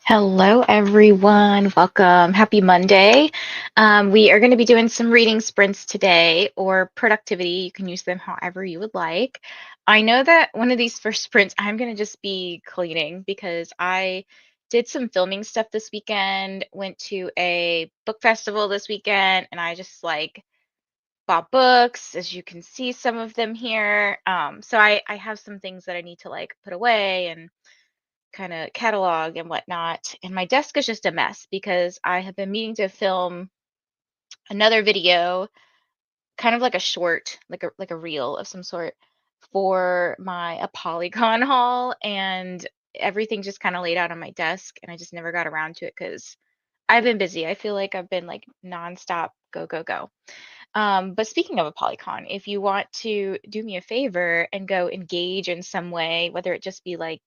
Hello, everyone. Welcome. Happy Monday. We are going to be doing some reading sprints today or productivity. You can use them however you would like. I know that one of these first sprints, I'm going to just be cleaning because I did some filming stuff this weekend, went to a book festival this weekend, and I just bought books, as you can see some of them here. So I have some things that I need to put away and kind of catalog and whatnot. And my desk is just a mess because I have been meaning to film another video, kind of like a short, like a reel of some sort for a Polygon haul, and everything just kind of laid out on my desk, and I just never got around to it because I've been busy. I feel like I've been like nonstop go go go. But speaking of a Polycon, if you want to do me a favor and go engage in some way, whether it just be like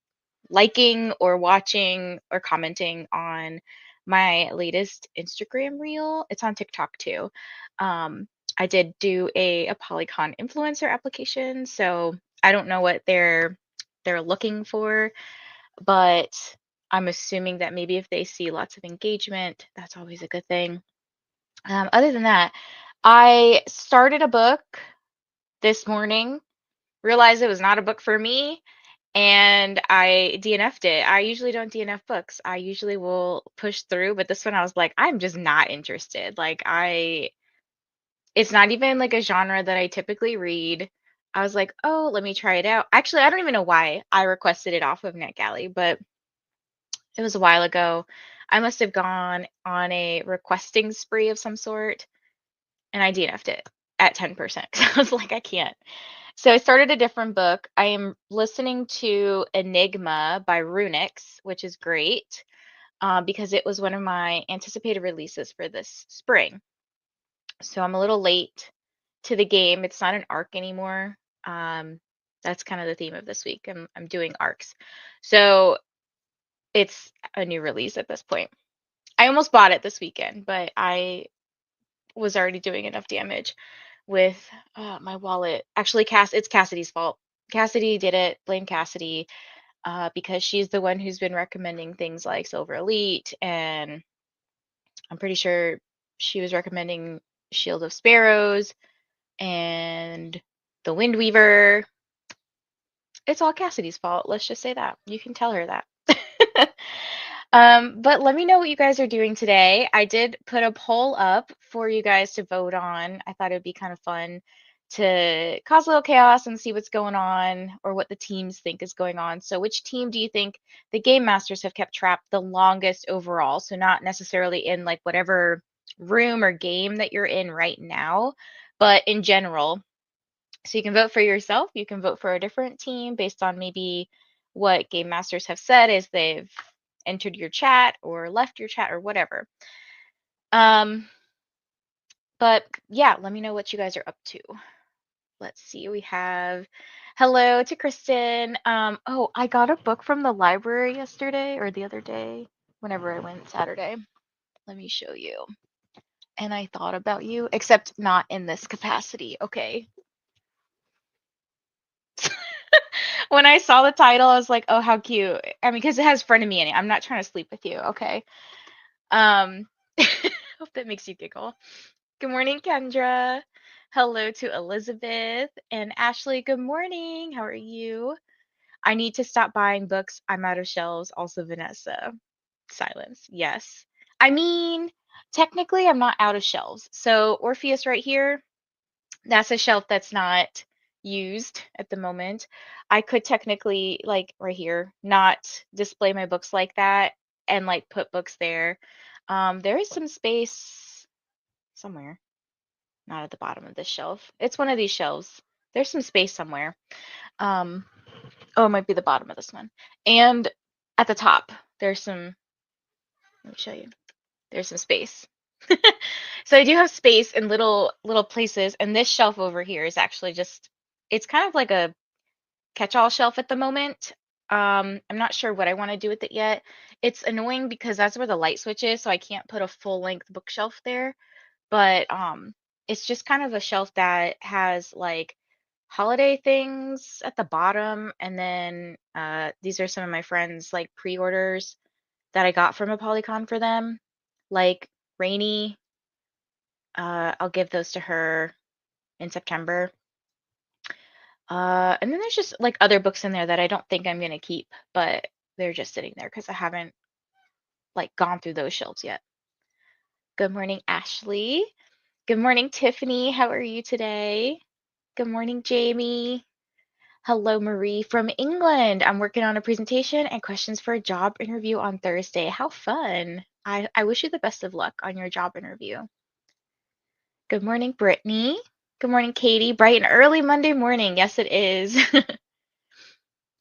liking or watching or commenting on my latest Instagram reel. It's on TikTok too. Um, I did do a Polycon influencer application, so I don't know what they're looking for, but I'm assuming that maybe if they see lots of engagement, that's always a good thing. Other than that, I started a book this morning, realized it was not a book for me, and I DNF'd it. I usually don't DNF books. I usually will push through, but this one I was like, I'm just not interested. It's not even like a genre that I typically read. I was like, oh, let me try it out. Actually, I don't even know why I requested it off of NetGalley, but it was a while ago. I must have gone on a requesting spree of some sort, and I DNF'd it at 10% because I was like, I can't. So I started a different book. I am listening to Enigma by Runix, which is great because it was one of my anticipated releases for this spring. So I'm a little late to the game. It's not an arc anymore. Um, that's kind of the theme of this week. I'm doing arcs. So it's a new release at this point. I almost bought it this weekend, but I was already doing enough damage with my wallet. Actually, it's Cassidy's fault. Cassidy did it. Blame Cassidy because she's the one who's been recommending things like Silver Elite, and I'm pretty sure she was recommending Shield of Sparrows and the Wind Weaver. It's all Cassidy's fault. Let's just say that. You can tell her that. But let me know what you guys are doing today. I did put a poll up for you guys to vote on. I thought it'd be kind of fun to cause a little chaos and see what's going on or what the teams think is going on. So, which team do you think the game masters have kept trapped the longest overall? So, not necessarily in like whatever room or game that you're in right now, but in general. So, you can vote for yourself. You can vote for a different team based on maybe what game masters have said as they've entered your chat or left your chat or whatever. Um, but yeah, let me know what you guys are up to. Let's see. We have hello to Kristen. Oh, I got a book from the library yesterday or the other day, whenever I went Saturday. Let me show you. And I thought about you, except not in this capacity. Okay. When I saw the title, I was like, oh, how cute. I mean, because it has friend of me in it. I'm not trying to sleep with you. Okay. Um, hope that makes you giggle. Good morning, Kendra. Hello to Elizabeth and Ashley. Good morning. How are you? I need to stop buying books. I'm out of shelves. Also, Vanessa. Silence. Yes. I mean, technically, I'm not out of shelves. So, Orpheus right here, that's a shelf that's not used at the moment. I could technically, like right here, not display my books like that and like put books there. There is some space somewhere. Not at the bottom of this shelf. It's one of these shelves. There's some space somewhere. Um, oh, it might be the bottom of this one. And at the top, there's some, let me show you. There's some space. So I do have space in little places, and this shelf over here is actually just, it's kind of like a catch-all shelf at the moment. I'm not sure what I want to do with it yet. It's annoying because that's where the light switch is, so I can't put a full-length bookshelf there. But it's just kind of a shelf that has like holiday things at the bottom, and then these are some of my friends like pre-orders that I got from a Polycon for them, like Rainy. I'll give those to her in September. And then there's just like other books in there that I don't think I'm gonna keep, but they're just sitting there because I haven't like gone through those shelves yet. Good morning, Ashley. Good morning, Tiffany. How are you today? Good morning, Jamie. Hello, Marie from England. I'm working on a presentation and questions for a job interview on Thursday. How fun. I wish you the best of luck on your job interview. Good morning, Brittany. Good morning, Katie. Bright and early Monday morning. Yes, it is.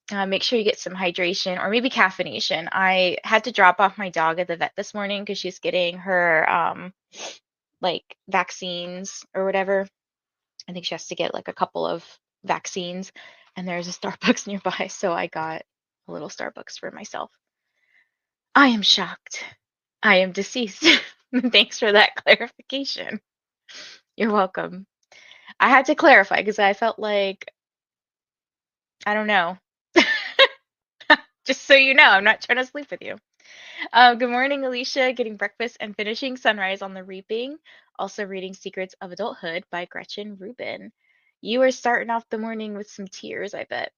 Make sure you get some hydration or maybe caffeination. I had to drop off my dog at the vet this morning because she's getting her like vaccines or whatever. I think she has to get like a couple of vaccines, and there's a Starbucks nearby, so I got a little Starbucks for myself. I am shocked. I am deceased. Thanks for that clarification. You're welcome. I had to clarify because I felt like, I don't know. Just so you know, I'm not trying to sleep with you. Good morning, Alicia. Getting breakfast and finishing Sunrise on the Reaping. Also reading Secrets of Adulthood by Gretchen Rubin. You are starting off the morning with some tears, I bet.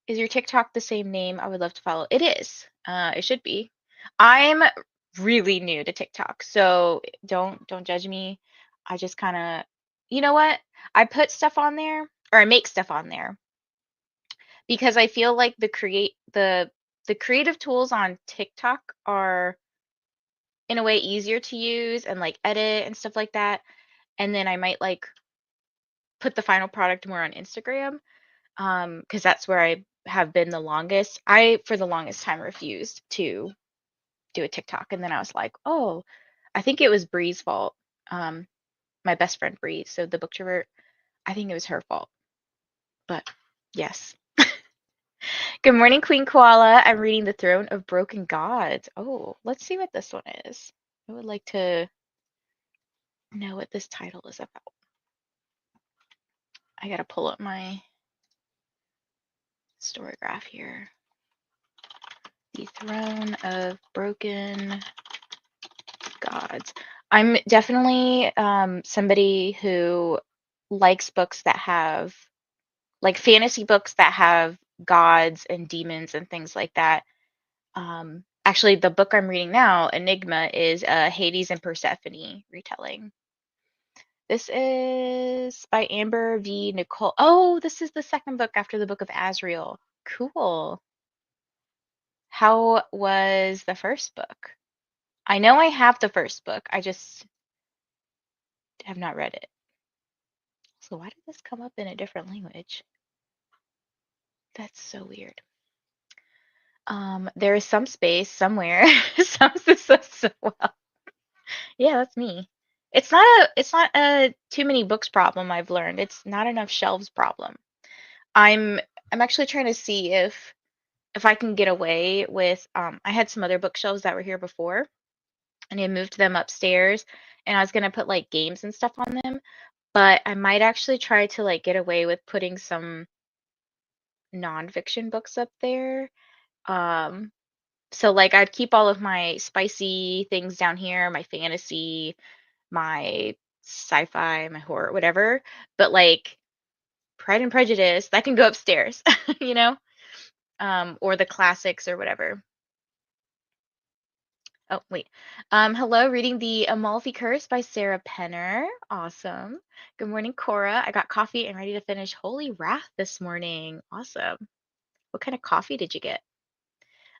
Is your TikTok the same name? I would love to follow. It is. It should be. I'm really new to TikTok, so don't judge me. I just kind of, you know what? I put stuff on there, or I make stuff on there because I feel like the creative tools on TikTok are in a way easier to use and like edit and stuff like that. And then I might like put the final product more on Instagram, because that's where I have been the longest. I for the longest time refused to do a TikTok, and then I was like, oh, I think it was Bree's fault. Um, my best friend Bree, so the booktrovert. I think it was her fault. But yes. Good morning, Queen Koala. I'm reading The Throne of Broken Gods. Oh, let's see what this one is. I would like to know what this title is about. I gotta pull up my story graph here. The Throne of Broken Gods. I'm definitely somebody who likes books that have, like fantasy books that have gods and demons and things like that. Actually, the book I'm reading now, Enigma, is Hades and Persephone retelling. This is by Amber V. Nicole. Oh, this is the second book after the Book of Azrael. Cool. How was the first book? I know I have the first book. I just have not read it. So why did this come up in a different language? That's so weird. There is some space somewhere. Some so well. Yeah, that's me. It's not a too many books problem I've learned. It's not enough shelves problem. I'm actually trying to see if I can get away with I had some other bookshelves that were here before and I moved them upstairs and I was gonna put like games and stuff on them, but I might actually try to like get away with putting some nonfiction books up there. Um, so like I'd keep all of my spicy things down here, my fantasy, my sci-fi, my horror, whatever. But like Pride and Prejudice, that can go upstairs, you know? Or the classics or whatever. Oh, wait. Hello, reading The Amalfi Curse by Sarah Penner. Awesome. Good morning, Cora. I got coffee and ready to finish Holy Wrath this morning. Awesome. What kind of coffee did you get?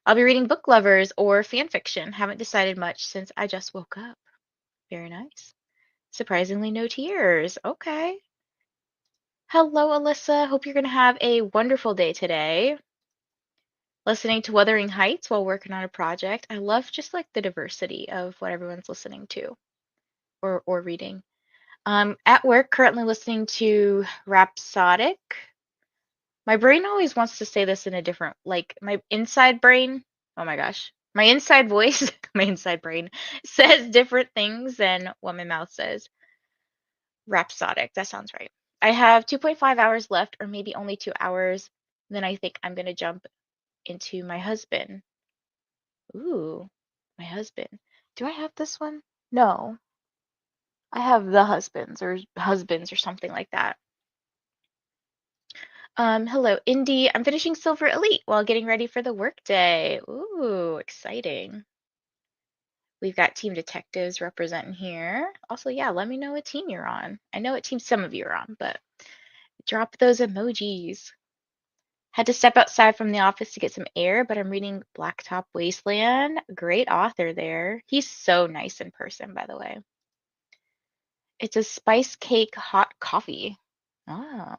I'll be reading Book Lovers or fan fiction. Haven't decided much since I just woke up. Very nice. Surprisingly, no tears. Okay. Hello, Alyssa. Hope you're going to have a wonderful day today. Listening to Wuthering Heights while working on a project. I love just like the diversity of what everyone's listening to or reading. At work, currently listening to Rhapsodic. My brain always wants to say this in a different, like my inside brain. Oh my gosh. My inside voice, my inside brain says different things than what my mouth says. Rhapsodic, that sounds right. I have 2.5 hours left, or maybe only 2 hours. Then I think I'm going to jump into my husband. Ooh, my husband. Do I have this one? No, I have the husbands or something like that. Hello, Indy. I'm finishing Silver Elite while getting ready for the workday. Ooh, exciting. We've got Team Detectives representing here. Also, yeah, let me know what team you're on. I know what team some of you are on, but drop those emojis. Had to step outside from the office to get some air, but I'm reading Blacktop Wasteland. Great author there. He's so nice in person, by the way. It's a spice cake hot coffee. Oh.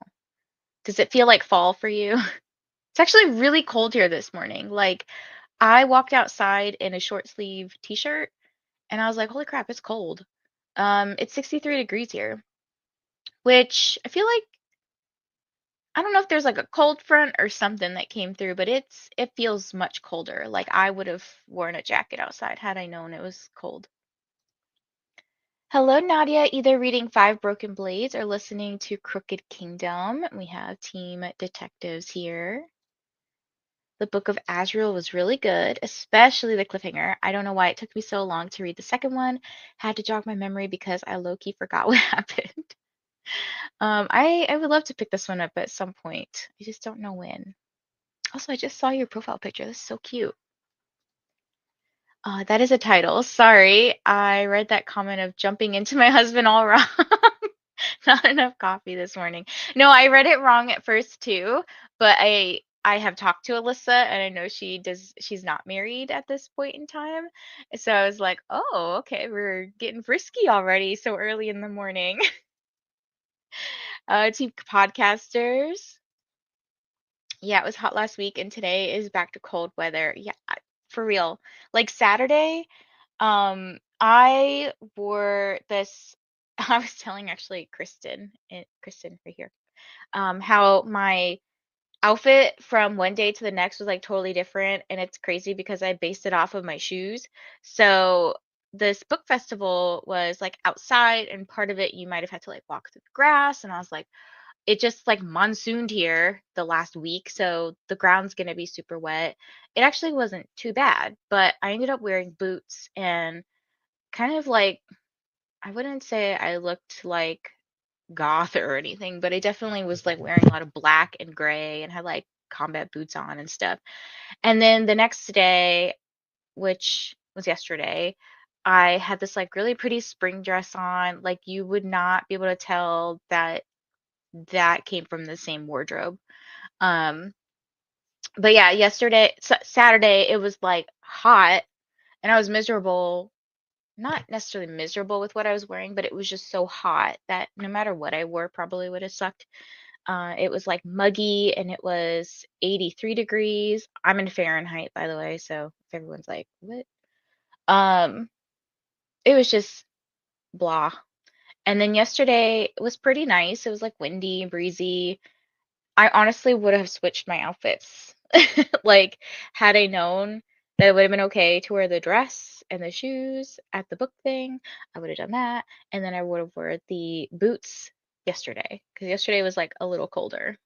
Does it feel like fall for you? It's actually really cold here this morning. Like, I walked outside in a short sleeve t-shirt and I was like, holy crap, it's cold. It's 63 degrees here, which I feel like I don't know if there's like a cold front or something that came through, but it feels much colder. Like I would have worn a jacket outside had I known it was cold. Hello, Nadia. Either reading Five Broken Blades or listening to Crooked Kingdom. We have Team Detectives here. The Book of Azrael was really good, especially the cliffhanger. I don't know why it took me so long to read the second one. Had to jog my memory because I low-key forgot what happened. I would love to pick this one up at some point. I just don't know when. Also, I just saw your profile picture. That's so cute. That is a title. Sorry, I read that comment of jumping into my husband all wrong. Not enough coffee this morning. No, I read it wrong at first too, but I have talked to Alyssa and I know she's not married at this point in time. So I was like, "Oh, okay, we're getting frisky already so early in the morning." To podcasters. Yeah, it was hot last week and today is back to cold weather. Yeah, for real. Like Saturday, I wore this I was telling actually Kristen right here, how my outfit from one day to the next was like totally different. And it's crazy because I based it off of my shoes. So this book festival was like outside, and part of it you might have had to like walk through the grass. And I was like, it just like monsooned here the last week, so the ground's gonna be super wet. It actually wasn't too bad, but I ended up wearing boots and kind of like I wouldn't say I looked like goth or anything, but I definitely was like wearing a lot of black and gray and had like combat boots on and stuff. And then the next day, which was yesterday, I had this like really pretty spring dress on. Like you would not be able to tell that that came from the same wardrobe. Um, but yeah, Saturday, it was like hot and I was miserable. Not necessarily miserable with what I was wearing, but it was just so hot that no matter what I wore, probably would have sucked. It was like muggy and it was 83 degrees. I'm in Fahrenheit, by the way, so if everyone's like, what? Um, it was just blah. And then yesterday it was pretty nice. It was like windy and breezy. I honestly would have switched my outfits. Like, had I known that it would have been okay to wear the dress and the shoes at the book thing, I would have done that. And then I would have worn the boots yesterday because yesterday was like a little colder.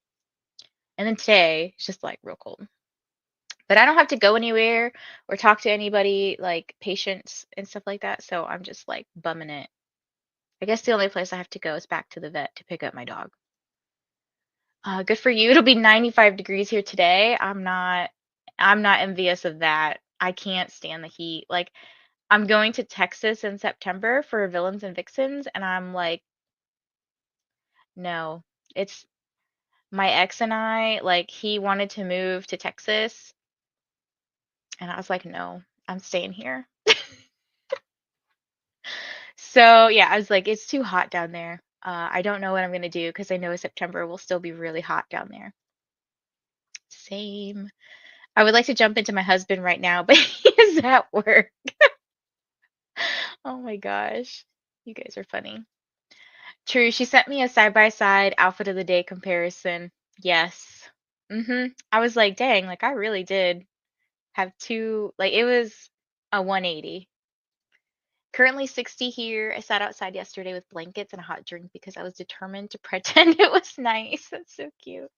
And then today it's just like real cold. But I don't have to go anywhere or talk to anybody like patients and stuff like that. So I'm just like bumming it. I guess the only place I have to go is back to the vet to pick up my dog. Good for you. It'll be 95 degrees here today. I'm not envious of that. I can't stand the heat. Like I'm going to Texas in September for Villains and Vixens and I'm like, no. It's my ex and I, like he wanted to move to Texas and I was like, no, I'm staying here. So, yeah, I was like, it's too hot down there. I don't know what I'm gonna do because I know September will still be really hot down there. Same. I would like to jump into my husband right now, but he is at work. Oh my gosh. You guys are funny. True, she sent me a side-by-side outfit of the day comparison. Yes. I was like, dang, like I really did have two, like it was a 180. Currently 60 here. I sat outside yesterday with blankets and a hot drink because I was determined to pretend it was nice. That's so cute.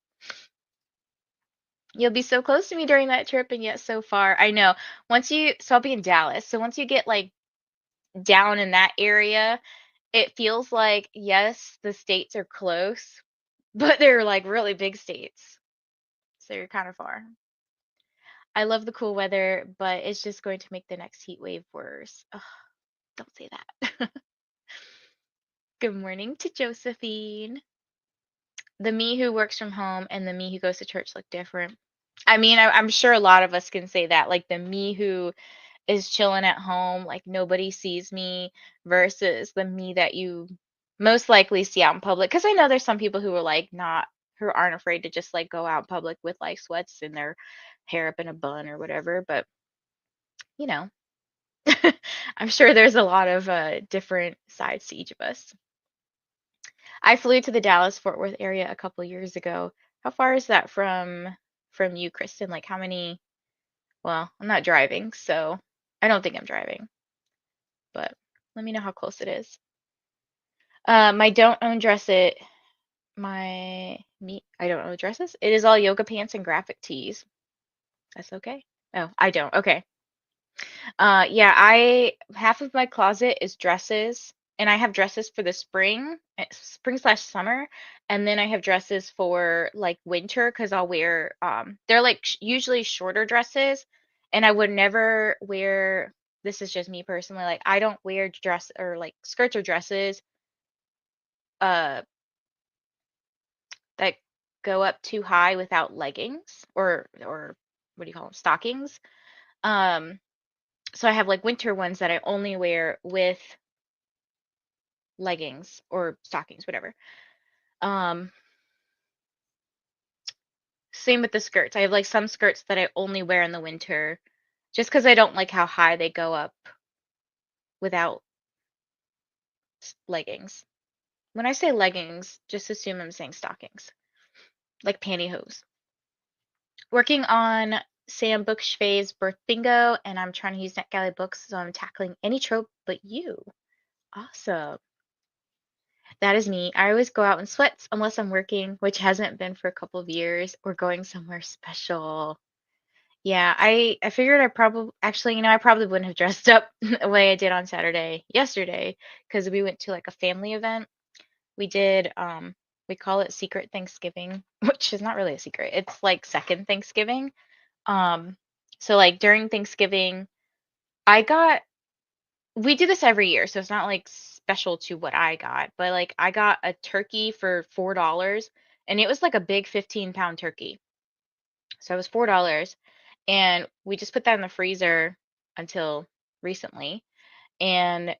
You'll be so close to me during that trip and yet so far. I know. So I'll be in Dallas. So once you get like down in that area, it feels like, yes, the states are close, but they're like really big states. So you're kind of far. I love the cool weather, but it's just going to make the next heat wave worse. Ugh, don't say that. Good morning to Josephine. The me who works from home and the me who goes to church look different. I mean, I'm sure a lot of us can say that. Like the me who is chilling at home, like nobody sees me, versus the me that you most likely see out in public. Because I know there's some people who are like not, who aren't afraid to just like go out in public with like sweats and their hair up in a bun or whatever. But you know, I'm sure there's a lot of different sides to each of us. I flew to the Dallas Fort Worth area a couple years ago. How far is that from you, Kristen? Like how many? Well, I'm not driving, so I don't think I'm driving, but let me know how close it is. My don't own dress it. I don't own dresses. It is all yoga pants and graphic tees. That's okay. Oh, I don't. Okay. Yeah, I half of my closet is dresses, and I have dresses for the spring slash summer, and then I have dresses for like winter because I'll wear they're like usually shorter dresses, and I would never wear. This is just me personally. Like I don't wear dress or like skirts or dresses uh that go up too high without leggings or what do you call them? Stockings. Um, so I have like winter ones that I only wear with leggings or stockings, whatever. Um, Same with the skirts. I have like some skirts that I only wear in the winter just because I don't like how high they go up without leggings. When I say leggings, just assume I'm saying stockings, like pantyhose. Working on Sam Bookshway's birth bingo, and I'm trying to use NetGalley books, so I'm tackling any trope but you. Awesome. That is me. I always go out in sweats unless I'm working, which hasn't been for a couple of years, or going somewhere special. Yeah, I figured I probably actually, I probably wouldn't have dressed up the way I did on Saturday yesterday because we went to like a family event. We did we call it Secret Thanksgiving, which is not really a secret. It's like second Thanksgiving. Um so like during Thanksgiving, I got we do this every year, so it's not like special to what I got, but like I got a turkey for $4 and it was like a big 15-pound turkey. So it was $4 and we just put that in the freezer until recently. And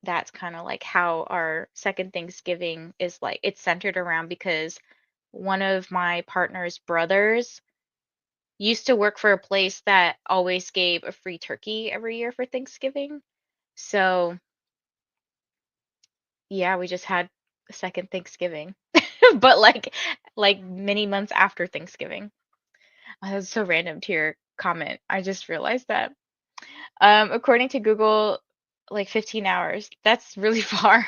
that's kind of like how our second Thanksgiving is like it's centered around because one of my partner's brothers used to work for a place that always gave a free turkey every year for Thanksgiving. So yeah, we just had a second Thanksgiving, but like many months after Thanksgiving. Oh, that's so random to your comment. I just realized that. According to Google, like 15 hours. That's really far.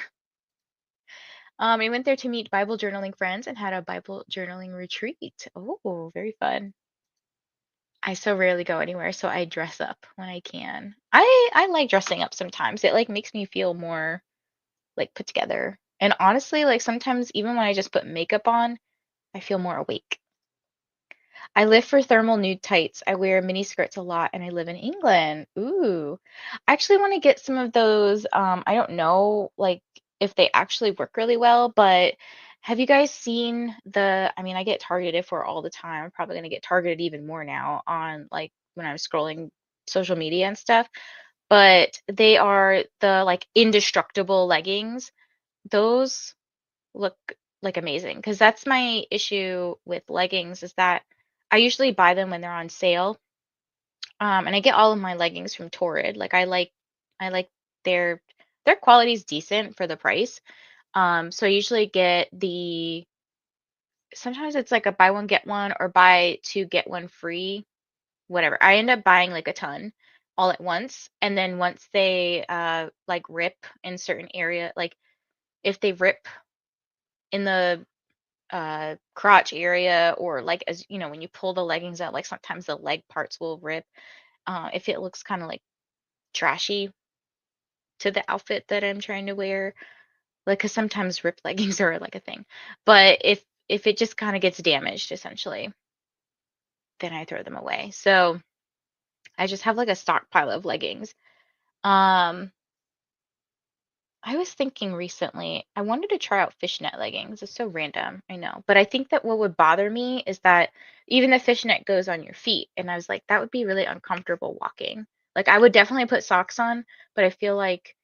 I went there to meet Bible journaling friends and had a Bible journaling retreat. Oh, very fun. I so rarely go anywhere, so I dress up when I can. I like dressing up sometimes. It like makes me feel more like put together. And honestly, like sometimes even when I just put makeup on, I feel more awake. I live for thermal nude tights. I wear mini skirts a lot and I live in England. Ooh. I actually want to get some of those. I don't know like if they actually work really well, but have you guys seen I mean, I get targeted for all the time. I'm probably gonna get targeted even more now on like when I'm scrolling social media and stuff. But they are the like indestructible leggings. Those look like amazing because that's my issue with leggings is that I usually buy them when they're on sale. And I get all of my leggings from Torrid. Like I like their their quality is decent for the price. So I usually get sometimes it's like a buy one get one or buy two get one free, whatever. I end up buying like a ton all at once, and then once they like rip in certain area, like if they rip in the crotch area, or like, as you know, when you pull the leggings out, like sometimes the leg parts will rip. If it looks kind of like trashy to the outfit that I'm trying to wear, like, because sometimes ripped leggings are like a thing. But if it just kind of gets damaged, essentially, then I throw them away. So I just have like a stockpile of leggings. Um, I was thinking recently, I wanted to try out fishnet leggings. It's so random, I know. But I think that what would bother me is that even the fishnet goes on your feet. And I was like, that would be really uncomfortable walking. Like, I would definitely put socks on, but I feel like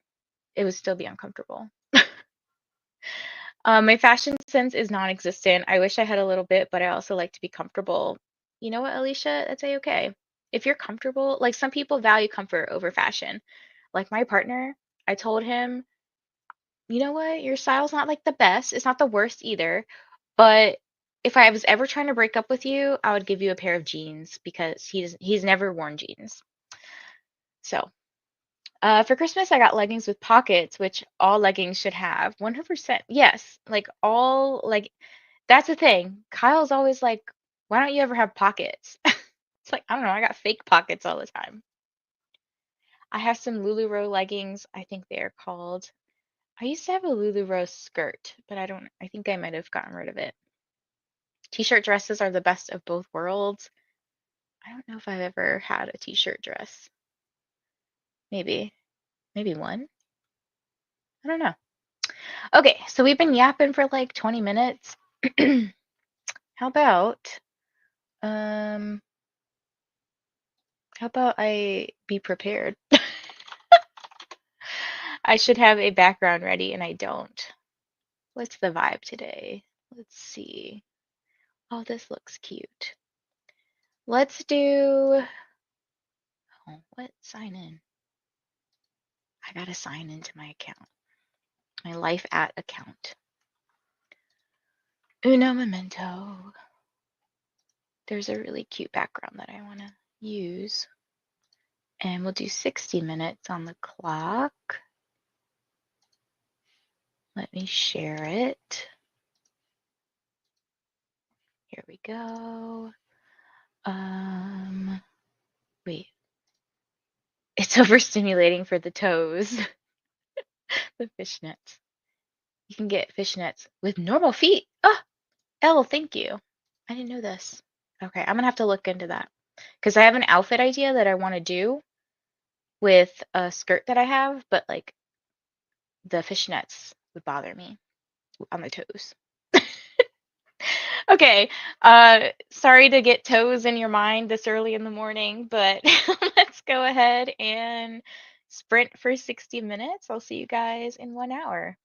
it would still be uncomfortable. My fashion sense is non-existent. I wish I had a little bit, but I also like to be comfortable. You know what, Alicia? That's a-okay. If you're comfortable, like some people value comfort over fashion. Like my partner, I told him, you know what? Your style's not like the best. It's not the worst either. But if I was ever trying to break up with you, I would give you a pair of jeans because he's never worn jeans. So, for Christmas, I got leggings with pockets, which all leggings should have. 100%. Yes. Like all like that's the thing. Kyle's always like, why don't you ever have pockets? It's like, I don't know, I got fake pockets all the time. I have some LuLaRoe leggings, I think they are called. I used to have a LuLaRoe skirt, but I think I might have gotten rid of it. T-shirt dresses are the best of both worlds. I don't know if I've ever had a t-shirt dress. Maybe, maybe one. I don't know. Okay, so we've been yapping for like 20 minutes. How about um how about I be prepared? I should have a background ready and I don't. What's the vibe today? Let's see. Oh, this looks cute. Let's do, oh, what? Sign in. I gotta sign into my account. My life at account. Uno momento. There's a really cute background that I want to use. And we'll do 60 minutes on the clock. Let me share it. Here we go. Wait. It's overstimulating for the toes. The fishnets. You can get fishnets with normal feet. Oh, Elle, thank you. I didn't know this. Okay, I'm gonna have to look into that because I have an outfit idea that I want to do with a skirt that I have, but like the fishnets would bother me on the toes. Okay, sorry to get toes in your mind this early in the morning, but let's go ahead and sprint for 60 minutes. I'll see you guys in 1 hour.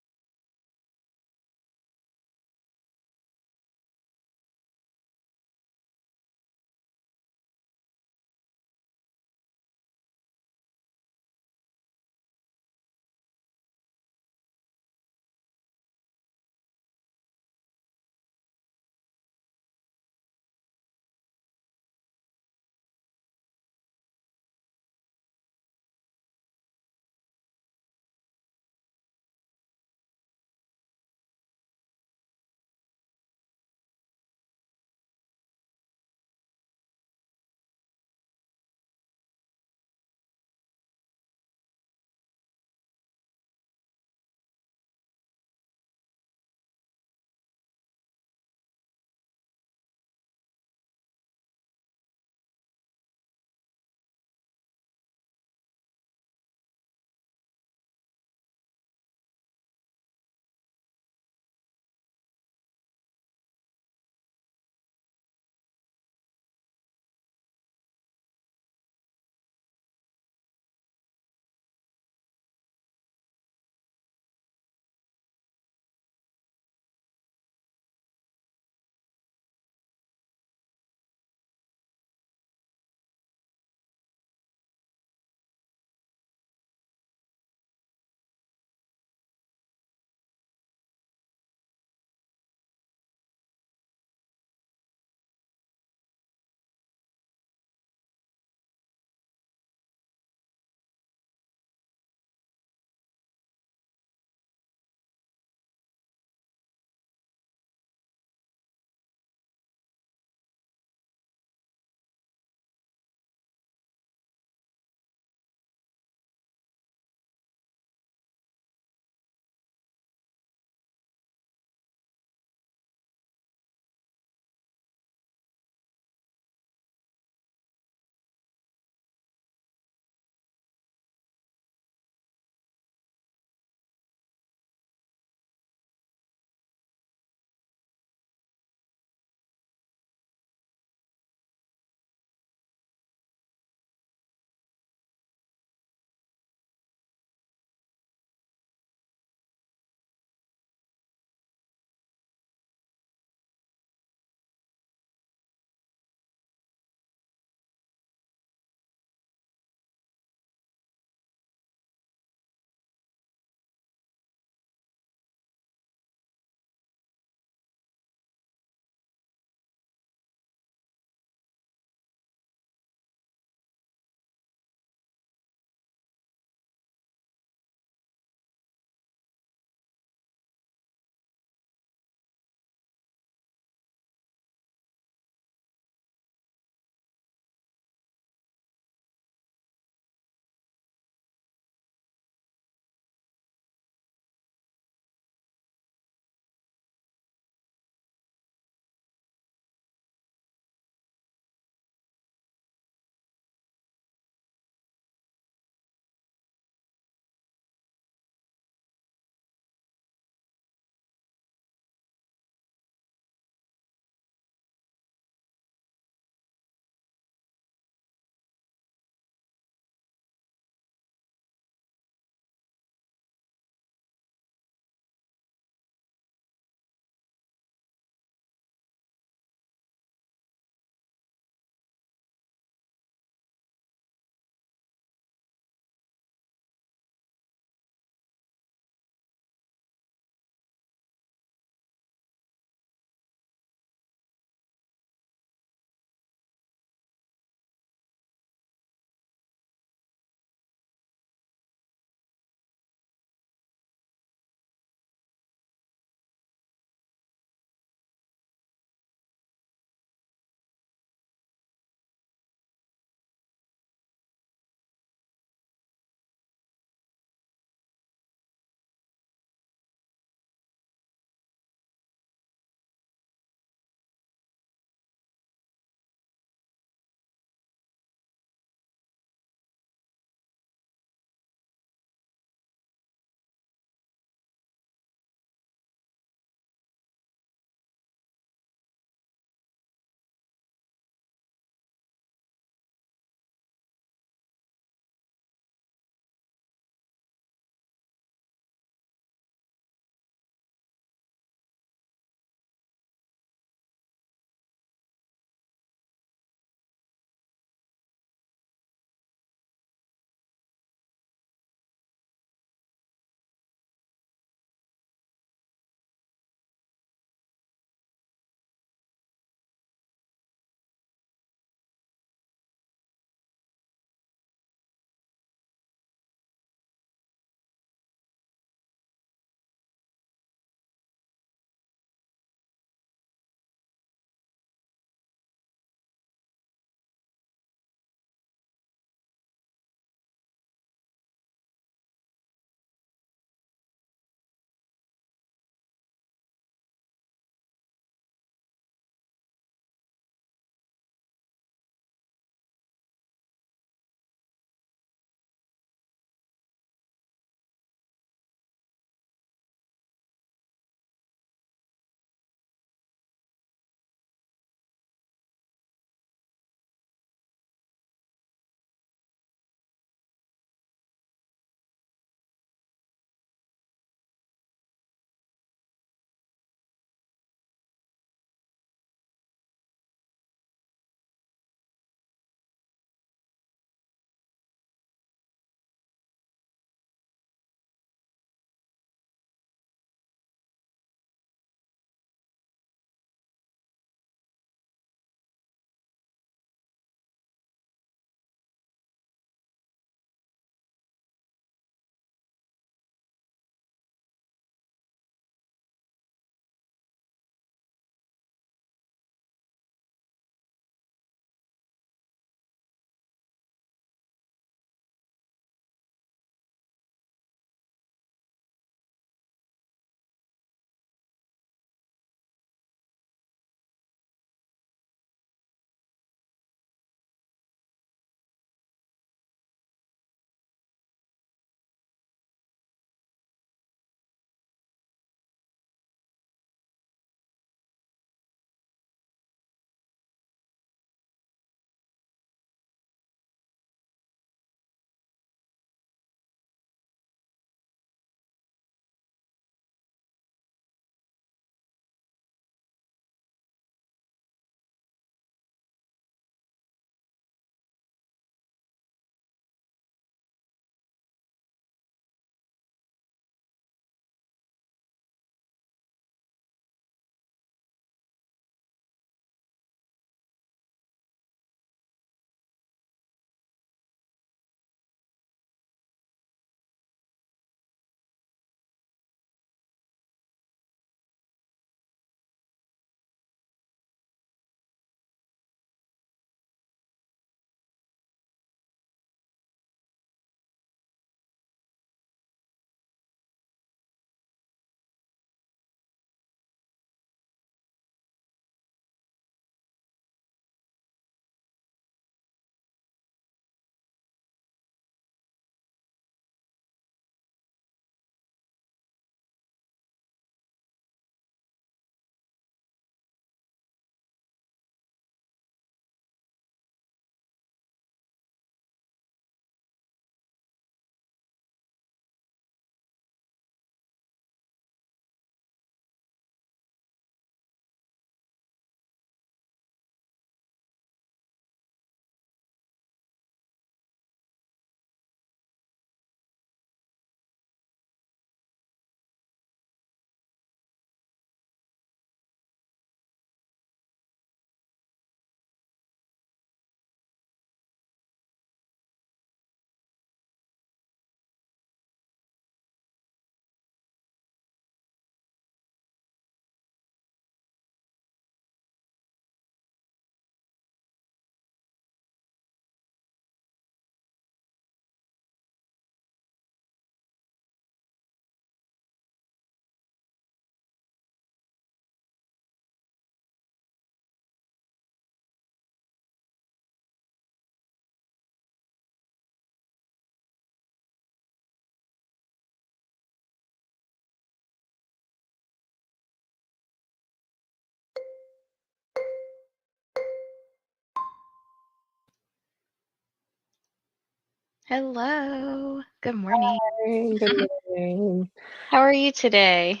Hello. Good morning. Hey, good morning. How are you today?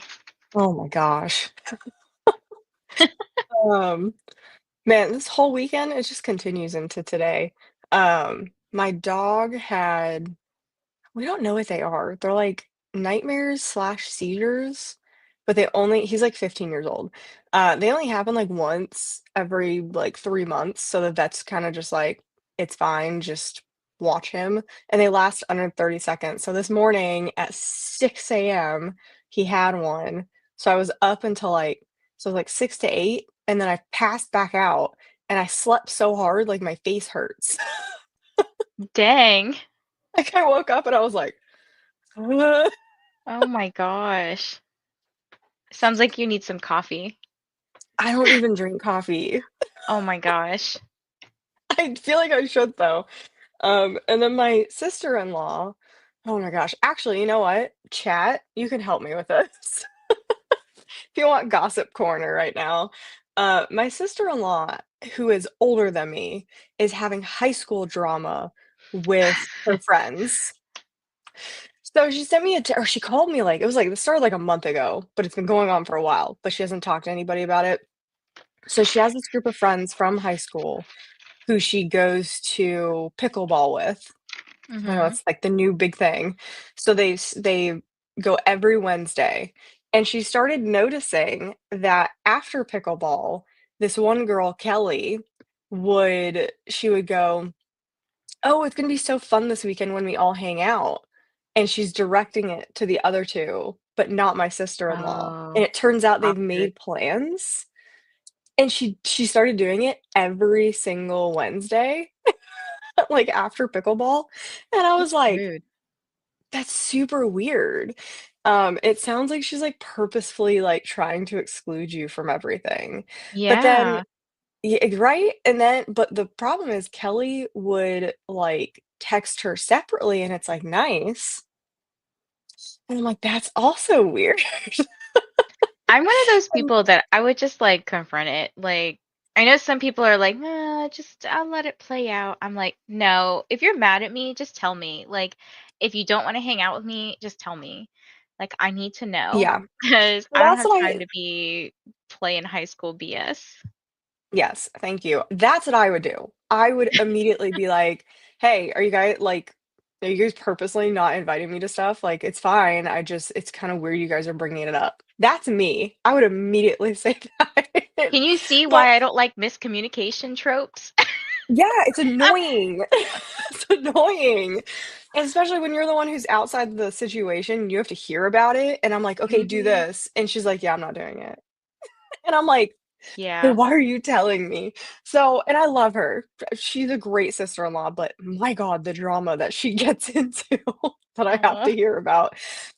Oh my gosh. Um, Man, this whole weekend, it just continues into today. My dog had we don't know what they are. They're like nightmares/seizures, but he's like 15 years old. They only happen like once every like 3 months, so the vet's kind of just like, it's fine, just watch him. And they last under 30 seconds. So this morning at 6 a.m., he had one. So I was up until like 6 to 8, and then I passed back out and I slept so hard, like my face hurts. Dang. Like I woke up and I was like, Oh my gosh. Sounds like you need some coffee. I don't even drink coffee. Oh my gosh. I feel like I should though. And then my sister-in-law, oh my gosh, actually, you know what? Chat, you can help me with this. If you want gossip corner right now. My sister-in-law, who is older than me, is having high school drama with her friends. So she sent me or she called me like it was like it started like a month ago, but it's been going on for a while, but she hasn't talked to anybody about it. So she has this group of friends from high school who she goes to pickleball with. I know Mm-hmm. it's like the new big thing. So they go every Wednesday, and she started noticing that after pickleball, this one girl, Kelly, would go, "Oh, it's gonna be so fun this weekend when we all hang out." And she's directing it to the other 2, but not my sister-in-law. And Oh, it turns out they've awkward. made plans, and she started doing it every single Wednesday, like, after pickleball, and I was That's like, rude. "That's super weird." It sounds like she's, like, purposefully, like, trying to exclude you from everything. But then Yeah. right? And then but the problem is Kelly would, like, text her separately, and it's, like, nice, and I'm like, "That's also weird." I'm one of those And people that I would just like confront it. Like, I know some people are like, just I'll let it play out. I'm like, no, if you're mad at me, just tell me. Like, if you don't want to hang out with me, just tell me. Like, I need to know yeah. because Well, I don't that's have what time I to be playing high school BS. Yes, thank you. That's what I would do. I would immediately be like, "Hey, are you guys purposely not inviting me to stuff? Like, it's fine. It's kind of weird you guys are bringing it up." That's me. I would immediately say that. Can you see But why I don't like miscommunication tropes? yeah, it's annoying. It's annoying. And especially when you're the one who's outside the situation, you have to hear about it. And I'm like, "Okay, do Hmm. this." And she's like, "Yeah, I'm not doing it." And I'm like, Yeah, "Then why are you telling me?" So and I love her. She's a great sister-in-law, but my god, the drama that she gets into that I have aw. to hear about.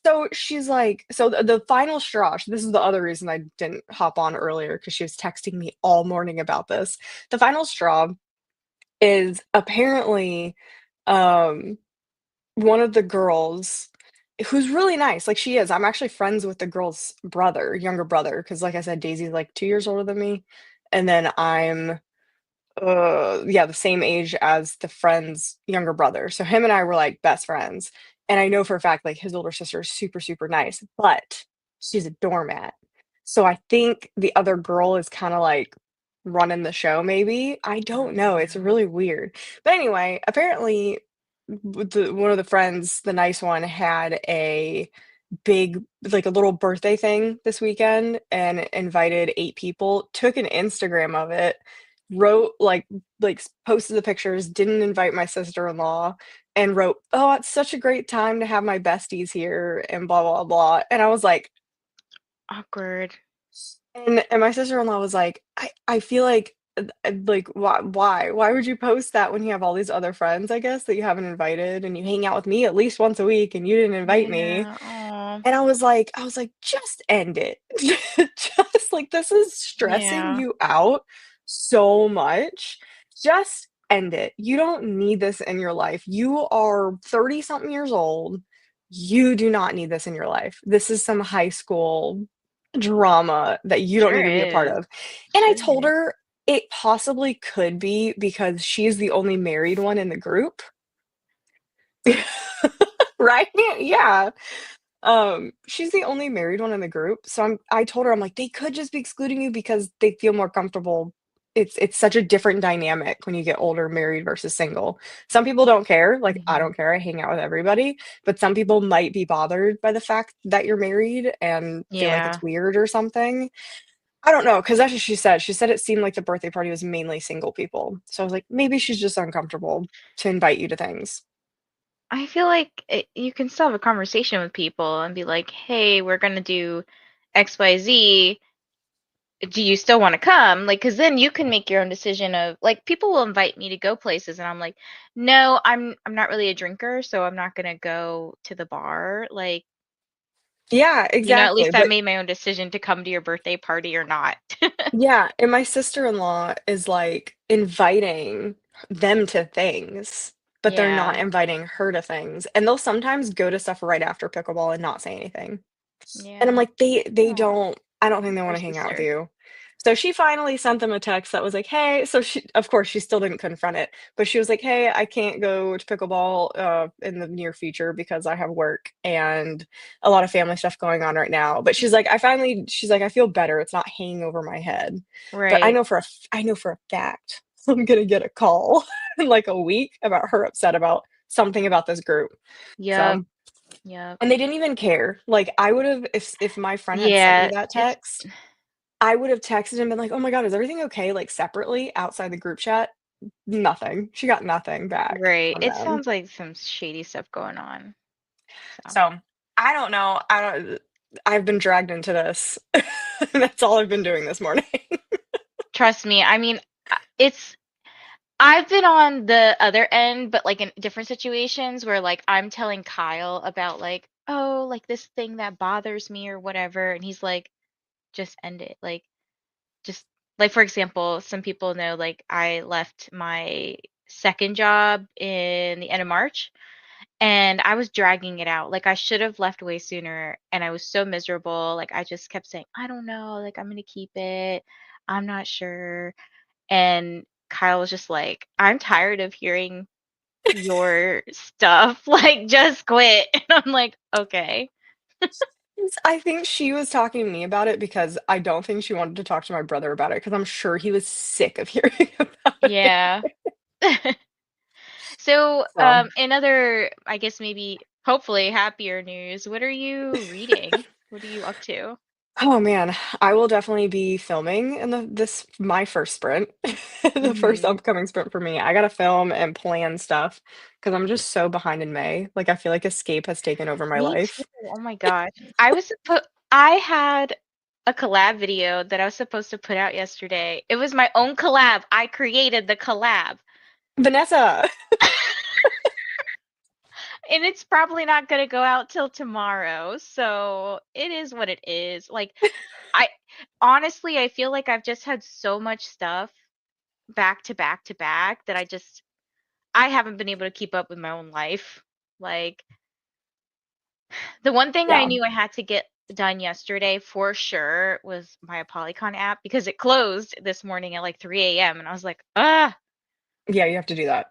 So she's like the final straw, this is the other reason I didn't hop on earlier because she was texting me all morning about this. The final straw is apparently, um, one of the girls who's really nice, like, she is. I'm actually friends with the girl's brother, younger brother, because like I said, Daisy's, like, 2 years older than me, and then I'm, yeah, the same age as the friend's younger brother, so him and I were, like, best friends, and I know for a fact, like, his older sister is super, super nice, but she's a doormat. So I think the other girl is kinda, like, running the show maybe? I don't know, it's Mm. really weird. But anyway, apparently one of the friends, the nice one, had a big like, a little birthday thing this weekend and invited 8 people, took an Instagram of it, wrote, posted the pictures, didn't invite my sister-in-law, and wrote, "Oh, it's such a great time to have my besties here," and blah, blah, blah, and I was like Awkward. and my sister-in-law was like, "I feel like, why? Why would you post that when you have all these other friends, I guess, that you haven't invited, and you hang out with me at least once a week, and you didn't invite me?" Yeah. Oh. And I was like, "Just end it." Just like, "This is stressing Yeah. you out so much. Just end it. You don't need this in your life. You are 30 something years old. You do not need this in your life. This is some high school drama that you don't need Sure to be a part is. of." And I Sure told is. her it possibly could be because she's the only married one in the group. Right? Yeah. She's the only married one in the group, so I told her, I'm like, "They could just be excluding you because they feel more comfortable." It's such a different dynamic when you get older, married versus single. Some people don't care, like, I Mhm. don't care, I hang out with everybody, but some people might be bothered by the fact that you're married and feel like it's Yeah. weird or something. I don't know, 'cause that's what she said. She said it seemed like the birthday party was mainly single people. So I was like, "Maybe she's just uncomfortable to invite you to things." I feel like you can still have a conversation with people and be like, "Hey, we're gonna do XYZ. Do you still want to come?" Like, because then you can make your own decision of like people will invite me to go places, and I'm like, "No, I'm not really a drinker, so I'm not gonna go to the bar." Like, Yeah, at exactly, least I but made my own decision to come to your birthday party or not. yeah, and my sister-in-law is, like, inviting them to things, but they're not Yeah. inviting her to things, and they'll sometimes go to stuff right after pickleball and not say anything. And I'm Yeah. like, "They Aw, don't I don't think they poor wanna hang out with sister. you." So she finally sent them a text that was like, "Hey," so she of course, she still didn't confront it, but she was like, "Hey, I can't go to pickleball, in the near future because I have work and a lot of family stuff going on right now." But she's like, "I feel better, it's not hanging over my head." But Right. I know for a fact I'm gonna get a call in, like, a week about her upset about something about this group. Yep. So Yep. and they didn't even care. Like, I would've if my friend had sent me Yeah. that It's text, I would have texted and been like, "Oh my god, is everything okay?" Like, separately outside the group chat. Nothing. She got nothing back right. from It them. sounds like some shady stuff going on. So. So, I don't know. I've been dragged into this. That's all I've been doing this morning. Trust me, I mean, I've been on the other end, but like in different situations where like I'm telling Kyle about like, oh, like this thing that bothers me or whatever, and he's like, just end it. Like, just like for example, some people know like I left my second job in the end of March and I was dragging it out. Like I should have left way sooner and I was so miserable. Like I just kept saying, I don't know, like I'm gonna keep it. I'm not sure. And Kyle was just like, "I'm tired of hearing your stuff. Like, just quit." And I'm like, "Okay." I think she was talking to me about it because I don't think she wanted to talk to my brother about it because 'cause I'm sure he was sick of hearing about it. Yeah. So, So in other, I guess maybe hopefully happier news, what are you reading? What are you up to? oh man, I will definitely be filming in this my first sprint, the first Mhm. upcoming sprint for me. I gotta film and plan stuff because I'm just so behind in May. Like I feel like escape has taken over my Me too. life. Oh my gosh. I had a collab video that I was supposed to put out yesterday. It was my own collab. I created the collab. Vanessa. And it's probably not gonna go out till tomorrow, so it is what it is. Like, I honestly, I feel like I've just had so much stuff back to back to back that I haven't been able to keep up with my own life. Like, the one thing I Yeah. knew I had to get done yesterday for sure was my Polycon app because it closed this morning at like 3 a.m. and I was like, "Ah, Yeah, you have to do that.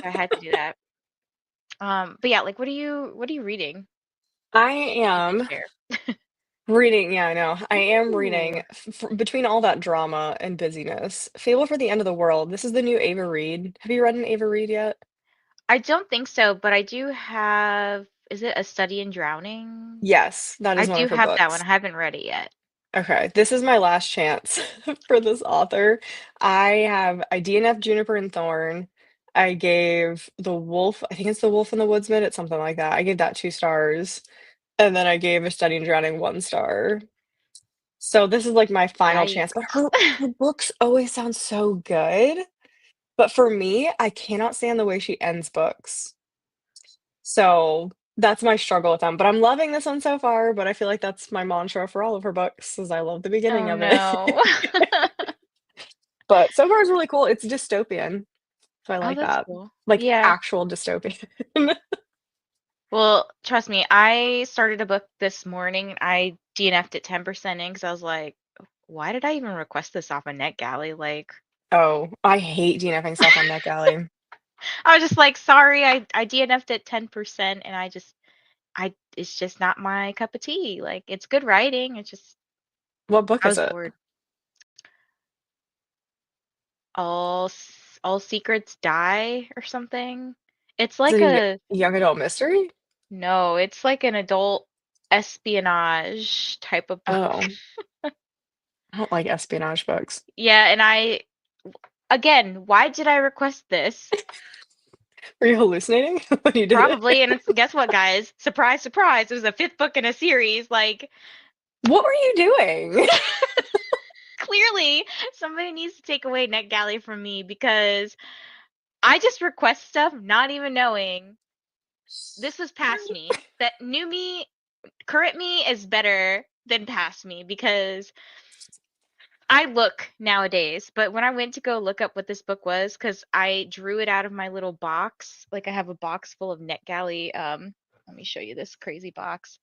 I had to do that." But yeah, like what are you reading? I If you can am share. reading, yeah, I know. I am reading Ooh. between all that drama and busyness. Fable for the End of the World. This is the new Ava Reed. Have you read an Ava Reed yet? I don't think so, but I do have, is it A Study in Drowning? Yes, that I is one do of her have that one. books. I haven't read it yet. Okay, this is my last chance for this author. I DNF Juniper and Thorn. I gave The Wolf, I think it's The Wolf and the Woodsman, it's something like that. I gave that 2 stars, and then I gave A Study in Drowning 1 star. So this is like my final chance, but Yikes. her books always sound so good. But for me, I cannot stand the way she ends books. So that's my struggle with them. But I'm loving this one so far, but I feel like that's my mantra for all of her books is I love the beginning Oh of it. no. But so far it's really cool. It's dystopian, so I Oh, like that's that. cool. Like Yeah. actual dystopian. Well, trust me, I started a book this morning. I DNF'd it 10% in because I was like, why did I even request this off a NetGalley? Like, Oh, I hate DNFing stuff on NetGalley. I was just like, sorry, I DNF'd at 10%, and it's just not my cup of tea. Like, it's good writing. It's just What book I is was it? bored. All secrets die or something. It's Is like it a a young adult mystery? no, it's like an adult espionage type of book. Oh, I don't like espionage books. Yeah, and again, why did I request this? Were you hallucinating when you did it? Probably, and guess what, guys? Surprise, surprise! It was a fifth book in a series. Like, What were you doing? clearly, somebody needs to take away NetGalley from me because I just request stuff, not even knowing this was past me. That new me, current me is better than past me because I look nowadays, but when I went to go look up what this book was, because I drew it out of my little box, like I have a box full of NetGalley. Let me show you this crazy box.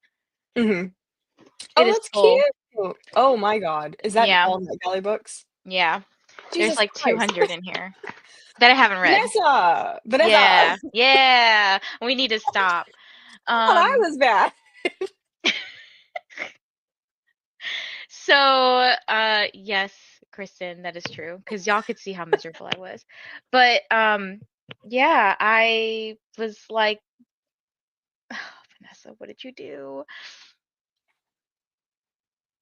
Mhm. It Oh, is that's full. cute. Oh my god. Is that Yeah, all NetGalley books? yeah. There's Jesus like Christ. 200 in here that I haven't read. Vanessa! Vanessa! Yeah, yeah. We need to stop. I thought I Um, was bad. so yes, Kristen, that is true because y'all could see how miserable I was. But yeah, I was like, Vanessa, what did you do?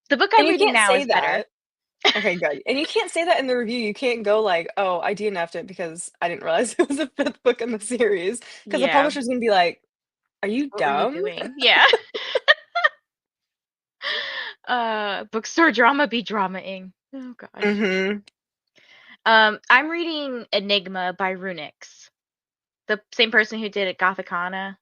The book And I'm you reading can't now say is better. that. Okay, good. And you can't say that in the review. You can't go like, "Oh, I DNF'd it because I didn't realize it was the 5th book in the series," because the Yeah. publisher's gonna be like, "Are you What were you dumb?" doing? Yeah. Bookstore drama be dramaing. Oh gosh. Mhm. I'm reading Enigma by Runix, the same person who did it Gothicana.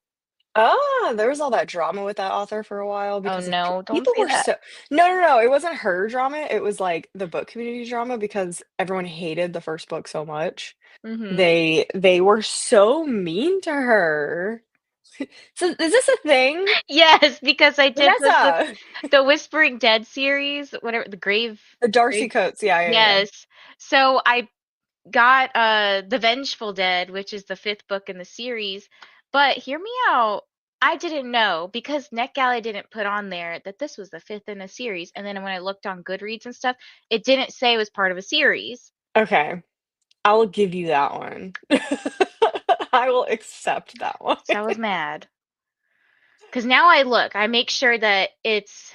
Ah, there was all that drama with that author for a while Oh because of no, don't people say were that. so no, it wasn't her drama, it was, like, the book community drama because everyone hated the 1st book so much. Mm-hmm. They were so mean to her. So, is this a thing? Yes, because I did Vanessa! the Whispering Dead series, whatever the The Darcy grave. Coates, yeah. Yes. So I got The Vengeful Dead, which is the fifth book in the series. But hear me out. I didn't know because NetGalley didn't put on there that this was the fifth in a series. And then when I looked on Goodreads and stuff, it didn't say it was part of a series. Okay, I'll give you that one. I will accept that one. So I was mad. Because now I make sure that it's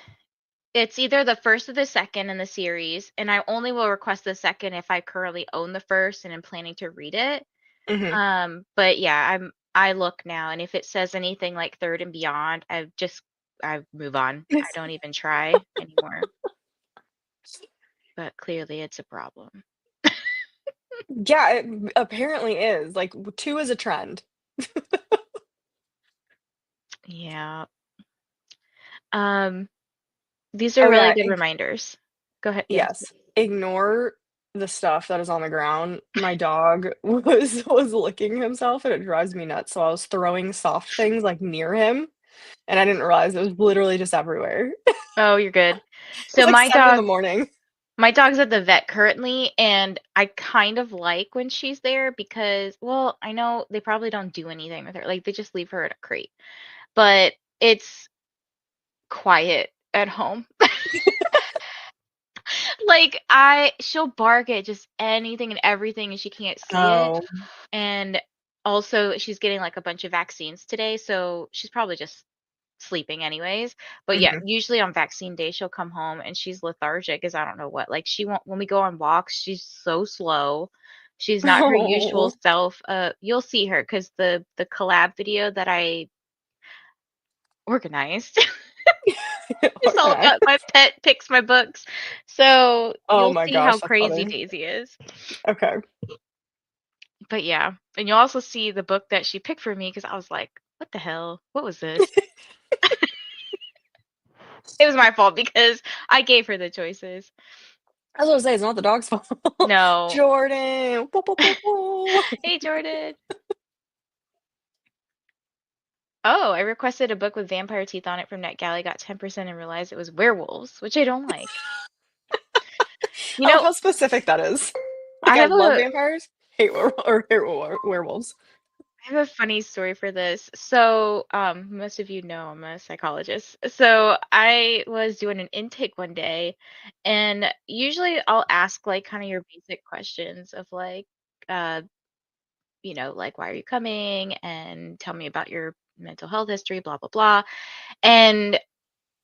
either the first or the second in the series, and I only will request the second if I currently own the first and am planning to read it. Mhm. But yeah, I look now, and if it says anything like third and beyond, I move on. I don't even try anymore. But clearly it's a problem. Yeah, it apparently is, like, 2 is a trend. Yeah. Um, these are Oh, really yeah, good reminders. Go ahead. Yes. yes, ignore the stuff that is on the ground. My dog was licking himself, and it drives me nuts, so I was throwing soft things, like, near him, and I didn't realize it was literally just everywhere. Oh, you're good. It was, So like, 7 in the morning. my dog's at the vet currently, and I kind of like when she's there because, well, I know they probably don't do anything with her. Like they just leave her in a crate. But it's quiet at home. Like she'll bark at just anything and everything and she can't see it. Oh. And also she's getting like a bunch of vaccines today, so she's probably just sleeping anyways. But yeah, Mhm. usually on vaccine day she'll come home and she's lethargic as I don't know what. Like she won't when we go on walks, she's so slow. She's not her usual Oh. self. You'll see her because the collab video that I organized it's all Okay. about my pet picks my books. So Oh you'll my see how gosh, that's crazy funny. Daisy is. Okay. But yeah, and you'll also see the book that she picked for me because I was like, what the hell? What was this? It was my fault because I gave her the choices. I was gonna say, it's not the dog's fault. No. Jordan. Woo, woo, woo, woo. Hey, Jordan. Oh, I requested a book with vampire teeth on it from NetGalley, got 10% and realized it was werewolves, which I don't like. You I love know, how specific that is. I Like, I have love a vampires. hate werewolves. I have a funny story for this. So, most of you know I'm a psychologist. So I was doing an intake one day, and usually I'll ask like kind of your basic questions of like, uh, like why are you coming, and tell me about your mental health history, blah blah blah. And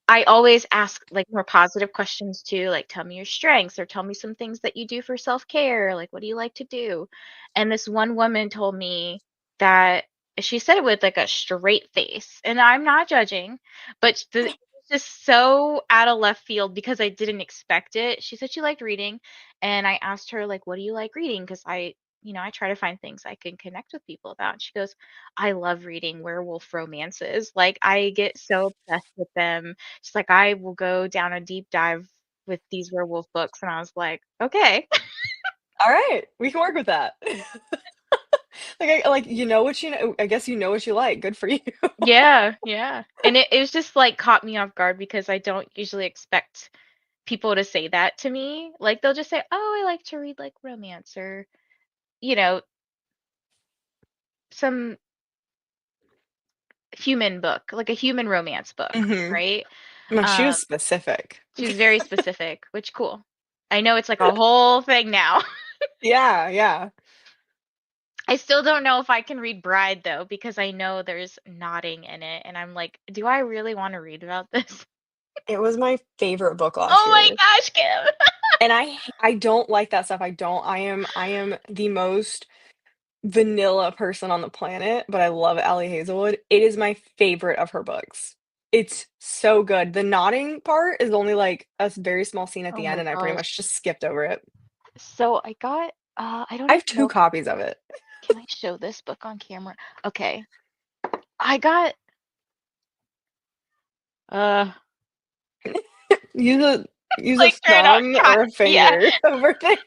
I always ask like more positive questions too, like tell me your strengths or tell me some things that you do for self-care, like what do you like to do? And this one woman told me that she said it with like a straight face, and I'm not judging, but it was just so out of left field because I didn't expect it. She said she liked reading, and I asked her like, "What do you like reading?" Because I try to find things I can connect with people about. And she goes, "I love reading werewolf romances. Like I get so obsessed with them." She's like, I will go down a deep dive with these werewolf books. And I was like, okay. All right, we can work with that. Like you know what you know. I guess you know what you like. Good for you. Yeah, yeah. And it was just like caught me off guard because I don't usually expect people to say that to me. Like they'll just say, oh, I like to read like romance or, you know, some human book, like a human romance book, Hmm. right? No, she Um, was specific. she was very specific, which cool. I know it's like a whole thing now. Yeah, yeah. I still don't know if I can read Bride though, because I know there's nodding in it, and I'm like, do I really want to read about this? It was my favorite book last Oh my year. gosh, Kim! And I don't like that stuff. I am the most vanilla person on the planet, but I love Allie Hazelwood. It is my favorite of her books. It's so good. The nodding part is only like a very small scene at Oh the end, my and I pretty gosh. much just skipped over it. So I got, I don't I have even two know. copies of it. Can I show this book on camera? Okay. I got, uh, Use a use a like try not, thumb try, or a yeah, finger over things.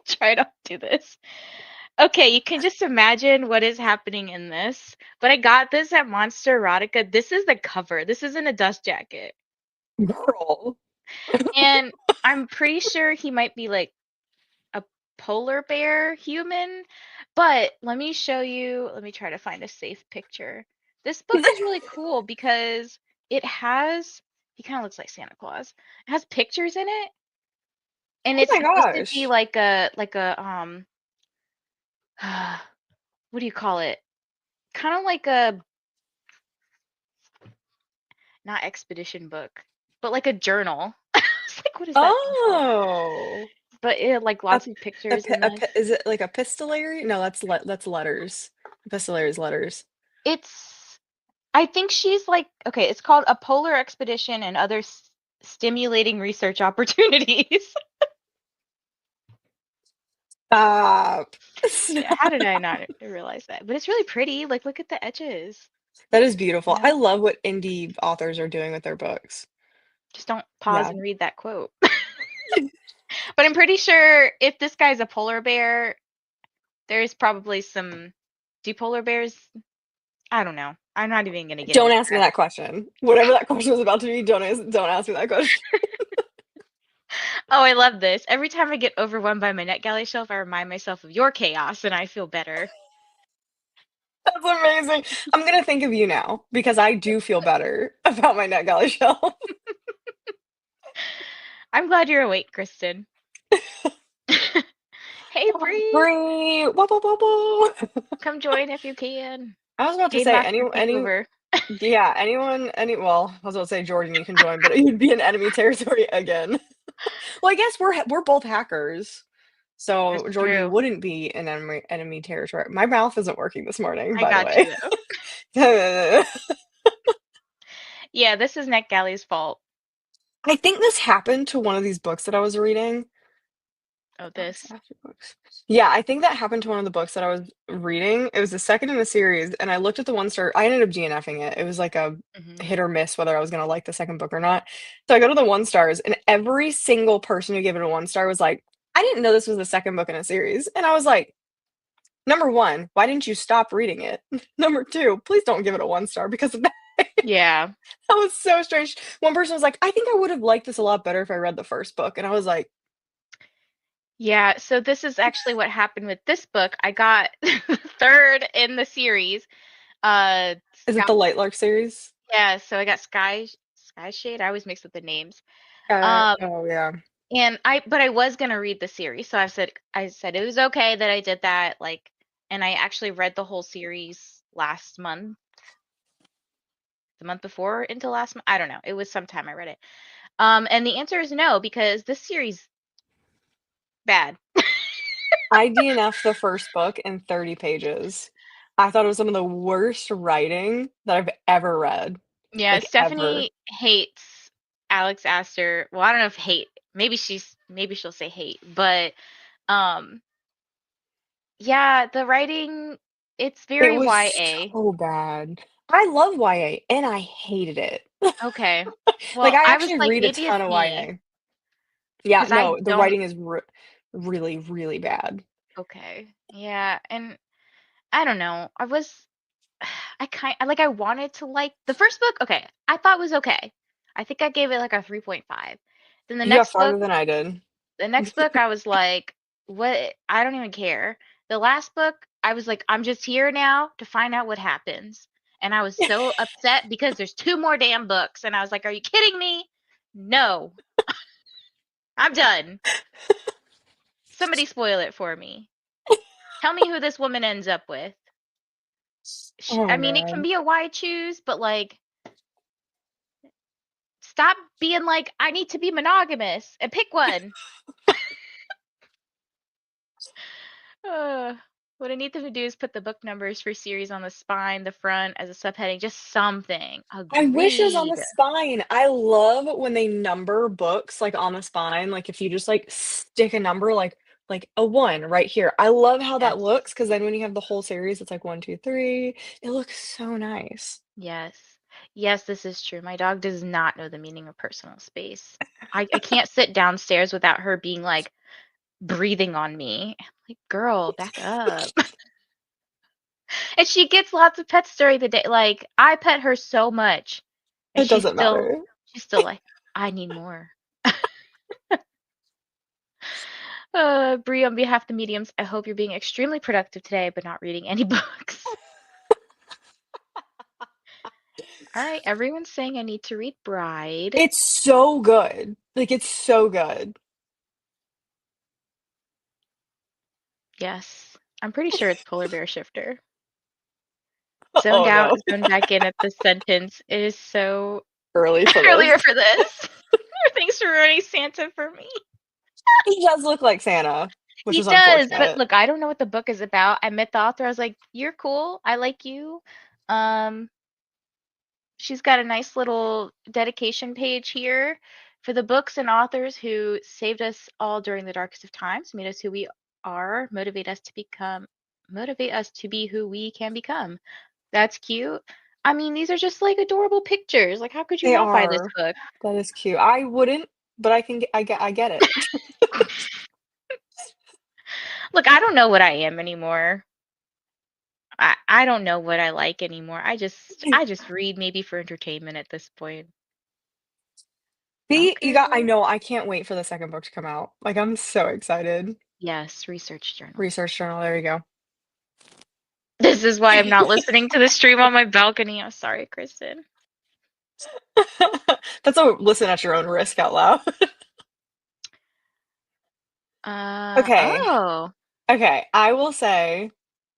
try not to do this. Okay, you can just imagine what is happening in this. But I got this at Monster Erotica. This is the cover. This isn't a dust jacket. Girl. And I'm pretty sure he might be like a polar bear human. But let me show you, let me try to find a safe picture. This book is really cool because it has, he kind of looks like Santa Claus. It has pictures in it, and Oh it's my supposed to be gosh. like a what do you call it? Kind of like a, not expedition book, but like a journal. It's like, what is that thing called? Oh. But it had like A lots of pictures in this. is it like epistolary? No, that's letters. Epistolary is letters. It's, I think she's like, okay, it's called A Polar Expedition and Other Stimulating Research Opportunities. Stop. Yeah, how did I not realize that? But it's really pretty. Like, look at the edges, That is you beautiful. I know? love what indie authors are doing with their books. Just don't pause Yeah. and read that quote. But I'm pretty sure if this guy's a polar bear, there's probably some. Do polar bears? I don't know. I'm not even gonna get Don't into ask me that. that question. Whatever that question was about to be, don't ask me that question. Oh, I love this. Every time I get overwhelmed by my NetGalley shelf, I remind myself of your chaos and I feel better. That's amazing. I'm gonna think of you now because I do feel better about my NetGalley shelf. I'm glad you're awake, Kristen. Hey, Bree. Bree, wobble wobble. Come join if you can. I was about to Game say Master Takeover. yeah, well, I was about to say Jordan, you can join, but you'd be in enemy territory again. Well, I guess we're both hackers. That's So Jordan, you true. wouldn't be in enemy territory. My mouth isn't working this morning, I by the got you way. though. Yeah, this is NetGalley's fault. I think this happened to one of these books that I was reading. Oh, That was this. after books. Yeah, I think that happened to one of the books that I was reading. It was the second in the series, and I looked at the one star. I ended up DNFing it. It was like a Hmm. hit or miss whether I was gonna like the second book or not. So I go to the one stars, and every single person who gave it a one star was like, "I didn't know this was the second book in a series." And I was like, "Number one, why didn't you stop reading it? Number two, please don't give it a one star because of that." Yeah. That was so strange. One person was like, "I think I would have liked this a lot better if I read the first book," and I was like, Yeah, so this is actually what happened with this book. I got third in the series. Is it Scout, the Lightlark series? yeah, so I got Sky Shade. I always mix up the names. Um, Oh yeah. and but I was gonna read the series, so I said it was okay that I did that, like, and I actually read the whole series last month, the month before into last month. I don't know. It was sometime I read it. And the answer is no, because this series bad. I DNF'd the first book in 30 pages. I thought it was some of the worst writing that I've ever read. Yeah, Like ever. Stephanie hates Alex Astor. Well, I don't know if hate. Maybe she'll say hate, but um yeah, the writing, it's It very was YA. so bad. I love YA and I hated it. Okay. Like Well, I I was actually like, read a maybe ton it's of me YA. Yeah, because I no, the don't. writing is really, really bad. Okay. Yeah, and I don't know. I wanted to like the first book. Okay, I thought was okay. I think I gave it like a 3.5. Then You got farther than I did. the next book I was like, what? I don't even care. The last book, I was like, I'm just here now to find out what happens. And I was so upset because there's two more damn books. And I was like, are you kidding me? No, I'm done. Somebody spoil it for me. Tell me who this woman ends up with. Oh I mean, it can man. be a why choose, but like, stop being like, I need to be monogamous and pick one. Uh, what I need them to do is put the book numbers for series on the spine, the front, as a subheading, just something. I wish it was on Agreed. the spine. I love when they number books, like, on the spine, like, if you just, like, stick a number, like a 1 right here. I love how that Yes. looks because then when you have the whole series, it's like 1, 2, 3. It looks so nice. Yes. Yes, this is true. My dog does not know the meaning of personal space. I can't sit downstairs without her being like breathing on me. Like, girl, back up. And she gets lots of pets during the day. Like, I pet her so much. And It doesn't matter. she's still like, I need more. Bree, on behalf of the mediums, I hope you're being extremely productive today, but not reading any books. All right, everyone's saying I need to read Bride. It's so good. Like, it's so good. Yes, I'm pretty sure it's Polar Bear Shifter. Zoned Oh, out, no. zoned back in at this sentence. It is so Early for this. earlier for this. Thanks for ruining Santa for me. He does look like Santa, which He is does, but unfortunate. look, I don't know what the book is about. I met the author. I was like, "You're cool. I like you." Um, she's got a nice little dedication page here for the books and authors who saved us all during the darkest of times, made us who we are, motivate us to be who we can become. That's cute. I mean, these are just like adorable pictures. Like, how could you They not buy this are. book? That is cute. I wouldn't, but I get it. Look, I don't know what I am anymore. I don't know what I like anymore. I just read maybe for entertainment at this point. See, Okay. I know, I can't wait for the second book to come out. Like, I'm so excited. Yes, research journal. Research journal, there you go. This is why I'm not listening to the stream on my balcony. I'm sorry, Kristen. That's a listen at your own risk out loud. Okay, Oh. okay, I will say,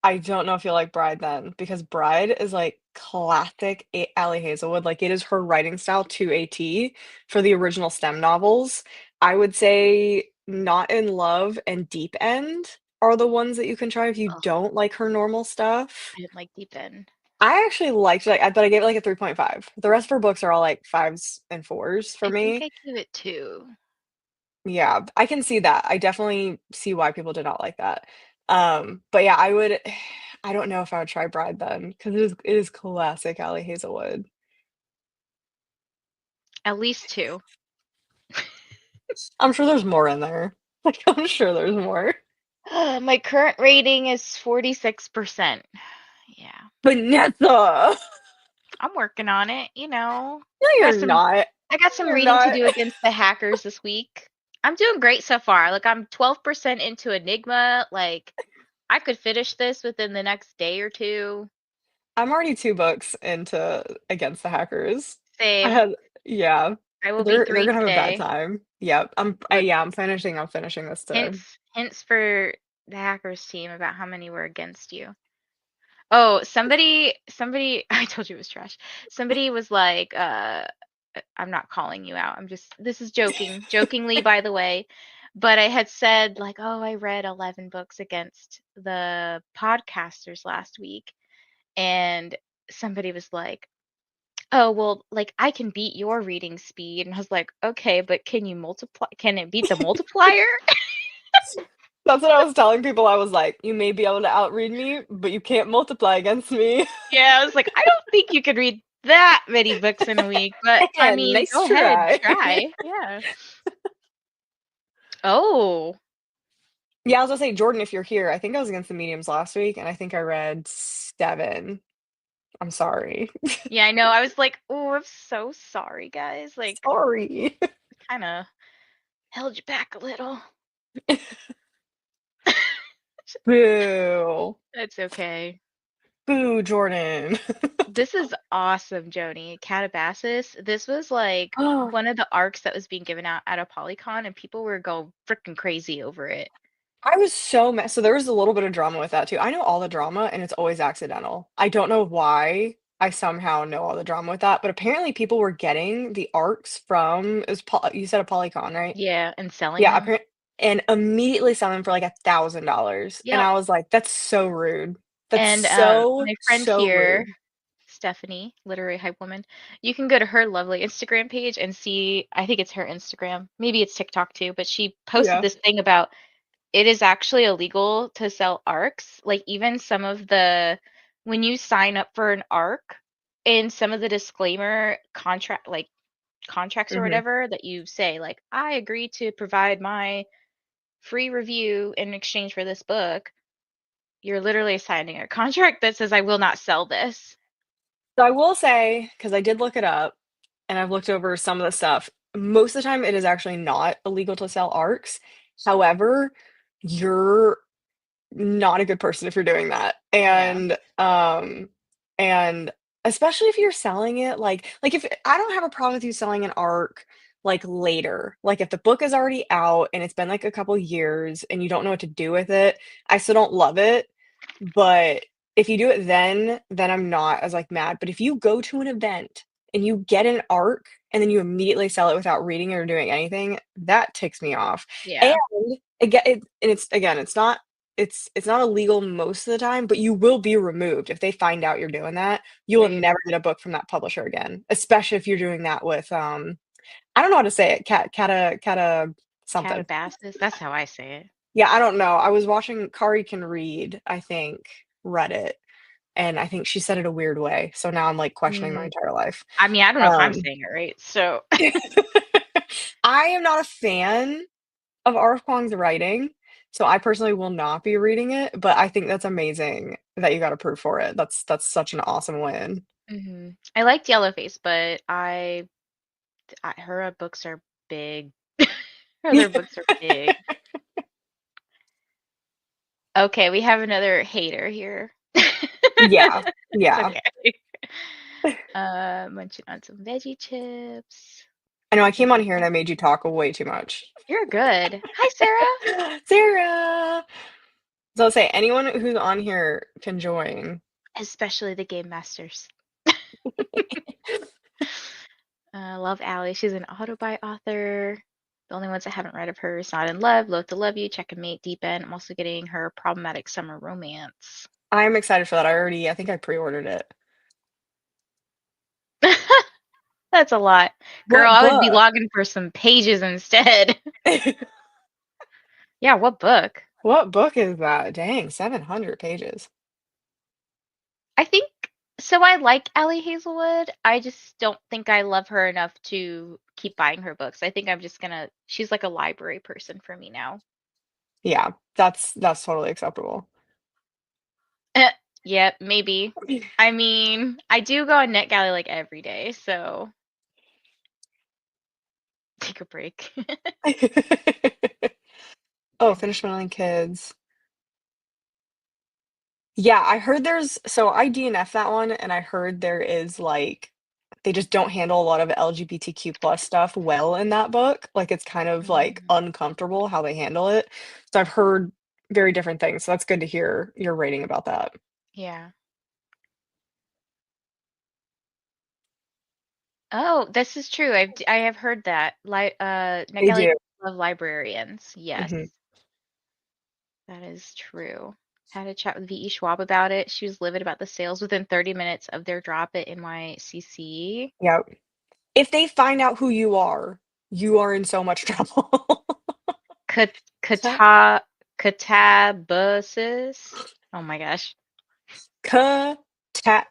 I don't know if you'll like Bride then, because Bride is, like, classic Ali Hazelwood, like, it is her writing style to a T for the original STEM novels. I would say Not in Love and Deep End are the ones that you can try if you Ugh, don't like her normal stuff. I didn't like Deep End. I actually liked it, but I gave it, like, a 3.5. The rest of her books are all, like, 5s and 4s for I think me. I gave it two. Yeah, I can see that. I definitely see why people did not like that. But yeah, I don't know if I would try Bride then, because it is classic Ali Hazelwood. At least two. I'm sure there's more in there. Like, I'm sure there's more. My current rating is 46%. Yeah. Vanessa! I'm working on it, No, I you're got some not. I got some You're reading to not. do against the hackers this week. I'm doing great so far. Like I'm 12% into Enigma. Like I could finish this within the next day or two. I'm already 2 books into Against the Hackers. I Same. had yeah. I will be They're 3 gonna have a bad today. time. Yep. Look, Yeah, I'm finishing this today. hints for the hackers team about how many were against you. Oh, somebody I told you it was trash. Somebody was like, I'm not calling you out. This is jokingly, by the way. But I had said, like, oh, I read 11 books against the podcasters last week. And somebody was like, oh, well, like, I can beat your reading speed. And I was like, okay, but can you multiply? Can it beat the multiplier? That's what I was telling people, I was like, "You may be able to outread me, but you can't multiply against me." Yeah, I was like, I don't think you could read that many books in a week, but I mean, Nice go ahead, try. try. Yeah. Oh, Yeah, I was gonna say, Jordan, if you're here, I think I was against the mediums last week, and I think I read 7. I'm sorry. yeah, I know. I was like, oh, I'm so sorry, guys. Like, Sorry. kind of held you back a little. Boo. That's okay. Boo, Jordan. This is awesome, Joni. Catabasis. This was like Oh, one of the arcs that was being given out at a Polycon, and people were going freaking crazy over it. I was so mad. So there was a little bit of drama with that too. I know all the drama, and it's always accidental. I don't know why I somehow know all the drama with that, but apparently people were getting the arcs from it was you said a Polycon, right? Yeah, and selling Yeah, them. and immediately selling them for like $1,000. And Yep. I was like, "That's so rude. That's And so, my friend so here, rude." Stephanie, literary hype woman, you can go to her lovely Instagram page and see, I think it's her Instagram. Maybe it's TikTok too, but she posted Yeah. this thing about it is actually illegal to sell ARCs. Like even some of the when you sign up for an ARC in some of the disclaimer contracts or Mhm. whatever that you say like I agree to provide my free review in exchange for this book, you're literally signing a contract that says I will not sell this. So I will say, because I did look it up, and I've looked over some of the stuff, most of the time it is actually not illegal to sell ARCs. However, you're not a good person if you're doing that, Yeah. and especially if you're selling it, like, if I don't have a problem with you selling an ARC, like, later, like, if the book is already out and it's been, like, a couple years and you don't know what to do with it, I still don't love it, but if you do it then I'm not as, like, mad, but if you go to an event and you get an ARC and then you immediately sell it without reading it or doing anything, that ticks me off, and Yeah. it's not illegal most of the time, but you will be removed if they find out you're doing that. You will Right. never get a book from that publisher again, especially if you're doing that with, I don't know how to say it, cata something. Calabasas. That's how I say it. Yeah, I don't know. I was watching Kari Can Read, I think, read it, and I think she said it a weird way, so now I'm, like, questioning my Mm, entire life. I mean, I don't know if I'm Um, saying it right. So, I am not a fan of R.F. Kuang's writing, so I personally will not be reading it, but I think that's amazing that you got approved for it. That's such an awesome win. I liked Yellowface, but her books are big. Her other books are big. Okay, we have another hater here. Yeah, It's yeah. okay. Munching on some veggie chips. I know I came on Drinking here and I made you coffee. talk way too much. You're good. Hi, Sarah. Sarah! So I'll say anyone who's on here can join. Especially the game masters. Love Allie. She's an auto-buy author. The only ones I haven't read of her is Not in Love, Loath to Love You, Check and Mate, Deep End. I'm also getting her Problematic Summer Romance. I'm excited for that. I think I pre-ordered it. That's a lot. Girl, What I would be book? logging for some pages instead. Yeah, what book? What book is that? Dang, 700 pages. I think so. I like Allie Hazelwood. I just don't think I love her enough to keep buying her books. I think I'm just gonna, she's like a library person for me now. Yeah, that's totally acceptable. Yep, maybe. I mean, I do go on NetGalley like every day, so Take a break. Oh, finish Smiling Kids. Yeah, I heard I DNF that one, and I heard there is, like they just don't handle a lot of LGBTQ plus stuff well in that book, like, it's kind of, like, Mm, uncomfortable how they handle it, so I've heard very different things, so that's good to hear your rating about that. yeah. Oh, this is true. I have heard that. They Nelly do. love librarians. Yes, Mhm. that is true. Had a chat with V.E. Schwab about it. She was livid about the sales within 30 minutes of their drop at NYCC. Yep. If they find out who you are in so much trouble. Kat Ta kata Catabasis. Oh my gosh. ka ta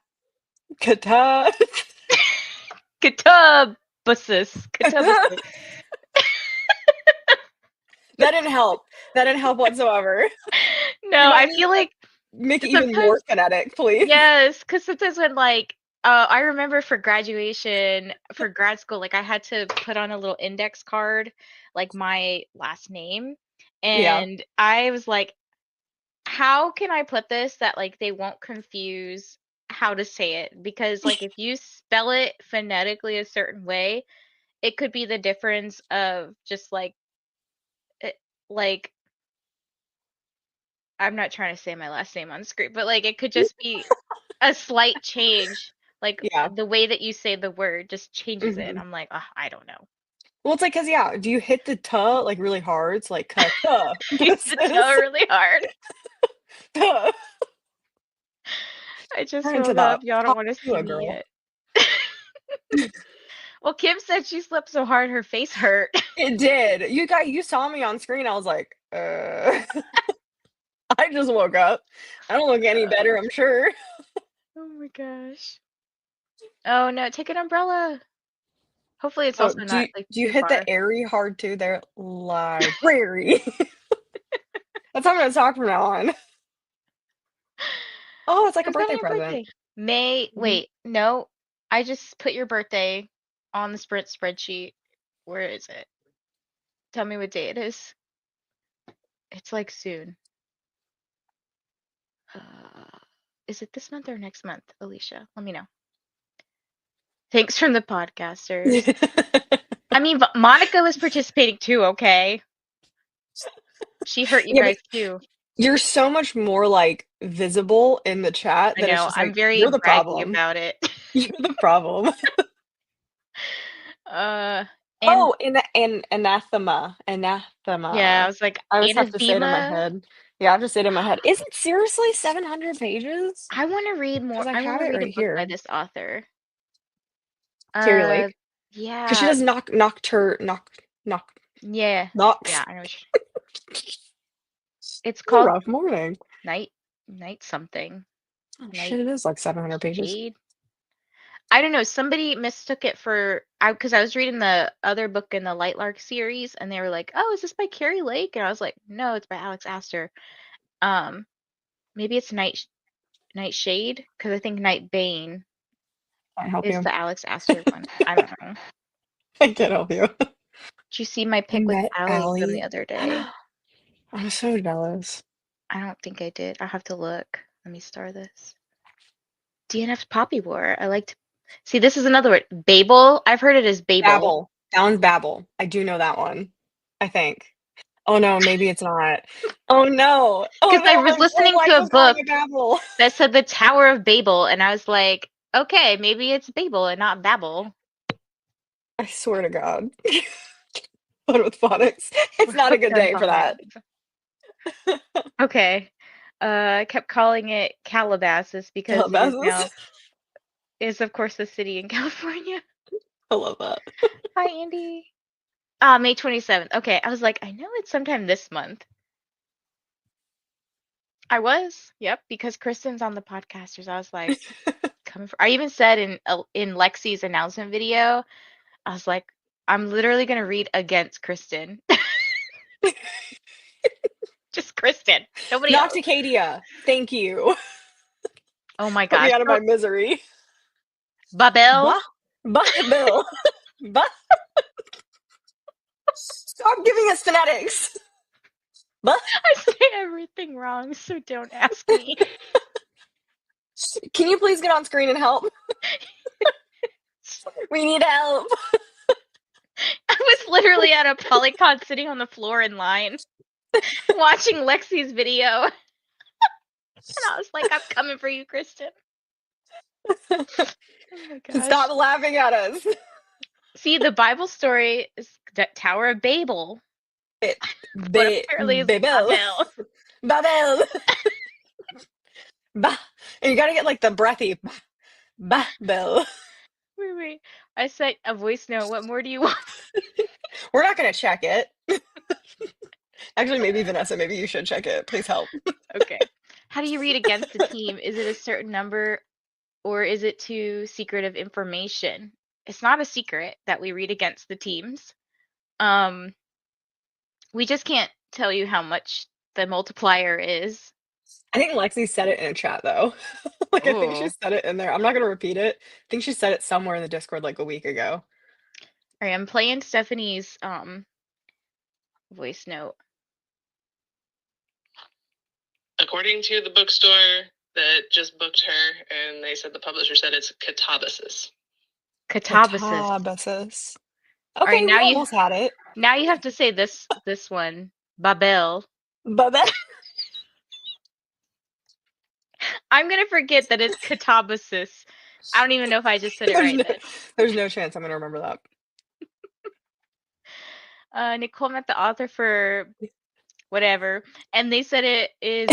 kata Catabasis. That didn't help. That didn't help whatsoever. You No, might I need feel to like make it even more sometimes, phonetic, please. yes, because sometimes when like I remember for graduation for grad school, like I had to put on a little index card, like my last name, Yeah. and I was like, how can I put this that like they won't confuse how to say it? Because like if you spell it phonetically a certain way, it could be the difference of just it, like I'm not trying to say my last name on screen, but like it could just be a slight change, like Yeah. the way that you say the word just changes it. Mhm. I'm like, "Ugh, I don't know." Well, it's like, cause yeah, do you hit the "ta" like, really hard? It's like, "ka-ta," but Use it the toe says really hard. "ta." I just Turn into woke the up. Y'all don't want to see Papua me girl. yet. Well, Kim said she slept so hard her face hurt. It did. You saw me on screen, I was like, I just woke up. I don't look any Uh, better, I'm sure." oh my gosh. Oh no, take an umbrella. Hopefully it's Oh, also not like do you too hit the far. airy hard too there? Library. That's how I'm gonna talk from now on. Oh, it's like a When's gonna birthday be your present. birthday? May, Mhm. wait, no. I just put your birthday on the Sprint spreadsheet. Where is it? Tell me what day it is. It's like soon. Uh, is it this month or next month, Alicia? Let me know. Thanks from the podcasters. I mean, but Monica was participating too, okay? She hurt you Yeah, but guys too. you're so much more, like, visible in the chat I that it's know. just I'm like, very "You're the braggy problem. about it. You're the problem." Uh, and Oh, anathema. yeah, I was like, I always have to say it in my anathema. head. Yeah, I have to say it in my head. Is it seriously 700 pages? I want to read more. Because I I want have to it read a right book by here. this author. Terry Uh, Lake. Because she yeah, does knock yeah, knocks. yeah. I know. It's It's a called rough morning. Night, Night something, Oh shit, Night it is like 700 pages. Shade. I don't know. Somebody mistook it for because I was reading the other book in the Lightlark series, and they were like, "Oh, is this by Carrie Lake?" And I was like, "No, it's by Alex Astor." Um, maybe it's Night Shade because I think Night Bane Can't help is you. the Alex Astor one. I don't know. I can't help you. Did you see my I pic with met Allie from the Allie. other day? I'm so jealous. I don't think I did. I'll have to look. Let me star this. DNF's Poppy War. I like to see. This is another word. Babel. I've heard it as Babel Babel. Sounds Babel. I do know that one. I think. Oh no, maybe it's not. Oh no. Oh because I no, was my whole listening life to a was calling book it Babel. that said the Tower of Babel, and I was like, okay, maybe it's Babel and not Babel. I swear to God. But with phonics, it's We're not a hooked good on day for phonics. that. Okay. I kept calling it Calabasas because it Calabasas. is of course the city in California. I love that. Hi, Andy. Ah, May 27th. Okay, I was like, I know it's sometime this month. I was, yep, because Kristen's on the podcasters. I was like, coming for. I even said in Lexi's announcement video, I was like, I'm literally gonna read against Kristen. Just Kristen. Nobody else. Nocticadia. Thank you. Oh my Put me gosh. out of my misery. Babel. Bah. Bah, Bill. Bah. Stop giving us phonetics. But I say everything wrong, so don't ask me. can you please get on screen and help? We need help. I was literally at a Polycon sitting on the floor in line watching Lexi's video. And I was like, I'm coming for you, Kristen. Oh my gosh. Stop laughing at us. See, the Bible story is the Tower of Babel. But apparently it's Babel. Babel. Babel. Bah. And you gotta get like the breathy. Babel. Wait. I sent a voice note. What more do you want? We're not gonna check it. Actually, maybe Vanessa, maybe you should check it. Please help. Okay. How do you read against the team? Is it a certain number or is it too secretive information? It's not a secret that we read against the teams. We just can't tell you how much the multiplier is. I think Lexi said it in a chat though. Like I think she Oh. said it in there. I'm not gonna repeat it. I think she said it somewhere in the Discord like a week ago. All right, I'm playing Stephanie's voice note. According to the bookstore that just booked her, and they said the publisher said it's Catabasis. Catabasis. Okay, right, now we you- almost had it. Now you have to say this one. Babel. Babel. I'm gonna forget that it's Catabasis. I don't even know if I just said it right then. There's no chance I'm gonna remember that. Nicole met the author for whatever, and they said it is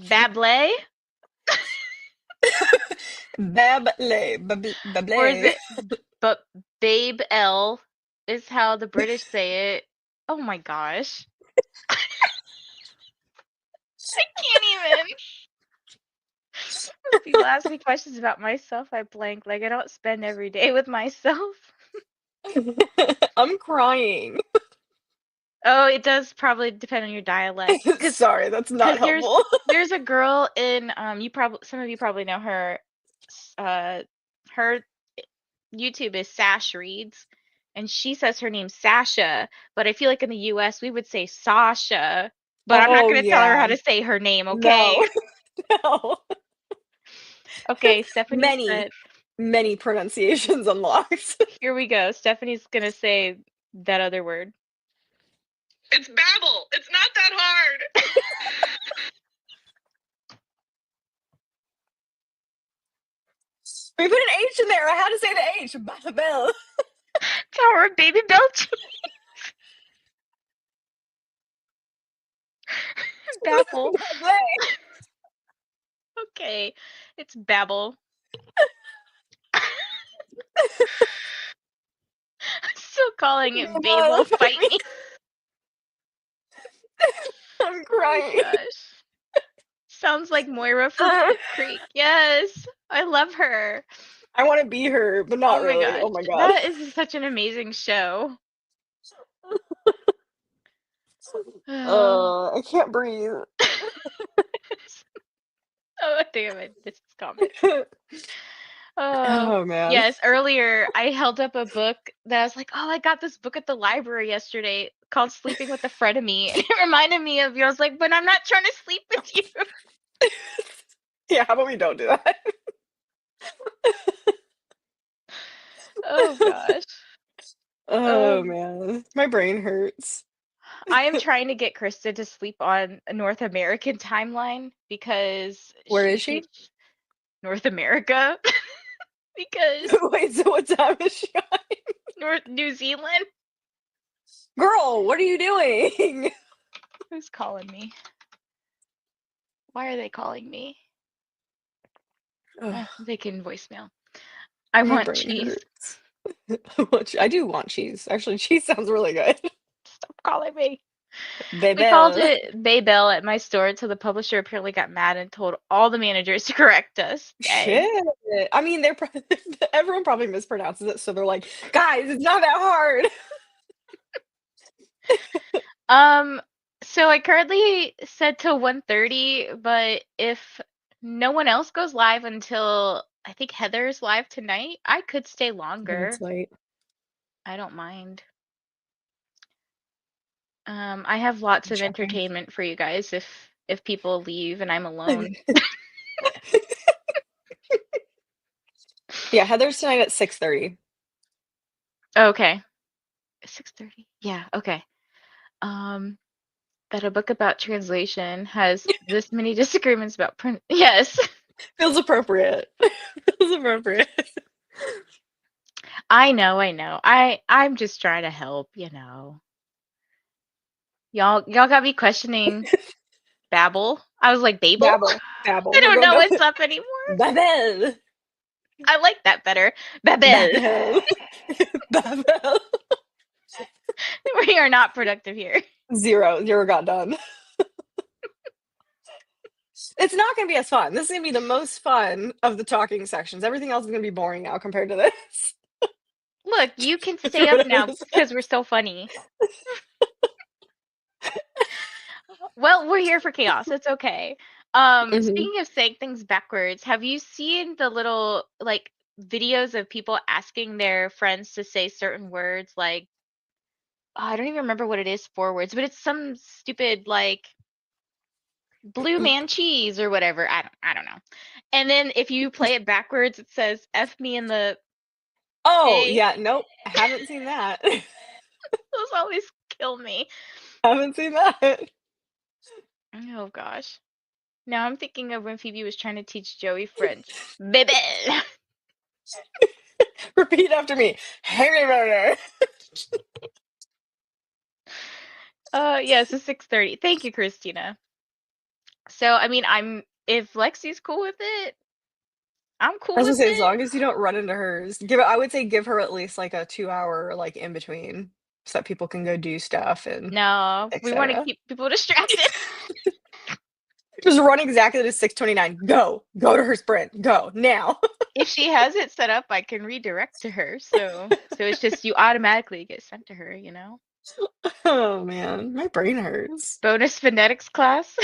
Bablé. Bablé. Or is it but Babe L is how the British say it. Oh my gosh. I can't even. If people ask me questions about myself, I blank. Like I don't spend every day with myself. I'm crying. Oh, it does probably depend on your dialect. Sorry, that's not helpful. There's a girl in some of you probably know her. Her YouTube is Sash Reads, and she says her name's Sasha, but I feel like in the US we would say Sasha, but I'm not going to tell her how to say her name, okay? No. Okay, Stephanie said, many pronunciations unlocked. Here we go. Stephanie's going to say that other word. It's Babel. It's not that hard. We put an H in there. I had to say the H. Babel. Tower of Baby Belch. Babel. Okay, it's Babel. I'm still calling it Babel. Fight me. I'm crying. Oh gosh. Sounds like Moira from Flip Creek. Yes, I love her. I want to be her, but not really. Gosh. Oh my god. That is such an amazing show. I can't breathe. Oh, damn it. This is comment. Oh man. Yes, earlier I held up a book that I was like, oh, I got this book at the library yesterday called Sleeping with a Frenemy. And it reminded me of you. I was like, but I'm not trying to sleep with you. Yeah, how about we don't do that? Oh gosh. Oh man. My brain hurts. I am trying to get Krista to sleep on a North American timeline because Where is she? North America. Because wait, so what time is she on? New Zealand. Girl, what are you doing? Who's calling me? Why are they calling me? They can voicemail. I want cheese. I do want cheese. Actually, cheese sounds really good. Stop calling me. Babel. We called it Babel at my store until the publisher apparently got mad and told all the managers to correct us. Dang. Shit. I mean, everyone probably mispronounces it, so they're like, guys, it's not that hard. So I currently set till 1:30, but if no one else goes live until I think Heather's live tonight, I could stay longer. That's late. I don't mind. I have lots I'm of checking. entertainment for you guys if people leave and I'm alone. Yeah, Heather's tonight at 6:30. Okay. 6:30. Yeah, okay. Um, that a book about translation has this many disagreements about print. Yes. Feels appropriate. Feels appropriate. I know, I know. I'm just trying to help, you know. Y'all got me questioning Babel. I was like, Babel? Babble. I Babble. We're don't going know back. what's up anymore. Babel. I like that better. Babel. Babel. Babel. We are not productive here. Zero got done. It's not going to be as fun. This is going to be the most fun of the talking sections. Everything else is going to be boring now compared to this. Look, you can For stay what up it now is. because we're so funny. Well, we're here for chaos. It's okay. Mhm. Speaking of saying things backwards, have you seen the little like videos of people asking their friends to say certain words like I don't even remember what it is forwards, but it's some stupid like blue man cheese or whatever. I don't know. And then if you play it backwards, it says F me in the Oh, A. yeah, nope. I haven't seen that. Those always kill me. Haven't seen that. Oh gosh. Now I'm thinking of when Phoebe was trying to teach Joey French. Baby. Repeat after me. Harry Murder. Yes, it's 6:30. Thank you, Christina. So, I mean, if Lexi's cool with it, I'm I cool was gonna with say, as it. long as you don't run into hers, I would say give her at least like a 2 hour like in between so that people can go do stuff and No, we want to etc. keep people distracted. Just run exactly to 6:29. Go. Go to her sprint. Go now. If she has it set up, I can redirect to her. So it's just you automatically get sent to her, you know? Oh man, my brain hurts. Bonus phonetics class.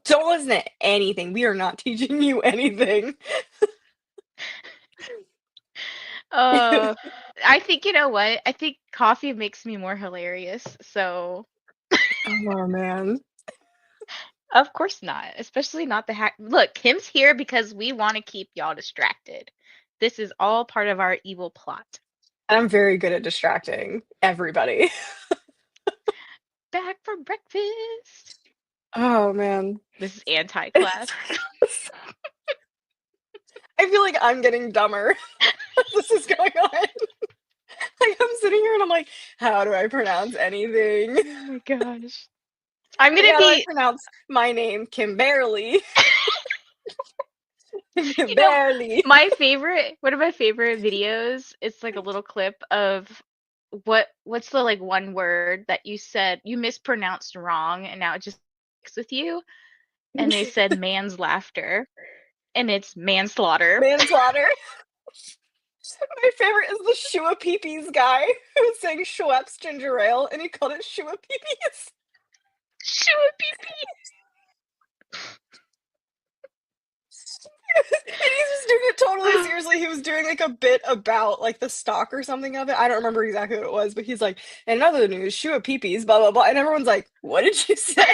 Don't listen to anything. We are not teaching you anything. Uh, I think you know what? I think coffee makes me more hilarious. So, Oh man. of course not. Especially not the hack. Look, Kim's here because we want to keep y'all distracted. This is all part of our evil plot. I'm very good at distracting everybody. Back from breakfast. Oh man. This is anti-class. I feel like I'm getting dumber as this is going on. Like I'm sitting here and I'm like, how do I pronounce anything? Oh my gosh. I'm Like gonna how do I be, pronounce my name Kimberly? you know, Kimberly. one of my favorite videos, it's like a little clip of what's the like one word that you said you mispronounced wrong and now it just sticks with you. And they said man's laughter and it's manslaughter. Manslaughter. My favorite is the Shua Peepees guy who was saying Schweppes ginger ale and he called it Shua Peepees. Shoo pee pee. And he's just doing it totally seriously. He was doing like a bit about like the stock or something of it. I don't remember exactly what it was, but he's like, in other news, Shua Peepees, blah blah blah. And everyone's like, what did you say?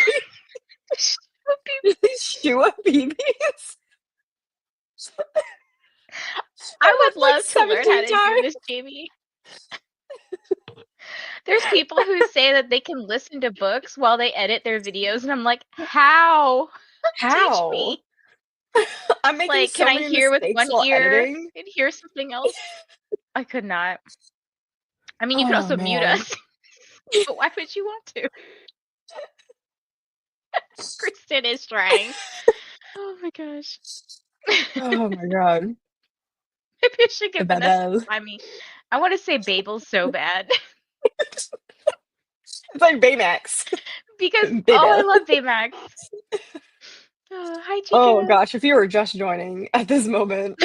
Shoo pee pee. Shua Peepees? I I would laughed like love to learn how 17 to do times. this, Jamie. There's people who say that they can listen to books while they edit their videos, and I'm like, how? Teach How? me. I'm making Like, can so I many hear with mistakes one while ear editing. and hear something else? I could not. I mean, you could Oh also mute man. us, but why would you want to? Kristen is trying. Oh my gosh. Oh my god. Maybe I should The get Vanessa to Babel. find me. I want to say Babel so bad It's like Baymax. because I Babel. love Baymax. Oh, hi, Oh Chica. gosh, if you were just joining at this moment.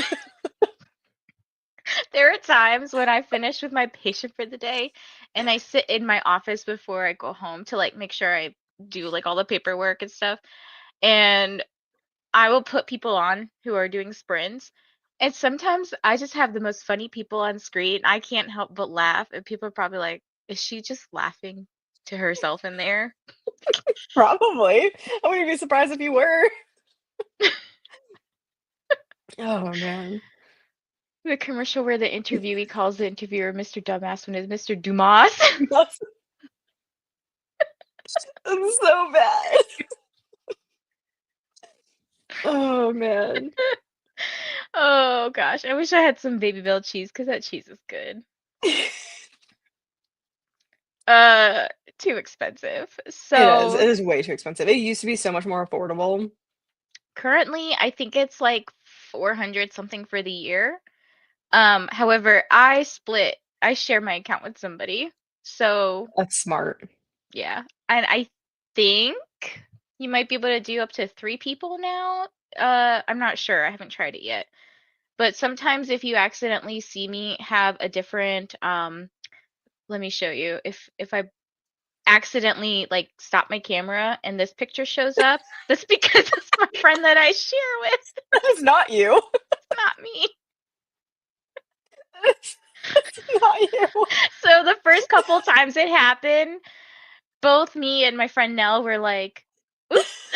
There are times when I finish with my patient for the day and I sit in my office before I go home to like make sure I do like all the paperwork and stuff. And I will put people on who are doing sprints. And sometimes I just have the most funny people on screen. I can't help but laugh. And people are probably like, is she just laughing to herself in there. Probably. I wouldn't be surprised if you were. Oh, man. The commercial where the interviewee calls the interviewer Mr. Dumbass when it's Mr. Dumas. That's so bad. Oh, man. Oh gosh, I wish I had some Baby Bell cheese because that cheese is good. Uh, too expensive. It So is way too expensive. It used to be so much more affordable. currently, I think it's like 400 something for the year. However, I share my account with somebody. So That's smart. yeah, and I think you might be able to do up to 3 people now. I'm not sure. I haven't tried it yet. But sometimes if you accidentally see me have a different let me show you. If I accidentally like stop my camera and this picture shows up, that's because it's my friend that I share with. That's not you. It's not me. That's not you. So the first couple times it happened, both me and my friend Nell were like, oops.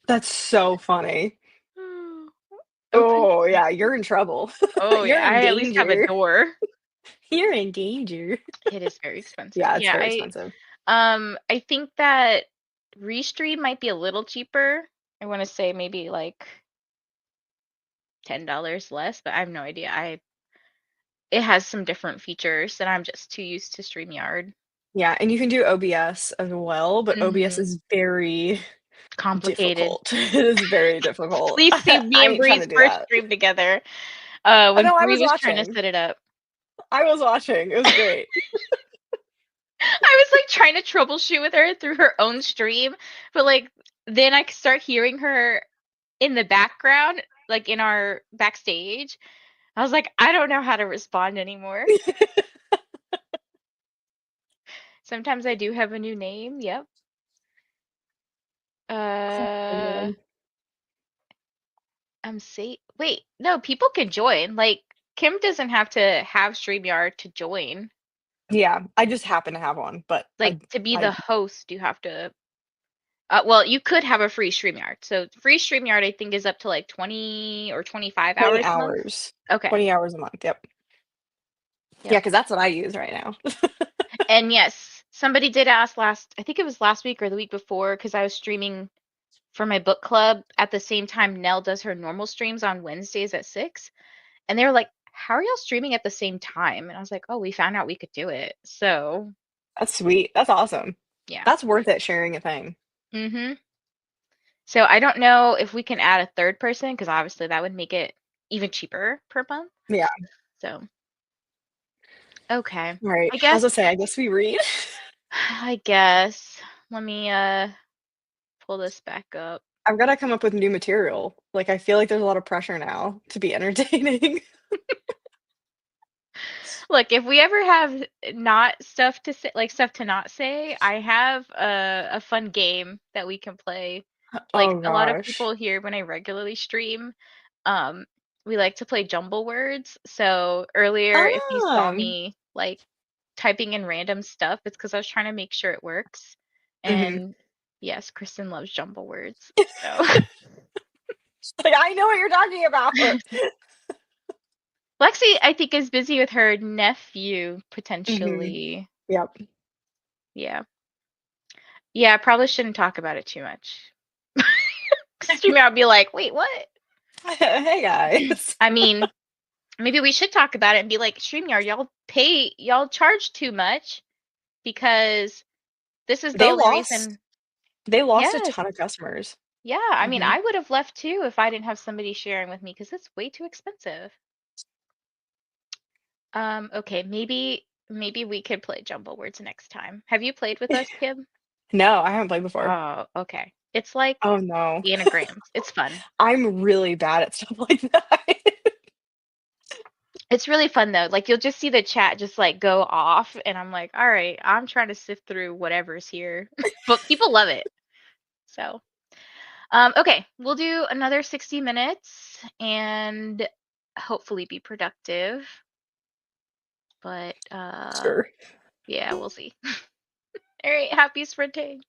That's so funny. Open. Oh, yeah, you're in trouble. Oh You're yeah, in I at least have a danger. door. You're in danger. It is very expensive. Yeah, it's Yeah, very expensive. I think that Restream might be a little cheaper. I want to say maybe like $10 less, but I have no idea. It has some different features, and I'm just too used to StreamYard. Yeah, and you can do OBS as well, but OBS Mhm. is very Complicated. difficult. It is very difficult. Please see me I and ain't trying Bree's to do first that. stream together. Oh, When no, I Bree was was trying to watching. set it up. I was watching. It was great. I was like trying to troubleshoot with her through her own stream, but like then I start hearing her in the background, like in our backstage. I was like, I don't know how to respond anymore. Sometimes I do have a new name. Yep. Oh, Uh, man. Wait, no, people can join. Like Kim doesn't have to have StreamYard to join. Yeah, I just happen to have one, but Like to be the I host, you have to. Well, you could have a free StreamYard. So free StreamYard, I think, is up to like 20 or 25 20 hours a month. hours. Okay. 20 hours a month, yep. Yeah, Yep. because that's what I use right now. And yes, somebody did ask I think it was last week or the week before, because I was streaming for my book club at the same time Nell does her normal streams on Wednesdays at 6. And they were like, how are y'all streaming at the same time? And I was like, oh, we found out we could do it. So That's sweet. That's awesome. yeah. That's worth it sharing a thing. Mm-hmm. So I don't know if we can add a third person, because obviously that would make it even cheaper per month. Yeah. So okay. All right. I I was guess gonna say, I guess we read. I guess. Let me pull this back up. I've got to come up with new material. Like, I feel like there's a lot of pressure now to be entertaining. Look, if we ever have not stuff to say, like stuff to not say, I have a fun game that we can play. Like Oh a lot of gosh. people here when I regularly stream, um, we like to play jumble words. So earlier, if you saw Um. me like typing in random stuff, it's because I was trying to make sure it works. Mhm. And yes, Kristen loves jumble words. So Like, I know what you're talking about. Lexi, I think, is busy with her nephew Mhm. potentially. Yep. Yeah. Yeah, I probably shouldn't talk about it too much. Streamer, I'll be like, wait, what? Hey guys. I mean, maybe we should talk about it and be like, StreamYard, y'all charge too much because this is the They only lost reason. they lost a Yes. ton of customers. Yeah, I mean, Mhm. I would have left too if I didn't have somebody sharing with me because it's way too expensive. Okay, maybe we could play Jumble Words next time. Have you played with us, Kim? No, I haven't played before. Oh, okay. It's like Oh no. anagrams. It's fun. I'm really bad at stuff like that. It's really fun though. Like you'll just see the chat just like go off and I'm like, "All right, I'm trying to sift through whatever's here." But people love it. So, okay, we'll do another 60 minutes and hopefully be productive. But Sure. Yeah, we'll see. All right, happy sprinting.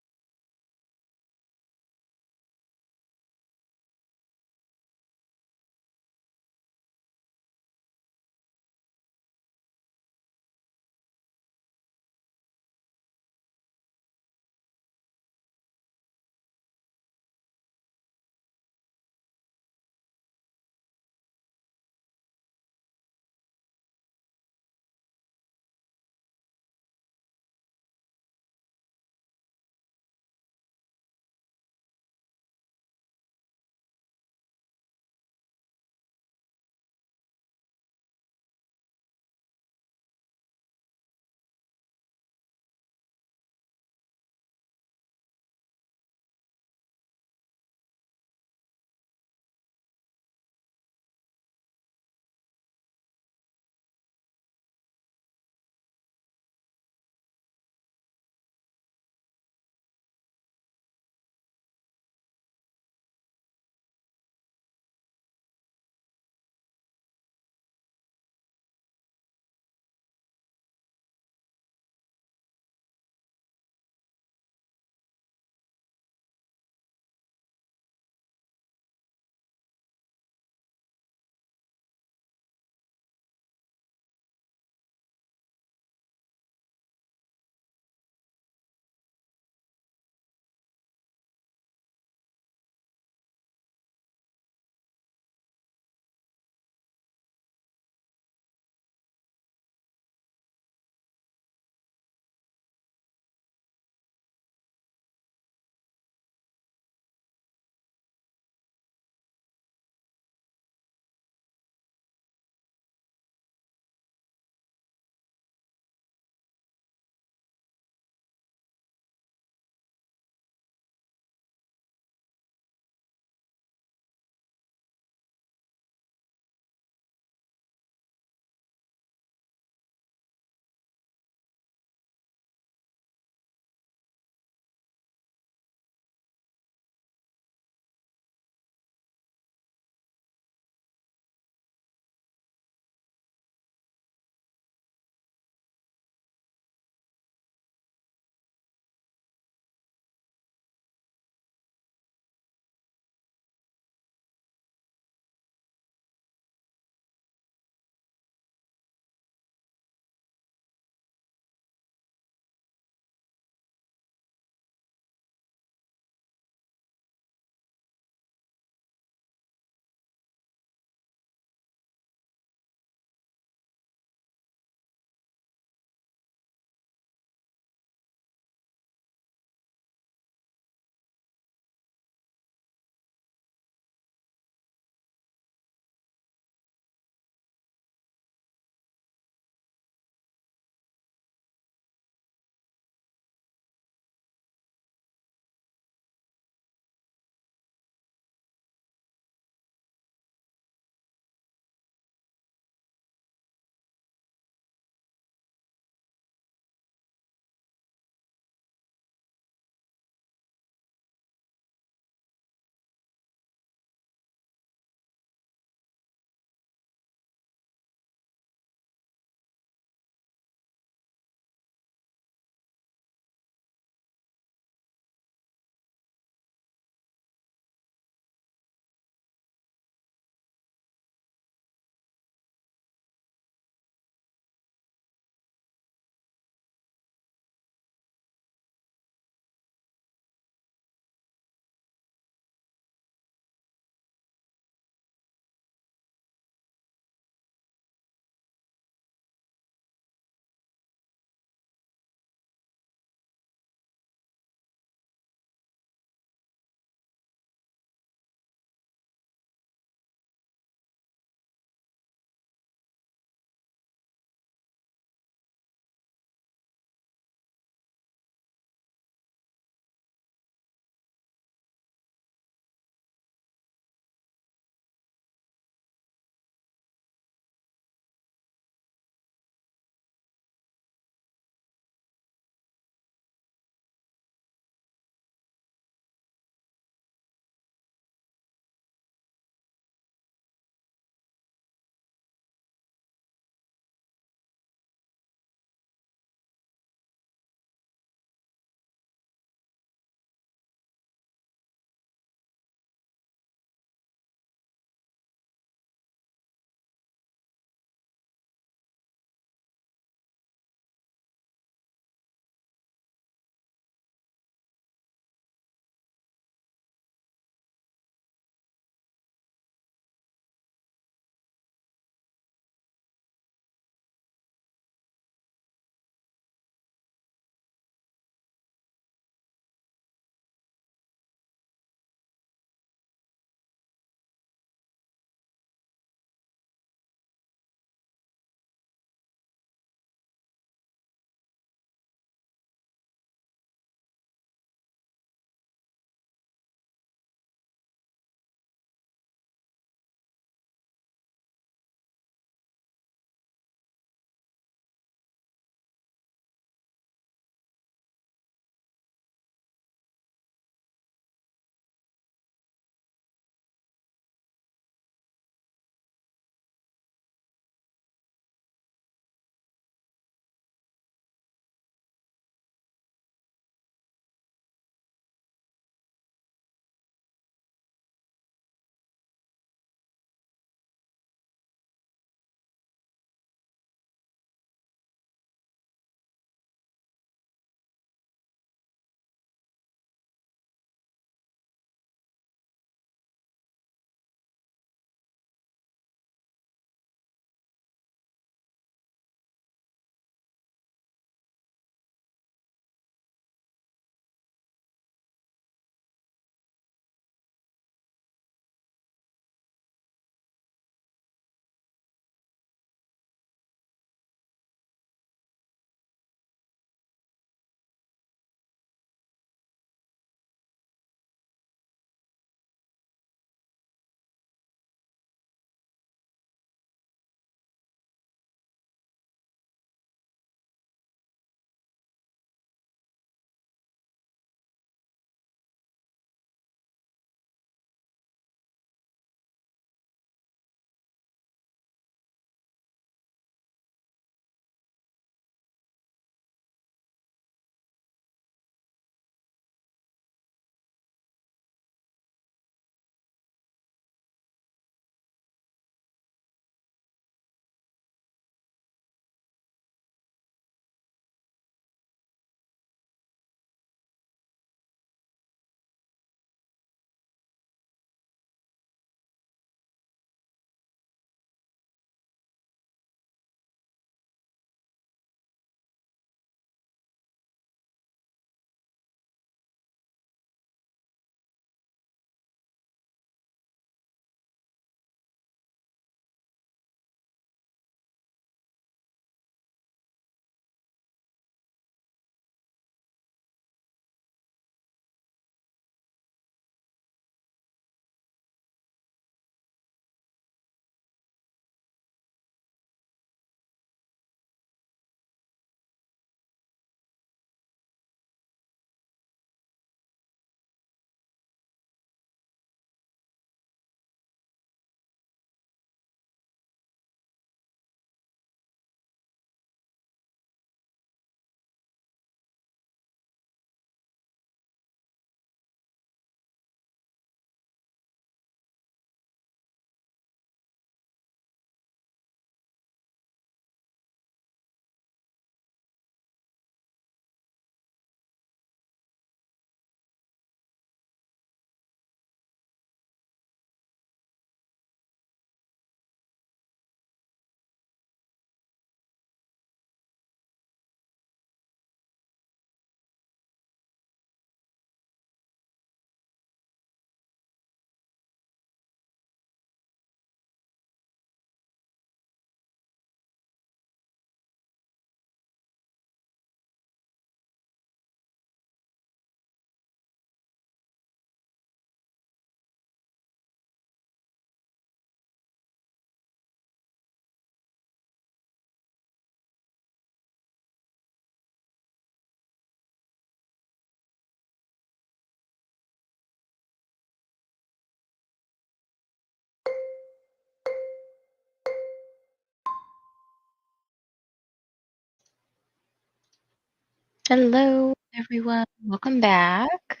Hello, everyone. Welcome back.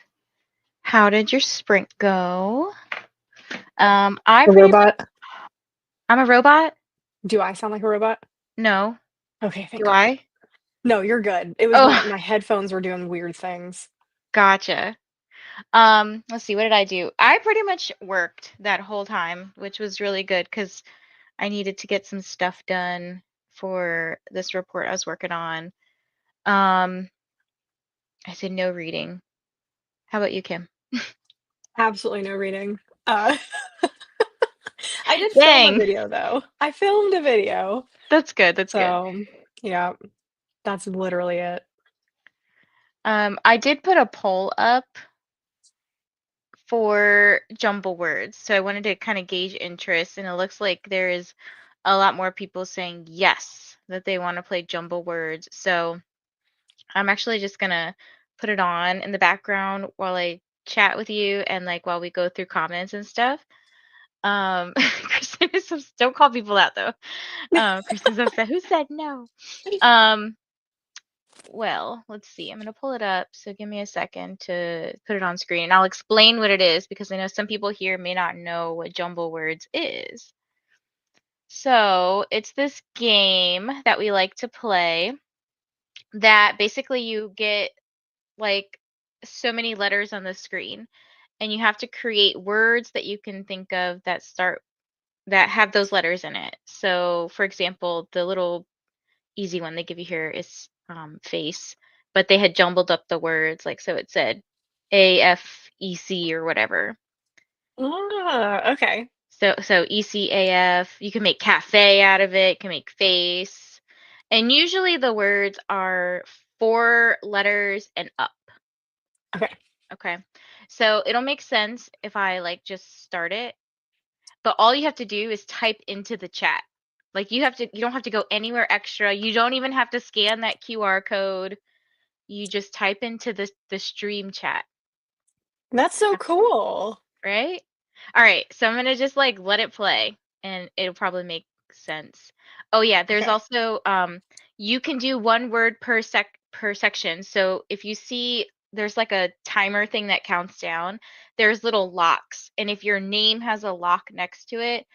How did your sprint go? I A pretty much. robot? I'm a robot? Do I sound like a robot? No. Okay, thank Do God. I? No, you're good. It was Oh, my headphones were doing weird things. gotcha. Let's see. What did I do? I pretty much worked that whole time, which was really good because I needed to get some stuff done for this report I was working on. Um, I did no reading. How about you, Kim? Absolutely no reading. Uh, I did film a Dang, video though. I filmed a video. that's good. That's good. So, yeah, that's literally it. I did put a poll up for jumble words. So I wanted to kind of gauge interest, and it looks like there is a lot more people saying yes, that they want to play jumble words. So I'm actually just gonna put it on in the background while I chat with you and like while we go through comments and stuff. Kristen is don't call people out though. Kristen's upset. Who said no? Um, well, let's see. I'm going to pull it up. So give me a second to put it on screen. And I'll explain what it is because I know some people here may not know what Jumble Words is. So it's this game that we like to play that basically you get like so many letters on the screen and you have to create words that you can think of that have those letters in it. So for example, the little easy one they give you here is face, but they had jumbled up the words, like so it said AFEC or whatever. Okay. So ECAF, you can make cafe out of it, you can make face. And usually the words are 4 letters and up. Okay. Okay. So it'll make sense if I like just start it. But all you have to do is type into the chat. Like you don't have to go anywhere extra. You don't even have to scan that QR code. You just type into the stream chat, That's so cool. right? All right, so I'm gonna just like let it play and it'll probably make sense. Oh yeah, there's Okay. also you can do 1 word per section. So if you see there's like a timer thing that counts down, there's little locks. And if your name has a lock next to it,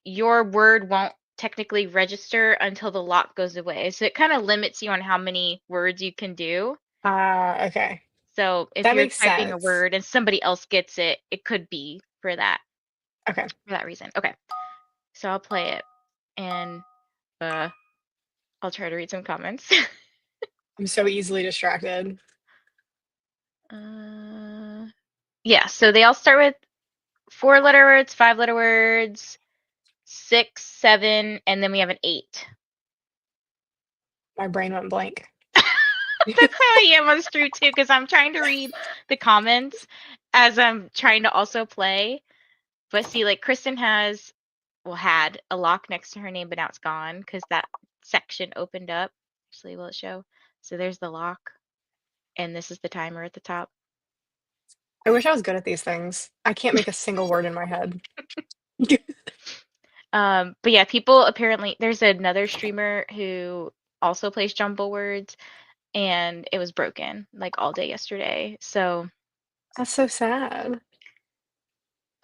your word won't technically register until the lock goes away. So it kind of limits you on how many words you can do. Okay. So if That you're makes typing a sense. word and somebody else gets it, it could be Okay. for that reason. Okay. So I'll play it and uh I'll try to read some comments. I'm so easily distracted. uh yeah, so they all start with 4 letter words, 5 letter words, 6, 7, and then we have an 8. My brain went blank. That's how I am on Street too, because I'm trying to read the comments as I'm trying to also play. But see, like Kristen had a lock next to her name, but now it's gone because that section opened up. Actually, will it show? So there's the lock, and this is the timer at the top. I wish I was good at these things. I can't make a single word in my head. But yeah, people apparently there's another streamer who also plays Jumble Words, and it was broken like all day yesterday. So That's so sad.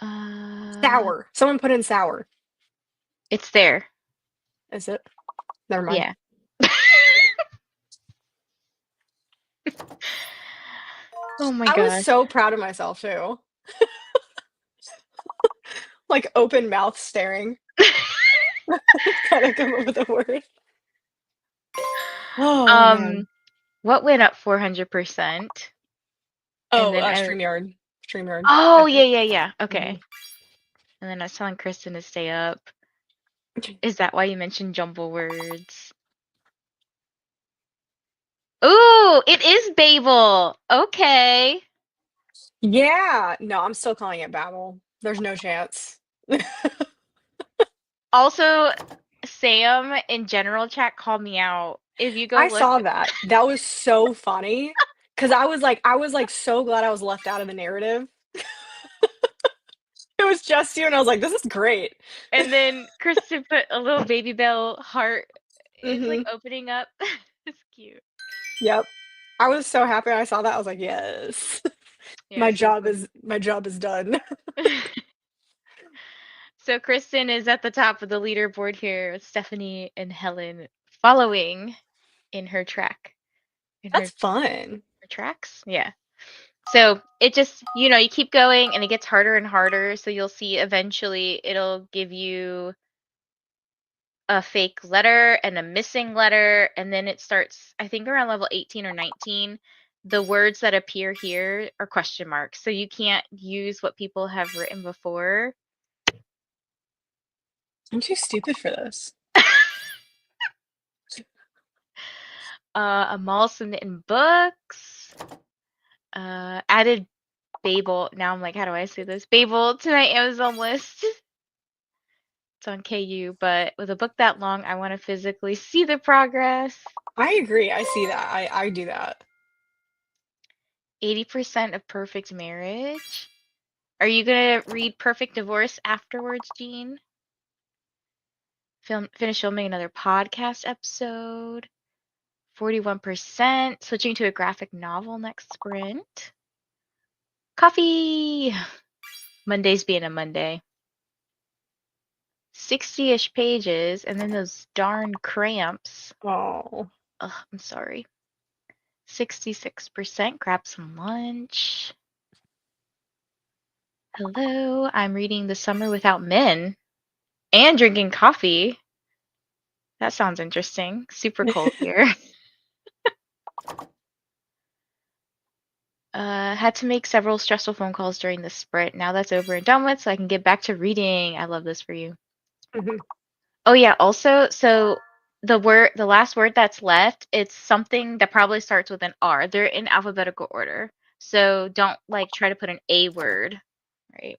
uh Sour. Someone put in sour. it's there. Is it? Never mind. Yeah. Oh my I was gosh. so proud of myself too. Like open mouth staring. Trying to come up with a word. Oh man. What went up 400%? And Oh, then StreamYard. StreamYard, I oh think. yeah. Mhm. Okay. And then I was telling Kristen to stay up. Is that why you mentioned jumble words? Ooh, it is Babel. Okay. Yeah. No, I'm still calling it Babel. There's no chance. Also, Sam in general chat called me out. If you go I look, saw that. That was so funny. Cause I was like so glad I was left out of the narrative. It was just you, and I was like, this is great. and then Kristen put a little baby bell heart. It's like Hmm. opening up. It's cute. Yep. I was so happy I saw that. I was like, yes. Yeah, My so job is done. so Kristen is at the top of the leaderboard here with Stephanie and Helen following in her track. In That's her fun. tracks? Yeah. So it just, you keep going and it gets harder and harder. So you'll see eventually it'll give you a fake letter and a missing letter. And then it starts, I think around level 18 or 19, the words that appear here are question marks. So you can't use what people have written before. I'm too stupid for this. A mall submitting books. Added Babel. Now I'm like, how do I say this? Babel to my Amazon list. It's on KU, but with a book that long, I want to physically see the progress. I agree. I see that. I do that. 80% of Perfect Marriage. Are you gonna read Perfect Divorce afterwards, Jean? Finish filming another podcast episode. 41%. Switching to a graphic novel next sprint. Coffee. Monday's being a Monday. 60-ish pages, and then those darn cramps. Oh. Ugh, I'm sorry. 66%. Grab some lunch. Hello, I'm reading The Summer Without Men and drinking coffee. That sounds interesting. Super cold here. Had to make several stressful phone calls during the sprint. Now that's over and done with, so I can get back to reading. I love this for you. Mhm. Oh yeah, also, so the last word that's left, it's something that probably starts with an R. They're in alphabetical order. So don't try to put an A word, right?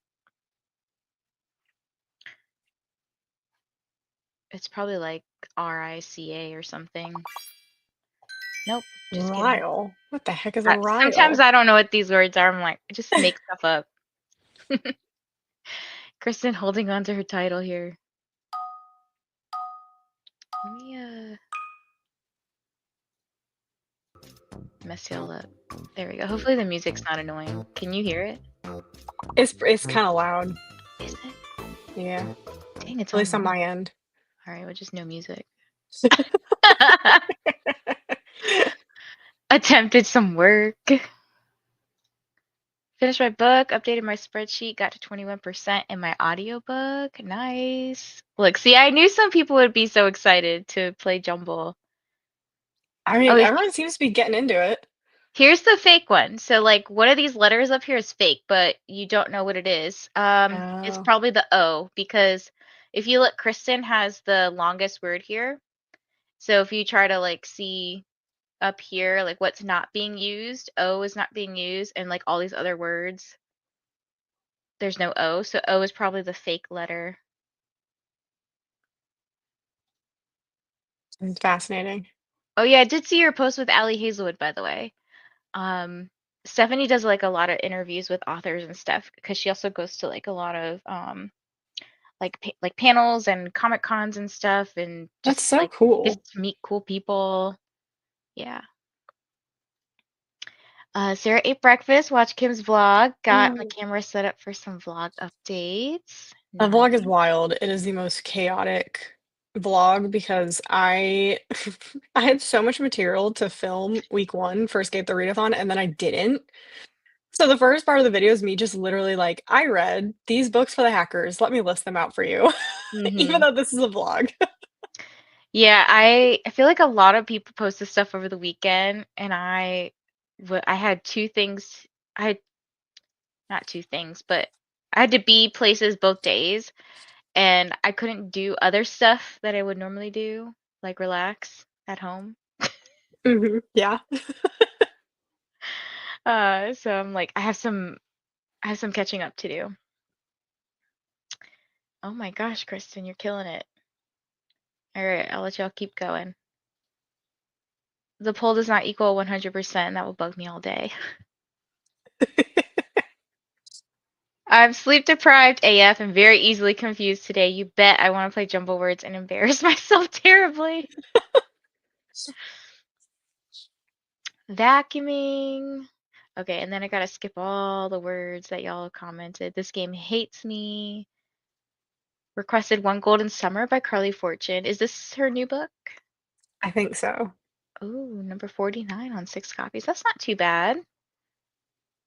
It's probably like RICA or something. Nope, just kidding. Ryle. What the heck is a Sometimes ryle? I don't know what these words are. I'm like, I just make stuff up. Kristen holding on to her title here. Let me mess y'all up. There we go. Hopefully the music's not annoying. Can you hear it? It's kind of loud. Is it? Yeah. Dang, it's At least on on. my end. All right, well, just no music. Attempted some work. Finished my book, updated my spreadsheet, got to 21% in my audiobook. Nice. Look, see, I knew some people would be so excited to play Jumble. I mean, Oh, everyone seems to be getting into it. here's the fake one. So, one of these letters up here is fake, but you don't know what it is. It's Oh. probably the O, because if you look, Kristen has the longest word here. So if you try to see up here, what's not being used, O is not being used, and all these other words, there's no O. So O is probably the fake letter. It's fascinating. Oh yeah, I did see your post with Allie Hazelwood, by the way. Stephanie does a lot of interviews with authors and stuff because she also goes to a lot of panels and comic cons and stuff, and That's just so cool. gets to meet cool people. Yeah. Sarah ate breakfast, watched Kim's vlog, got my camera set up for some vlog updates. The Nice. vlog is wild. It is the most chaotic vlog because I I had so much material to film week 1 for Escape the Readathon, and then I didn't. So the first part of the video is me just literally like, "I read these books for the hackers. Let me list them out for you." Even Mm-hmm. though this is a vlog. Yeah, I feel like a lot of people post this stuff over the weekend, and I had two things. I had not two things, but I had to be places both days, and I couldn't do other stuff that I would normally do, like relax at home. Mhm, yeah. So I'm like, I have some catching up to do. Oh my gosh, Kristen, you're killing it. All right, I'll let y'all keep going. The poll does not equal 100%. That will bug me all day. I'm sleep deprived AF and very easily confused today. You bet I want to play jumble words and embarrass myself terribly. Vacuuming. Okay, and then I gotta skip all the words that y'all commented. This game hates me. Requested One Golden Summer by Carly Fortune. Is this her new book? I think so. Oh, number 49 on 6 copies. That's not too bad.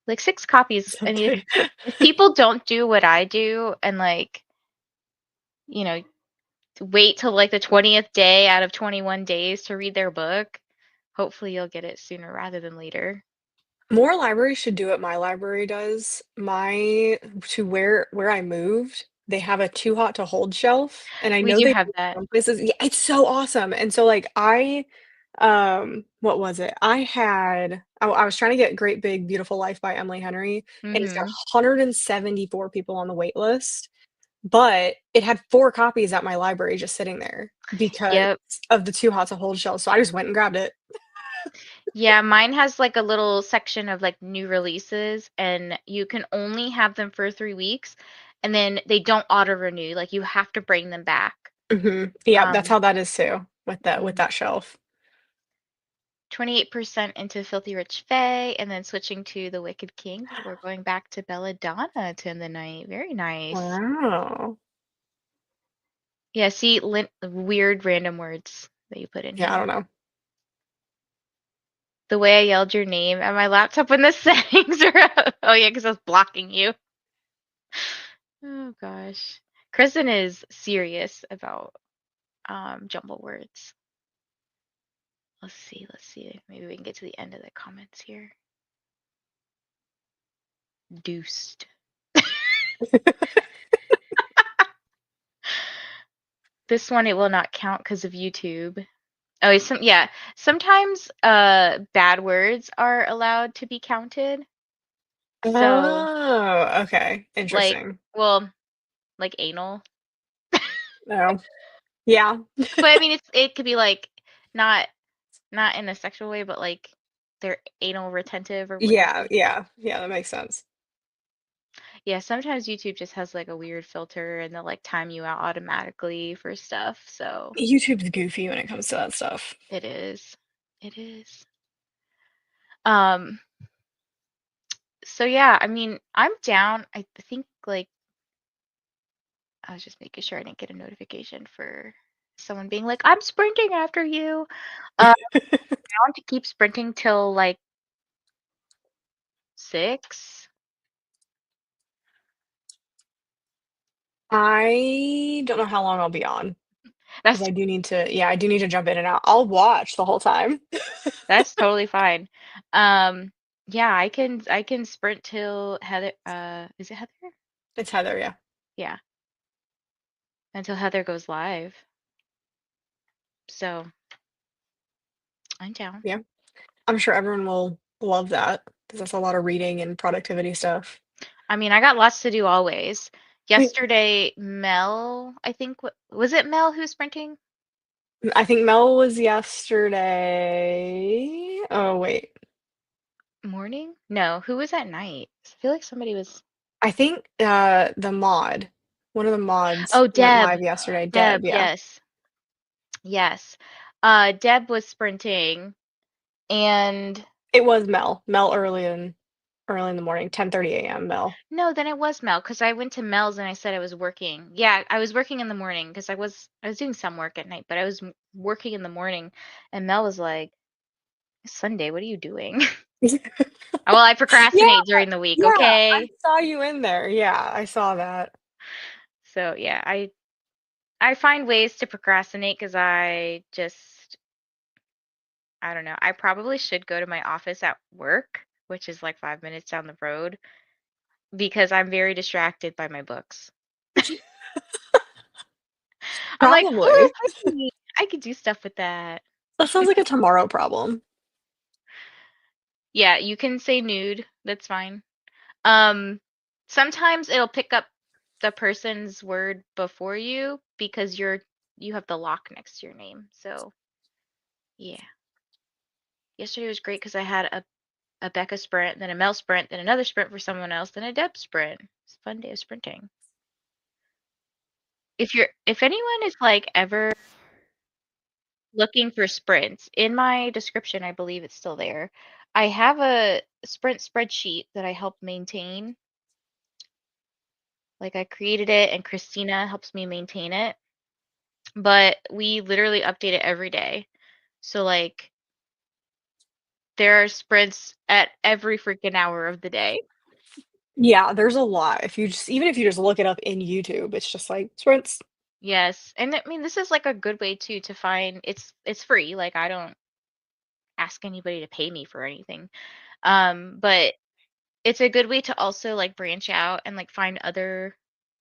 Like 6 copies. I mean, if people don't do what I do and like, you know, wait till like the 20th day out of 21 days to read their book, hopefully you'll get it sooner rather than later. More libraries should do what my library does. Where I moved, they have a too hot to hold shelf, and I We know do they have do that. some places. Yeah, it's so awesome. And so like what was it? I was trying to get Great Big Beautiful Life by Emily Henry, and it's got Mm-hmm. 174 people on the wait list, but it had 4 copies at my library just sitting there because Yep. of the too hot to hold shelf. So I just went and grabbed it. Yeah, mine has like a little section of like new releases, and you can only have them for 3 weeks, and then they don't auto renew. Like you have to bring them back. Yeah, that's Um, how that is too with mhm. that shelf. 28% into Filthy Rich Fae, and then switching to The Wicked King before going back to Belladonna to end the night. Very nice. Wow. Yeah, see, weird random words that you put in Yeah, I here. don't know. The way I yelled your name at my laptop when the settings are up. Oh yeah, because I was blocking you. Oh gosh. Kristen is serious about jumble words. Let's see. Maybe we can get to the end of the comments here. Deuced. This one it will not count because of YouTube. Oh, yeah. Sometimes bad words are allowed to be counted. So Oh, okay. like, Interesting. well, like anal. No. Yeah. But I mean it could be like not in a sexual way, but like they're anal retentive or whatever. Yeah, that makes sense. Yeah, sometimes YouTube just has like a weird filter and they'll like time you out automatically for stuff. So YouTube's goofy when it comes to that stuff. it is. It is. Um, so yeah, I mean, I'm down. I think like I was just making sure I didn't get a notification for someone being like, I'm sprinting after you. Down to keep sprinting till like 6. I don't know how long I'll be on because That's I do need to jump in and out. I'll watch the whole time. that's totally fine. Yeah, I can sprint till Heather is it Heather? It's Heather, yeah. Yeah, until Heather goes live. So I'm down. Yeah. I'm sure everyone will love that because that's a lot of reading and productivity stuff. I mean, I got lots to do always. Yesterday, Mel, I think, was it Mel who's sprinting? I think Mel was yesterday. Oh, wait. Morning? No, who was at night? I feel like somebody was. I think, one of the mods Oh, went Deb. live yesterday. Deb, Deb, yeah. yes. Yes. Deb was sprinting, and It was Mel. Mel early in the morning, 10:30 AM, Mel. no, then it was Mel because I went to Mel's and I said I was working. Yeah, I was working in the morning because I was doing some work at night, but I was working in the morning, and Mel was like, Sunday, what are you doing? Well, I Yeah, procrastinate during the week, yeah, I okay? saw you in there. Yeah, I saw that. So yeah, I find ways to procrastinate because I don't know. I probably should go to my office at work, which is like 5 minutes down the road, because I'm very distracted by my books. I'm like, oh, Probably. honey, I could do stuff with that. That sounds like a tomorrow problem. Yeah, you can say nude. That's fine. Um, Sometimes it'll pick up the person's word before you because you have the lock next to your name. So yeah. Yesterday was great because I had a Becca sprint, then a Mel sprint, then another sprint for someone else, then a Deb sprint. It's a fun day of sprinting. If anyone is like ever looking for sprints. In my description, I believe it's still there. I have a sprint spreadsheet that I help maintain. Like I created it and Christina helps me maintain it. But we literally update it every day. So like there are sprints at every freaking hour of the day. Yeah, there's a lot. If you just even if you just look it up in YouTube, it's just like sprints. Yes. And I mean this is like a good way too to find it's free. Like I don't ask anybody to pay me for anything. But it's a good way to also like branch out and like find other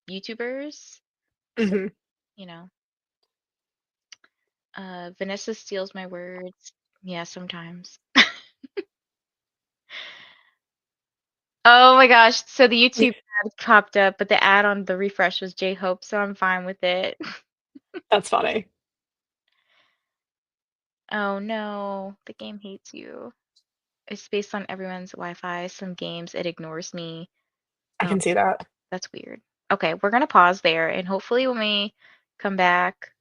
YouTubers. So, Mhm. you know, Vanessa steals my words. Yeah, sometimes. Oh my gosh. So the Yeah, YouTube ad popped up, but the ad on the refresh was J-Hope, so I'm fine with it. that's funny. Oh no, the game hates you. It's based on everyone's Wi-Fi. Some games it ignores me. I Oh, can see that. that's weird. Okay, we're gonna pause there, and hopefully when we come back,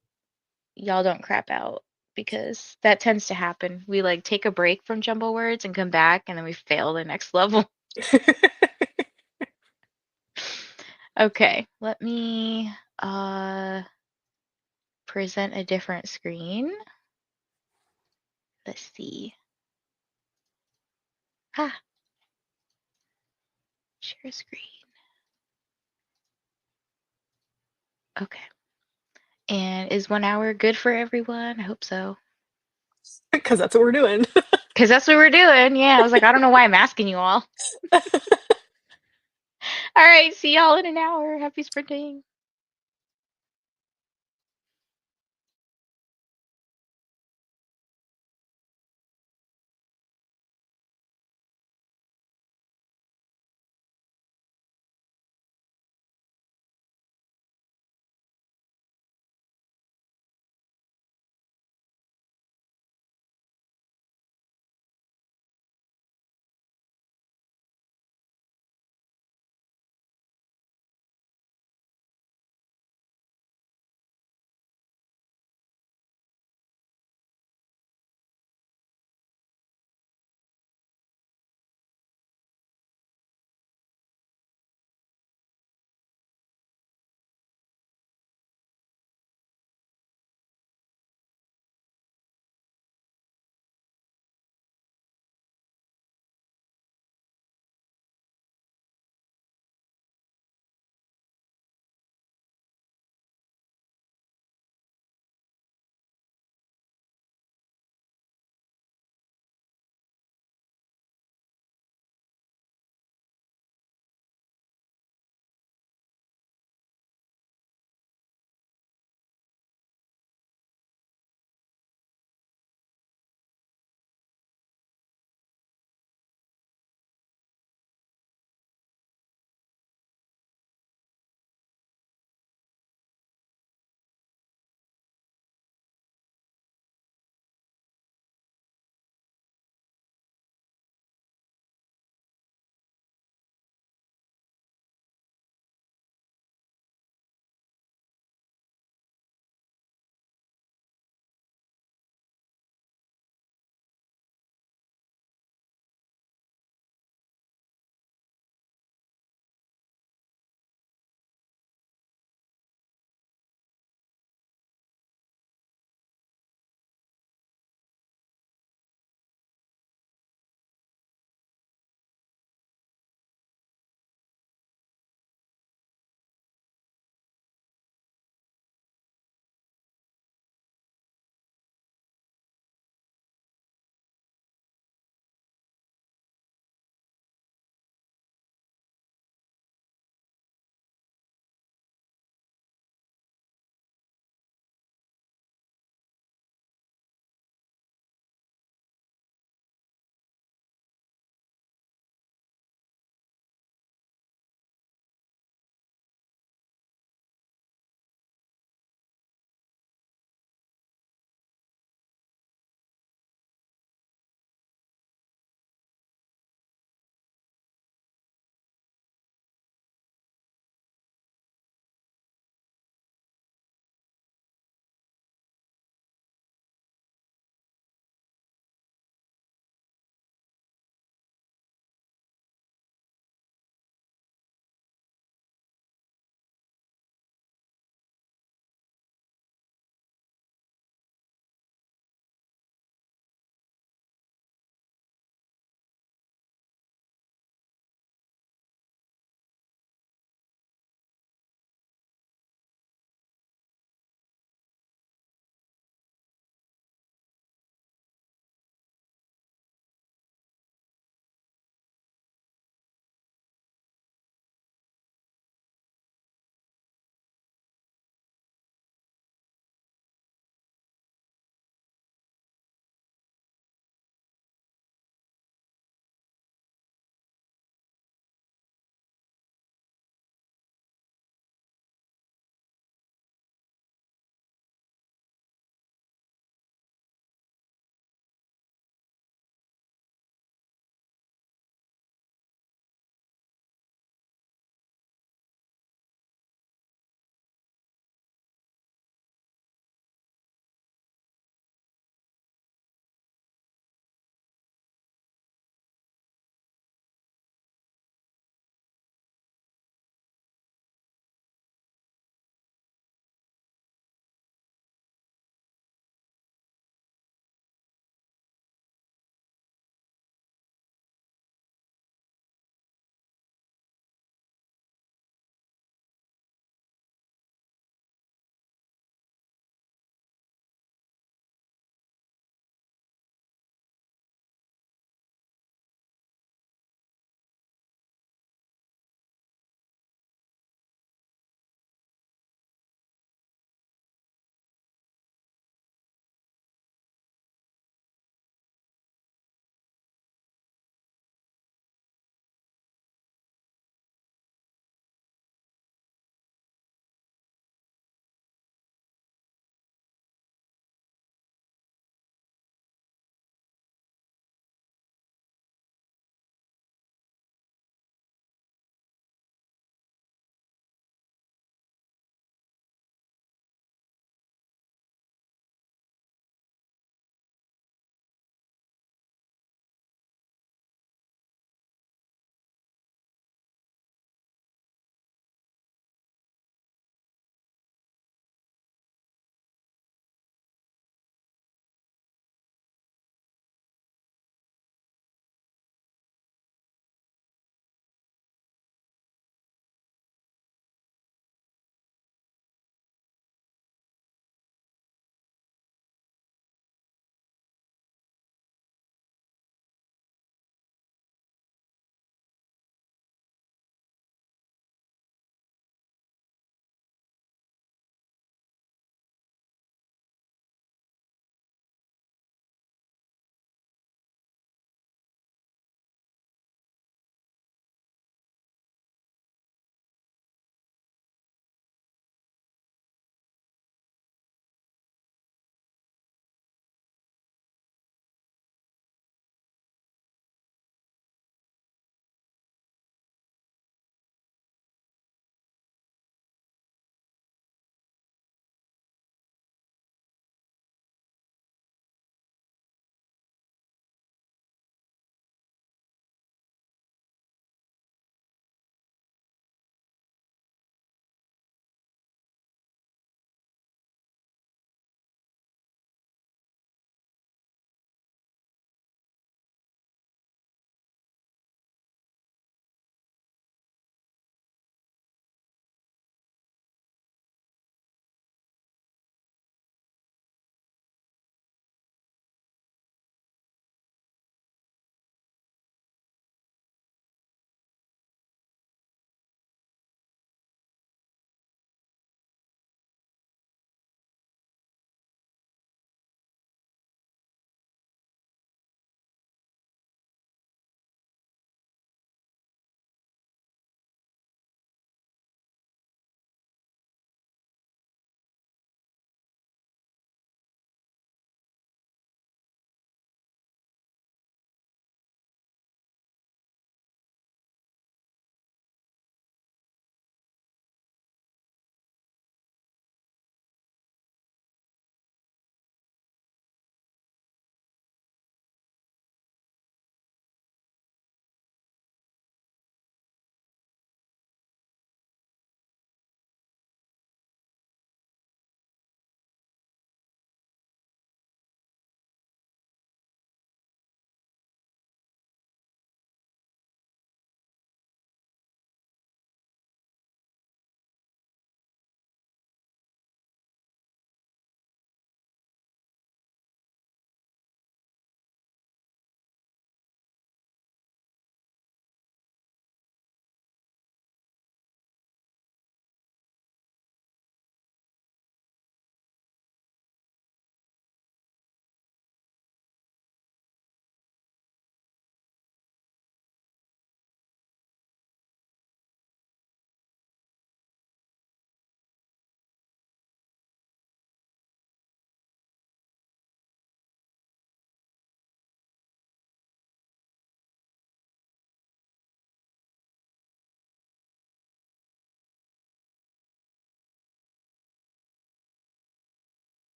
y'all don't crap out because that tends to happen. We like take a break from jumble words and come back, and then we fail the next level. Okay, let me present a different screen. Let's see. Ah, share screen. Okay. And is 1 hour good for everyone? I hope so. Because that's what we're doing. Because that's what we're doing. Yeah, I was like, I don't know why I'm asking you all. All right, see y'all in an hour. Happy sprinting.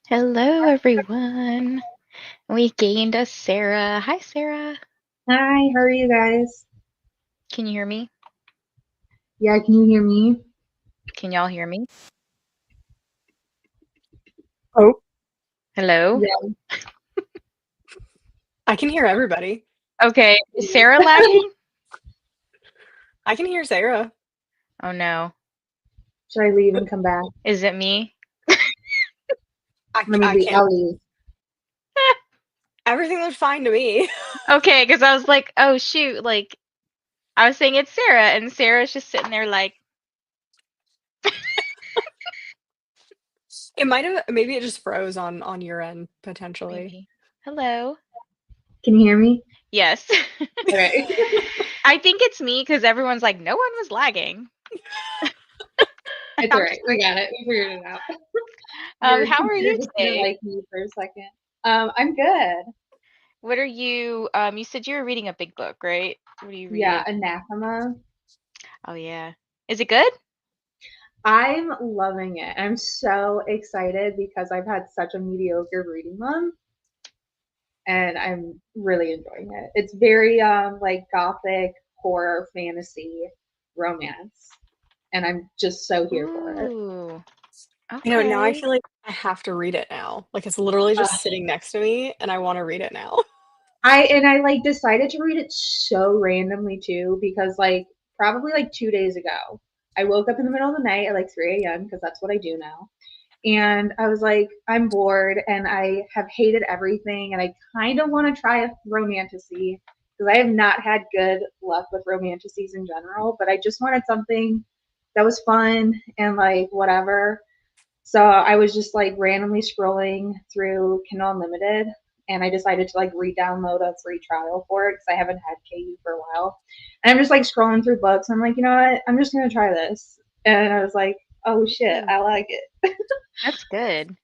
Hello, everyone. We gained a Sarah. Hi, Sarah. Hi, how are you guys? Can you hear me? Yeah, can you hear me? Can y'all hear me? Oh, Hello? Yeah. I can hear everybody. Okay. Is Sarah lagging? I can hear Sarah. Oh, no. Should I leave and come back? Is it me? Let me I leave. can't. I'll leave. Everything looked fine to me. Okay, because I was like, oh, shoot. Like, I was saying it's Sarah, and Sarah's just sitting there like, It might have, maybe it just froze on your end, potentially. maybe. Hello? Can you hear me? Yes. Okay. I think it's me because everyone's like, no one was lagging. It's I'm all right. just We like, got it. We figured it out. Your how are computer you just didn't today? like me for a second. I'm good. What are you, you said you were reading a big book, right? What are you Yeah, reading? anathema. Oh, yeah. Is it good? I'm loving it. I'm so excited because I've had such a mediocre reading month and I'm really enjoying it. It's very like gothic horror fantasy romance and I'm just so here for it. Ooh, Now I okay. feel like I have to read it now. Like it's literally Uh, just sitting next to me and I want to read it now. I like decided to read it so randomly too because like probably like 2 days ago I woke up in the middle of the night at like 3 a.m. because that's what I do now. And I was like, I'm bored and I have hated everything and I kind of want to try a romantasy because I have not had good luck with romantasies in general, but I just wanted something that was fun and like whatever. So I was just like randomly scrolling through Kindle Unlimited and I decided to like re-download a free trial for it because I haven't had KU for a while. And I'm just like scrolling through books. I'm like, you know what? I'm just gonna try this. And I was like, oh shit, Ooh, I like it. that's good.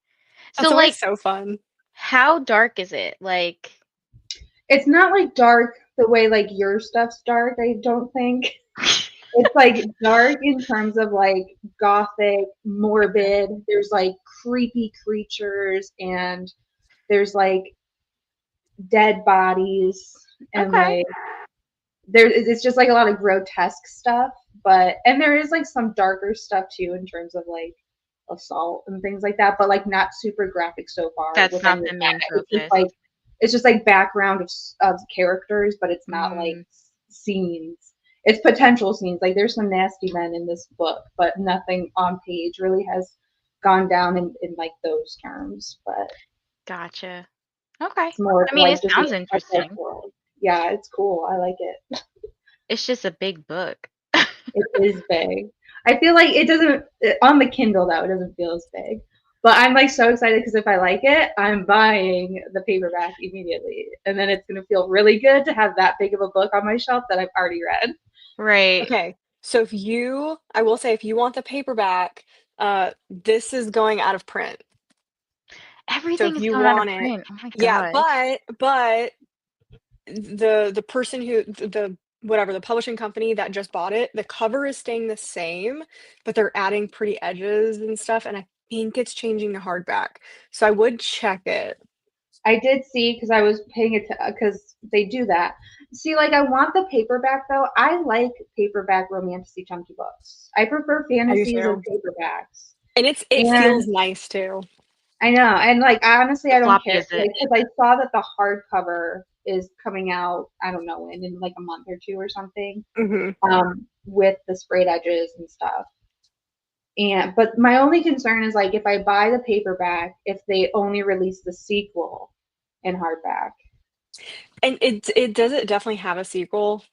That's So, always like, so fun. how dark is it? Like, It's not like dark the way like your stuff's dark, I don't think. It's like dark in terms of like gothic, okay. morbid. There's like creepy creatures and there's like dead bodies and Okay. like it's just like a lot of grotesque stuff, but and there is like some darker stuff too in terms of like assault and things like that, but like not super graphic so far That's with not any of the main that. focus. It's just like background of characters, but it's not like Mm, scenes. It's potential scenes. Like there's some nasty men in this book, but nothing on page really has gone down in like those terms. But gotcha. Okay. it's more of I mean, like it just sounds a dark interesting. world. Yeah, it's cool. I like it. It's just a big book. It is big. I feel like it doesn't on the Kindle though. It doesn't feel as big. But I'm like so excited because if I like it, I'm buying the paperback immediately, and then it's gonna feel really good to have that big of a book on my shelf that I've already read. Right. Okay. So I will say if you want the paperback, this is going out of print. So Everything if is you going out of want it, print. Oh my yeah, gosh. but the person who the whatever the publishing company that just bought it, the cover is staying the same, but they're adding pretty edges and stuff, and I think it's changing to hardback. So I would check it. I did see because I was paying it because they do that. See, like I want the paperback though. I like paperback romantic chunky books. I prefer I do fantasies over too. paperbacks. And it And feels nice too. I know, and like honestly, How I don't floppy care, is it? like because I saw that the hardcover is coming out. I don't know in like a month or two or something, Mhm. with the sprayed edges and stuff. And but my only concern is like if I buy the paperback, if they only release the sequel in hardback. And it does it definitely have a sequel?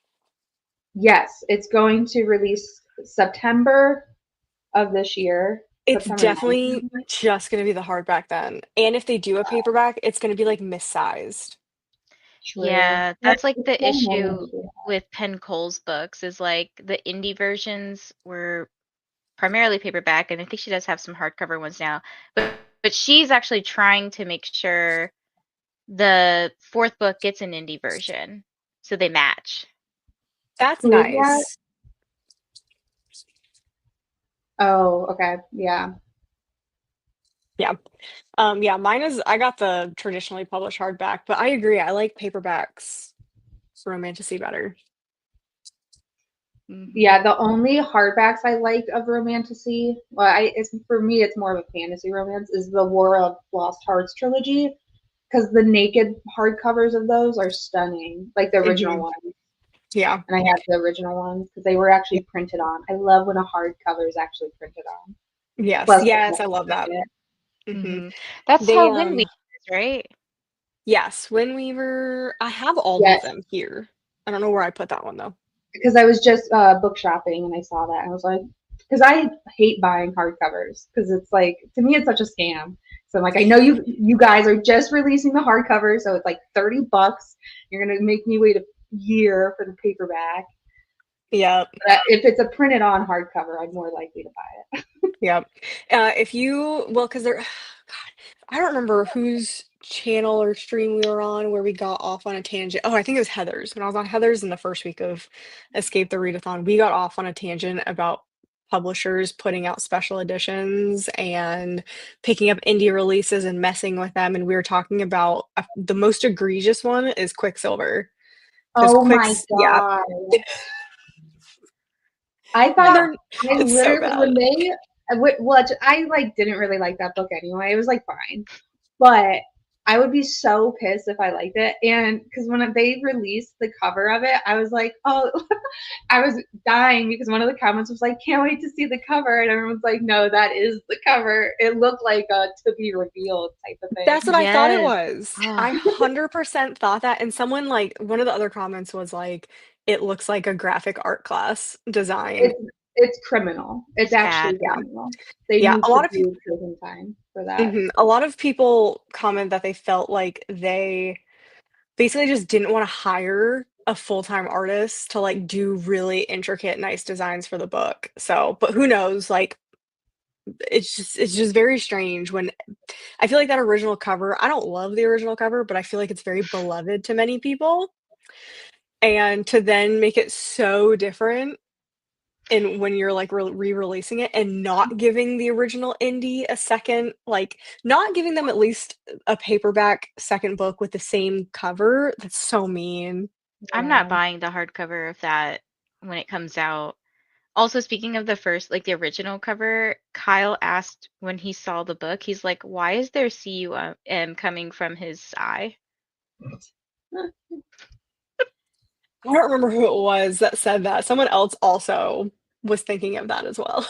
Yes, it's going to release September of this year, It's September definitely 9th. just gonna be the hardback then. And if they do a paperback, it's gonna be like missized. True. Yeah, That's that's like the the same way issue to do with Penn Cole's books is like the indie versions were primarily paperback, and I think she does have some hardcover ones now. But she's actually trying to make sure the fourth book gets an indie version so they match. That's Who is that? nice. Oh, okay. Yeah. Yeah. Yeah, mine is I got the traditionally published hardback, but I agree. I like paperbacks for romantasy better. Yeah, the only hardbacks I like of Romantasy, well, it's for me, it's more of a fantasy romance, is the War of Lost Hearts trilogy, because the naked hardcovers of those are stunning, like the original Mhm. ones. Yeah. And I have the original ones because they were actually printed on. I love when a hardcover is actually printed on. Yes. Plus, Yes, I love that. Mhm. Mm-hmm. That's They how Wind Weaver is, right? yes, Windweaver. I have all of yes, them here. I don't know where I put that one though. because I was just book shopping and I saw that and I was like, because I hate buying hardcovers because it's like to me it's such a scam. So I'm like, I know you guys are just releasing the hardcover, so it's like $30. You're gonna make me wait a year for the paperback. Yeah. But if it's a printed on hardcover, I'm more likely to buy it. Yeah. If you well, because they're God, I don't remember whose channel or stream we were on where we got off on a tangent. Oh, I think it was Heather's. When I was on Heather's in the first week of Escape the Readathon, we got off on a tangent about publishers putting out special editions and picking up indie releases and messing with them. And we were talking about the most egregious one is Quicksilver. Because Oh my yeah, god. I and thought they're I it's so literally bad. when they which I like didn't really like that book anyway. It was like fine, but I would be so pissed if I liked it. And because when they released the cover of it, I was like, oh, I was dying because one of the comments was like, can't wait to see the cover, and everyone's like, no, that is the cover. It looked like a to be revealed type of That's thing. what I thought it Yes. was. Oh, I 100% thought that, and someone like one of the other comments was like, "It looks like a graphic art class design." It's criminal. It's it's actually bad. Yeah, criminal. They yeah. need to do prison time for that. A lot of people comment that they felt like they basically just didn't want to hire a full-time artist to like do really intricate, nice designs for the book. So, but who knows? Like, it's just very strange when I feel like that original cover. I don't love the original cover, but I feel like it's very beloved to many people. And to then make it so different and when you're, like, re-releasing it and not giving the original indie a second like, not giving them at least a paperback second book with the same cover, that's so mean. I'm Yeah. not buying the hardcover of that when it comes out. Also, speaking of the first, like the original cover, Kyle asked when he saw the book, he's like, why is there CUM coming from his eye? I don't remember who it was that said that. Someone else also was thinking of that as well.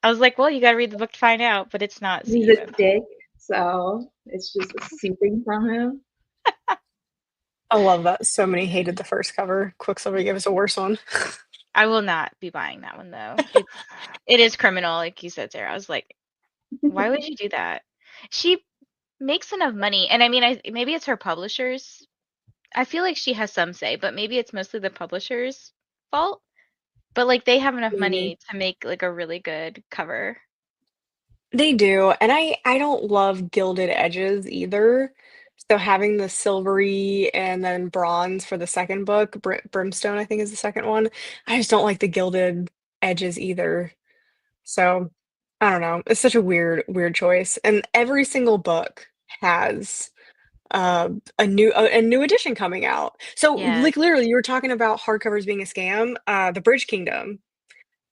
I was like, well, you gotta read the book to find out, but it's not He's a CUM. dick, so it's just seeping from him. I love that so many hated the first cover. Quicksilver gave us a worse one. I will not be buying that one though. It is criminal, like you said, Sarah. I was like, why would you do that? She makes enough money, and I mean, maybe it's her publishers. I feel like she has some say, but maybe it's mostly the publisher's fault. But like they have enough Maybe. money to make like a really good cover. They do, and I don't love gilded edges either. So having the silvery and then bronze for the second book, Brimstone, I think is the second one. I just don't like the gilded edges either. So I don't know. It's such a weird choice. And every single book has a new edition coming out. So Yes. like literally you were talking about hardcovers being a scam. The Bridge Kingdom.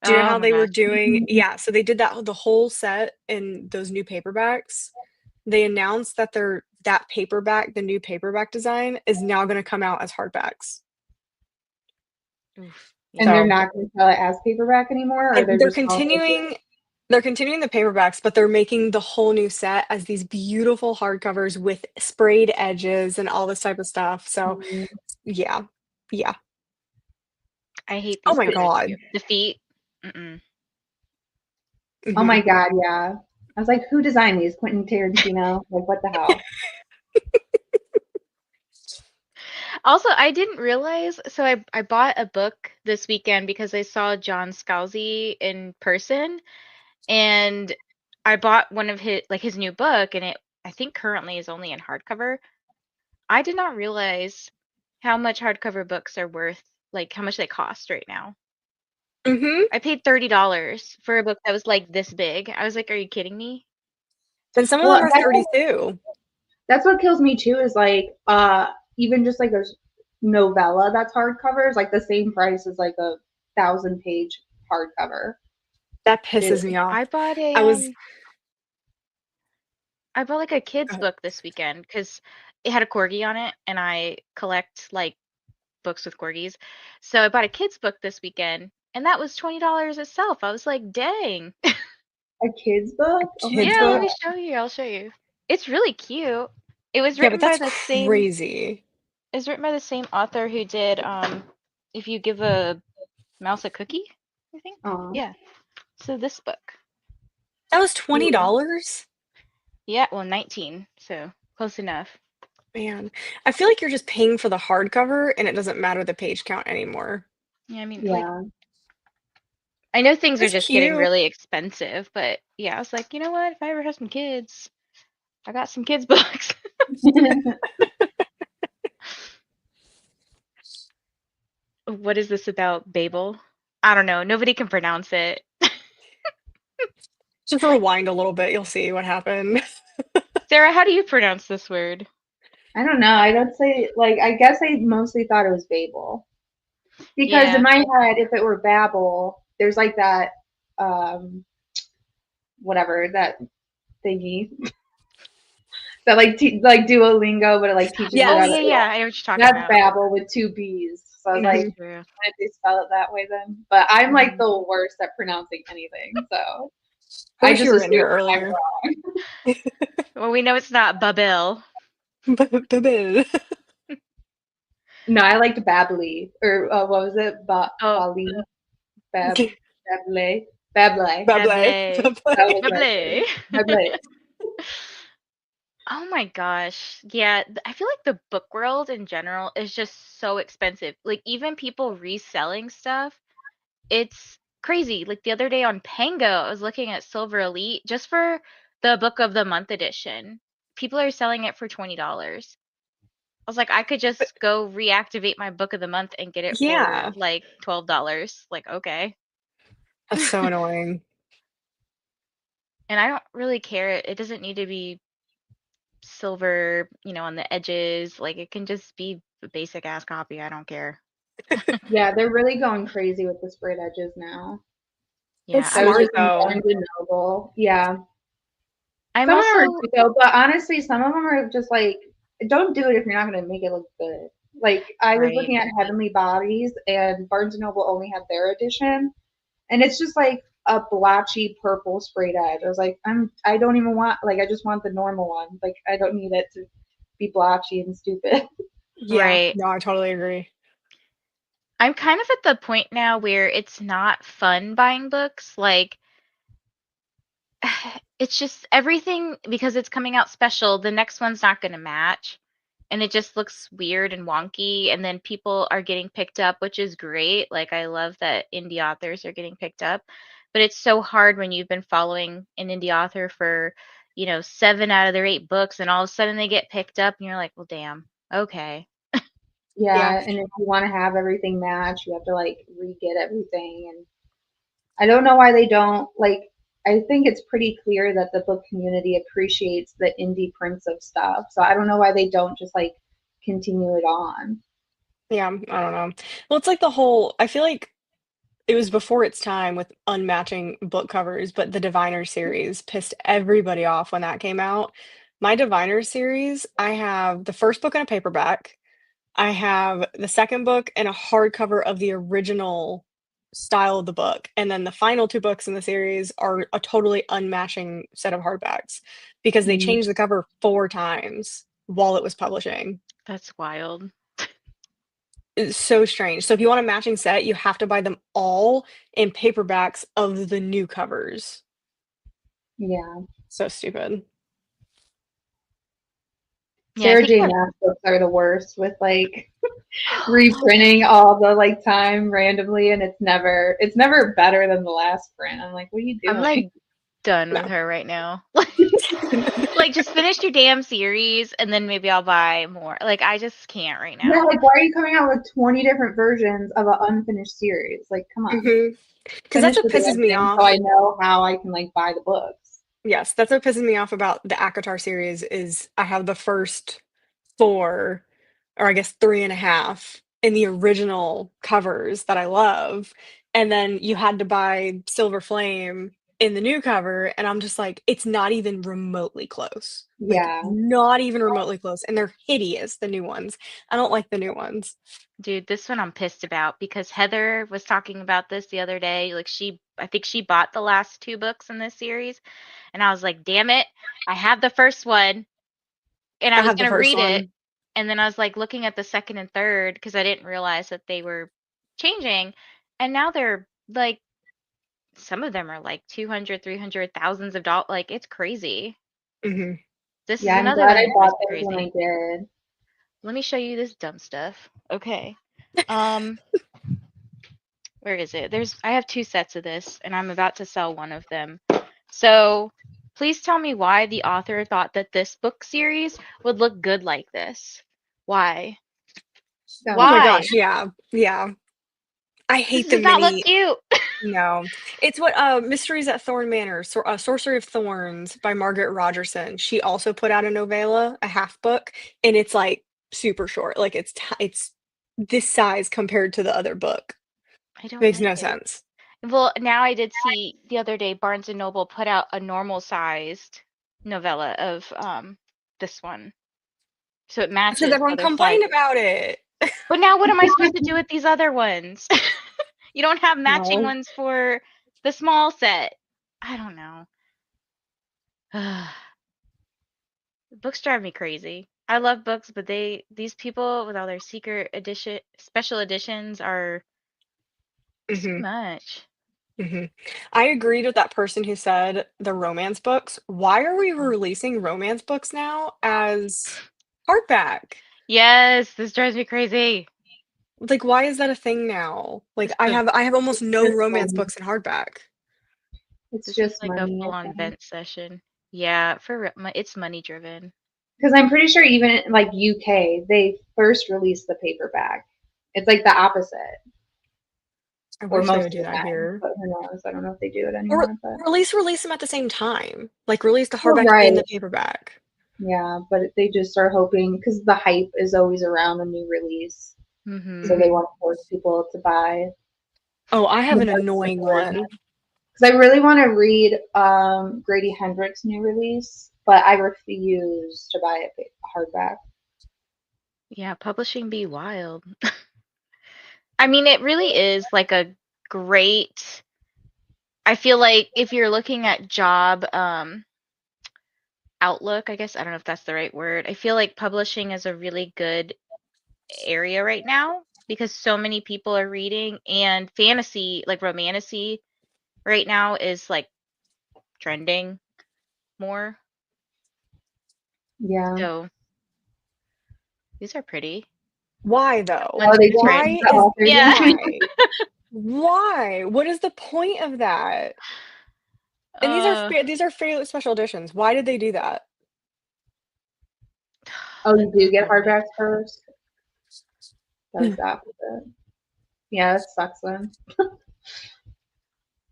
Do you know Oh how my they were gosh. doing yeah, so they did that the whole set in those new paperbacks. They announced that that paperback, the new paperback design is now gonna come out as hardbacks. Oof. And they're Yeah. So, not going to sell it as paperback anymore, or and they're just also doing. they're continuing the paperbacks, but they're making the whole new set as these beautiful hardcovers with sprayed edges and all this type of stuff. So, yeah. Yeah. I hate Oh these my covers god. too. The feet. Mm-mm. Oh my Mhm. god, yeah. I was like, who designed these? Quentin Tarantino? Like, what the hell? Also, I didn't realize, so I bought a book this weekend because I saw John Scalzi in person, and I bought one of his new book, and it I think currently is only in hardcover. I did not realize how much hardcover books are worth, like how much they cost right now. Mm-hmm. I paid $30 for a book that was like this big. I was like, are you kidding me? Then some of Well, them are 32. that's what kills me too, is like even just like a novella that's hardcover is like the same price as like a 1,000-page hardcover. That pisses me off. I bought I was like a kid's book this weekend because it had a corgi on it, and I collect like books with corgis. So I bought a kid's book this weekend, and that was $20 itself. I was like, dang. A kid's book? Oh my kid's Yeah, let book? me show you. I'll show you. It's really cute. It was Yeah, but written by that's the crazy. same author who did If You Give a Mouse a Cookie, I think. Aw. Yeah. So this book. That was $20? Yeah, well 19, so close enough. Man, I feel like you're just paying for the hardcover and it doesn't matter the page count anymore. Yeah, I mean, like, Yeah. I know things are It's just getting cute. really expensive, but yeah, I was like, you know what? If I ever have some kids, I got some kids' books. What is this about Babel? I don't know. Nobody can pronounce it. Just rewind a little bit, you'll see what happened. Sarah, how do you pronounce this word? I don't know. I don't say, like, I guess I mostly thought it was Babel. Because Yeah. in my head, if it were Babel, there's like that, whatever, that thingy. That like like Duolingo, but it like teaches you Yes. Oh, how yeah, to. yeah. I know what you're talking That's about. Babel with 2 B's. So I was like, Mhm. True. why did they spell it that way then? But I'm like the worst at pronouncing anything, so I I wish you just were in here assume I'm earlier. wrong. Well, we know it's not Babel. Babel. No, I liked Babbly, or what was it? Oh, Bali, Babbly, Babbly. Babble. Babel. That was my Babel. thing. Babbly. Oh my gosh. Yeah, I feel like the book world in general is just so expensive. Like even people reselling stuff, it's crazy. Like the other day on Pango, I was looking at Silver Elite just for the Book of the Month edition. People are selling it for $20. I was like, I could just go reactivate my Book of the Month and get it for Yeah, like $12. Like, okay. that's so annoying. And I don't really care. It doesn't need to be silver, on the edges. Like it can just be a basic ass copy. I don't care. Yeah, they're really going crazy with the sprayed edges now. Yeah, It's I was smart just in though. Barnes and Noble. Yeah, I'm some of them are also cute though, but honestly, some of them are just like, don't do it if you're not gonna make it look good. Like I was right. looking at Heavenly Bodies, and Barnes and Noble only had their edition, and it's just like a blotchy purple sprayed edge. I was like, I don't even want, like, I just want the normal one. Like I don't need it to be blotchy and stupid. Yeah, Right. no, I totally agree. I'm kind of at the point now where it's not fun buying books. Like it's just everything because it's coming out special. The next one's not going to match. And it just looks weird and wonky. And then people are getting picked up, which is great. Like, I love that indie authors are getting picked up. But it's so hard when you've been following an indie author for, 7 out of their 8 books, and all of a sudden they get picked up, and you're like, well, damn. Okay. Yeah. Yeah, and if you want to have everything match, you have to like re-get everything. And I don't know why they don't, like, I think it's pretty clear that the book community appreciates the indie prints of stuff. So I don't know why they don't just like continue it on. Yeah, I don't know. Well, it's like I feel like it was before its time with unmatching book covers, but the Diviner series pissed everybody off when that came out. My Diviner series, I have the first book in a paperback. I have the second book and a hardcover of the original style of the book. And then the final 2 books in the series are a totally unmatching set of hardbacks because they Mm. changed the cover 4 times while it was publishing. That's wild. It's so strange. So if you want a matching set, you have to buy them all in paperbacks of the new covers. Yeah. So stupid. Yeah, I Sarah think J. that. Maas books are the worst with like reprinting all the like time randomly, and it's never better than the last print. I'm like, what are you I'm like doing? done with No. her right now. Like, just finish your damn series, and then maybe I'll buy more. Like, I just can't right Yeah, now. like why are you coming out with 20 different versions of an unfinished series? Like, come on. Because that's Finish what the pisses damn me thing off. so I know how I can like buy the books. Yes, that's what pisses me off about the ACOTAR series is I have the first 4, or I guess 3.5 in the original covers that I love, and then you had to buy Silver Flame in the new cover, and I'm just like, it's not even remotely close. Like, Yeah. not even remotely close, and they're hideous, the new ones. I don't like the new ones. Dude, this one I'm pissed about because Heather was talking about this the other day. Like, I think she bought the last 2 books in this series, and I was like, damn it, I have the first one, and I I was have the gonna first read it, one. and then I was like looking at the second and third because I didn't realize that they were changing, and now they're like, some of them are like 200, 300, thousands of dollars. Like, it's crazy. Mhm. This is Yeah, I'm another glad one I that is bought those when I crazy. did. Let me show you this dumb stuff. Okay. Where is it? I have 2 sets of this, and I'm about to sell one of them. So please tell me why the author thought that this book series would look good like this. Why? So, Oh my Why? gosh, yeah, yeah. I This hate the does not look mini. cute. No. It's what, Mysteries at Thorn Manor, Sorcery of Thorns by Margaret Rogerson. She also put out a novella, a half book, and it's, like, super short. Like, it's this size compared to the other book. I don't Makes like no it. sense. Well, now I did see the other day Barnes& and Noble put out a normal sized novella of this one. So it Because matches the everyone other size. complained about it. But now what am I supposed to do with these other ones? You don't have matching No. ones for the small set. I don't know. Books drive me crazy. I love books, but these people with all their secret edition, special editions are too Mhm, much. mhm. I agreed with that person who said the romance books. Why are we releasing romance books now as hardback? Yes, this drives me crazy. Like, why is that a thing now? Like, This I is have almost it's no just romance money. books in hardback. It's this is just like a money, I full-on think. vent session. Yeah, it's money driven. Because I'm pretty sure even in, like UK, they first released the paperback. It's like the opposite, I or wish they most would of do the that time. here. But who knows? I don't know if they do it Or anymore. But at least release them at the same time. Like, release the you're hardback right. and the paperback. Yeah, but they just are hoping because the hype is always around a new release, so Mm-hmm. they Mhm. want to force people to buy Oh, I have the an books annoying beforehand. one. Because I really want to read Grady Hendrix' new release, but I refuse to buy it hardback. Yeah, publishing be wild. I mean, it really is like a great, I feel like if you're looking at job outlook, I guess, I don't know if that's the right word. I feel like publishing is a really good area right now because so many people are reading, and fantasy, like romantasy right now is like trending more. Yeah. So these are pretty. Why though? One's Oh, they changed different. Why the is author's Yeah. name. why? Why? What is the point of that? And Uh, these are fairly special editions. Why did they do that? Oh, that's you do get annoying. hardbacks first? That was the opposite. Yeah, that sucks then.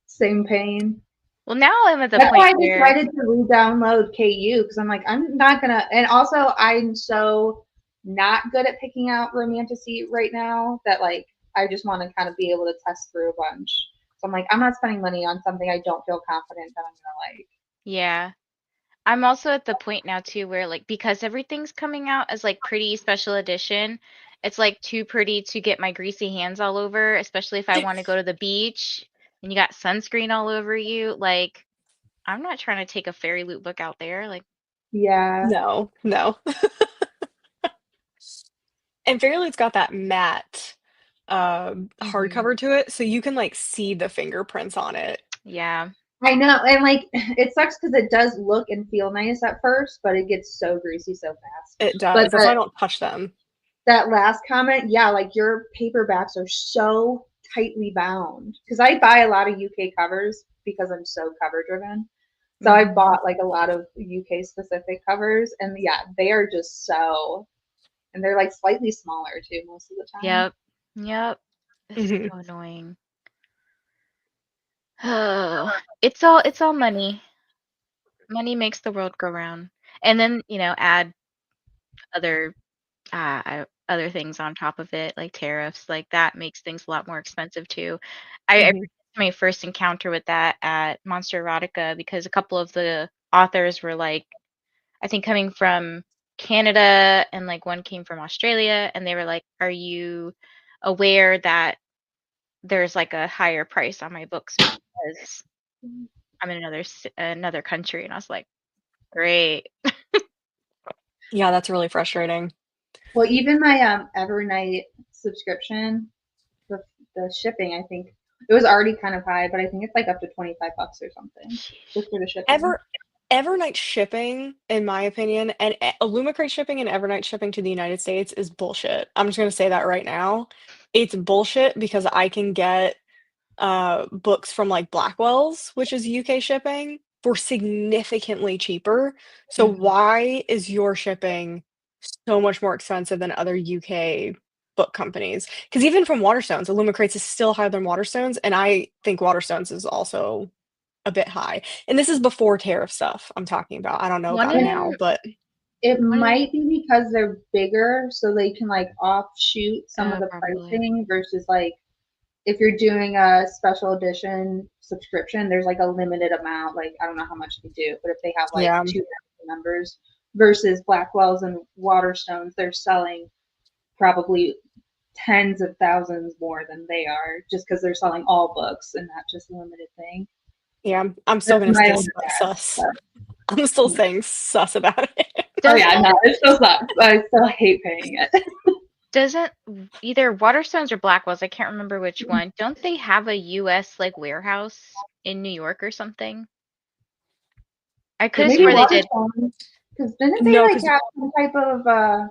Same pain. Well, now I'm at the That's why point I where, decided to re-download KU because I'm like, I'm not gonna. And also, I'm so not good at picking out romantasy right now that like I just want to kind of be able to test through a bunch. So I'm like, I'm not spending money on something I don't feel confident that I'm gonna like. yeah. I'm also at the point now too where like because everything's coming out as like pretty special edition, it's like too pretty to get my greasy hands all over, especially if I want to go to the beach and you got sunscreen all over you. Like, I'm not trying to take a fairy loot book out there. Like, Yeah. No, no. And Fairlight's got that matte hmm hardcover to it, so you can like see the fingerprints on it. yeah. I know, and like it sucks because it does look and feel nice at first, but it gets so greasy so fast. It But does. That's why I don't touch them. that last comment, yeah, like your paperbacks are so tightly bound. Because I buy a lot of UK covers because I'm so cover driven. So I bought like a lot of UK specific covers, and yeah, they are just so, and they're like slightly smaller too most of the time. Yep. It's Mhm. so annoying. Oh, it's all money. Money makes the world go round. And then, add other other things on top of it, like tariffs, like that makes things a lot more expensive too. I Mhm. my first encounter with that at Monster Erotica because a couple of the authors were like, I think coming from Canada and like one came from Australia, and they were like, "Are you aware that there's like a higher price on my books because I'm in another country?" And I was like, "Great." Yeah, that's really frustrating. Well, even my Evernight subscription, the the shipping, I think it was already kind of high, but I think it's like up to $25 or something just for the shipping. Evernight shipping, in my opinion, and Illumicrate shipping and Evernight shipping to the United States is bullshit. I'm just gonna say that right now. It's bullshit because I can get books from like Blackwell's, which is UK shipping, for significantly cheaper. So Mhm. why is your shipping so much more expensive than other UK book companies? Because even from Waterstones, Illumicrates is still higher than Waterstones, and I think Waterstones is also a bit high. And this is before tariff stuff I'm talking about. I don't know One about of now, them, but It one of might be because they're bigger, so they can like offshoot some of the probably. pricing versus like if you're doing a special edition subscription, there's like a limited amount. Like I don't know how much they do, but if they have like yeah. 2,000 members versus Blackwell's and Waterstones, they're selling probably tens of thousands more than they are, just because they're selling all books and not just a limited thing. Yeah, I'm still That's gonna my stay own guess. sus. But, I'm still saying sus about it. oh yeah, Doesn't no, it still sucks. I still hate paying it. doesn't either Waterstones or Blackwells, I can't remember which one, don't they have a US like warehouse in New York or something? I could have Maybe swore they No, did. Waterstones, because didn't they no, like because have some type of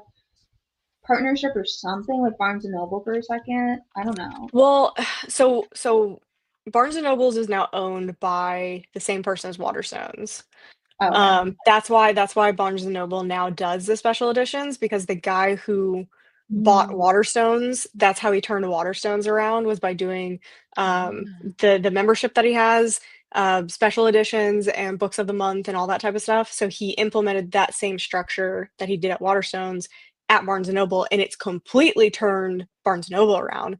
partnership or something with Barnes and Noble for a second? I don't know. well, so Barnes and Nobles is now owned by the same person as Waterstones. Oh, okay. That's why Barnes and Noble now does the special editions because the guy who bought Mm. Waterstones, that's how he turned Waterstones around was by doing Ah. the membership that he has, special editions and books of the month and all that type of stuff. So he implemented that same structure that he did at Waterstones at Barnes and Noble, and it's completely turned Barnes and Noble around.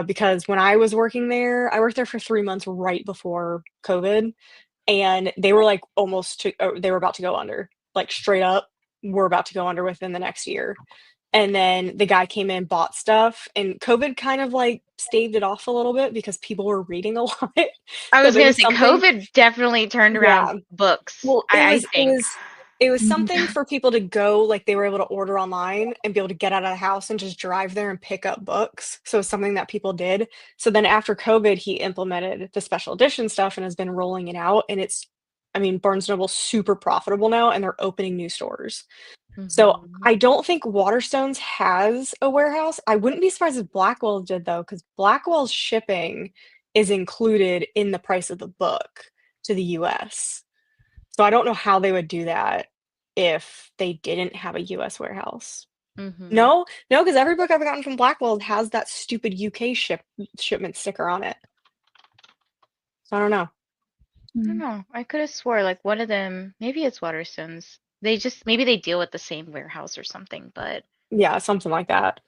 Because when I was working there, I worked there for 3 months right before COVID, and they were like they were about to go under, like straight up, we're about to go under within the next year. And then the guy came in, bought stuff, and COVID kind of like staved it off a little bit because people were reading a lot. I So was it gonna was say something, COVID definitely turned around yeah. books, Well, I think. it was Mhm. something for people to go, like they were able to order online and be able to get out of the house and just drive there and pick up books. So it's something that people did. So then after COVID, he implemented the special edition stuff and has been rolling it out. And I mean, Barnes Noble's super profitable now and they're opening new stores. So Mhm. I don't think Waterstones has a warehouse. I wouldn't be surprised if Blackwell did though, because Blackwell's shipping is included in the price of the book to the US. So I don't know how they would do that if they didn't have a US warehouse. Mhm. No, no, because every book I've gotten from Blackwell has that stupid UK shipment sticker on it. So I don't know. I don't know. I could have swore like one of them, maybe it's Waterstones. Maybe they deal with the same warehouse or something, but Yeah, something like that.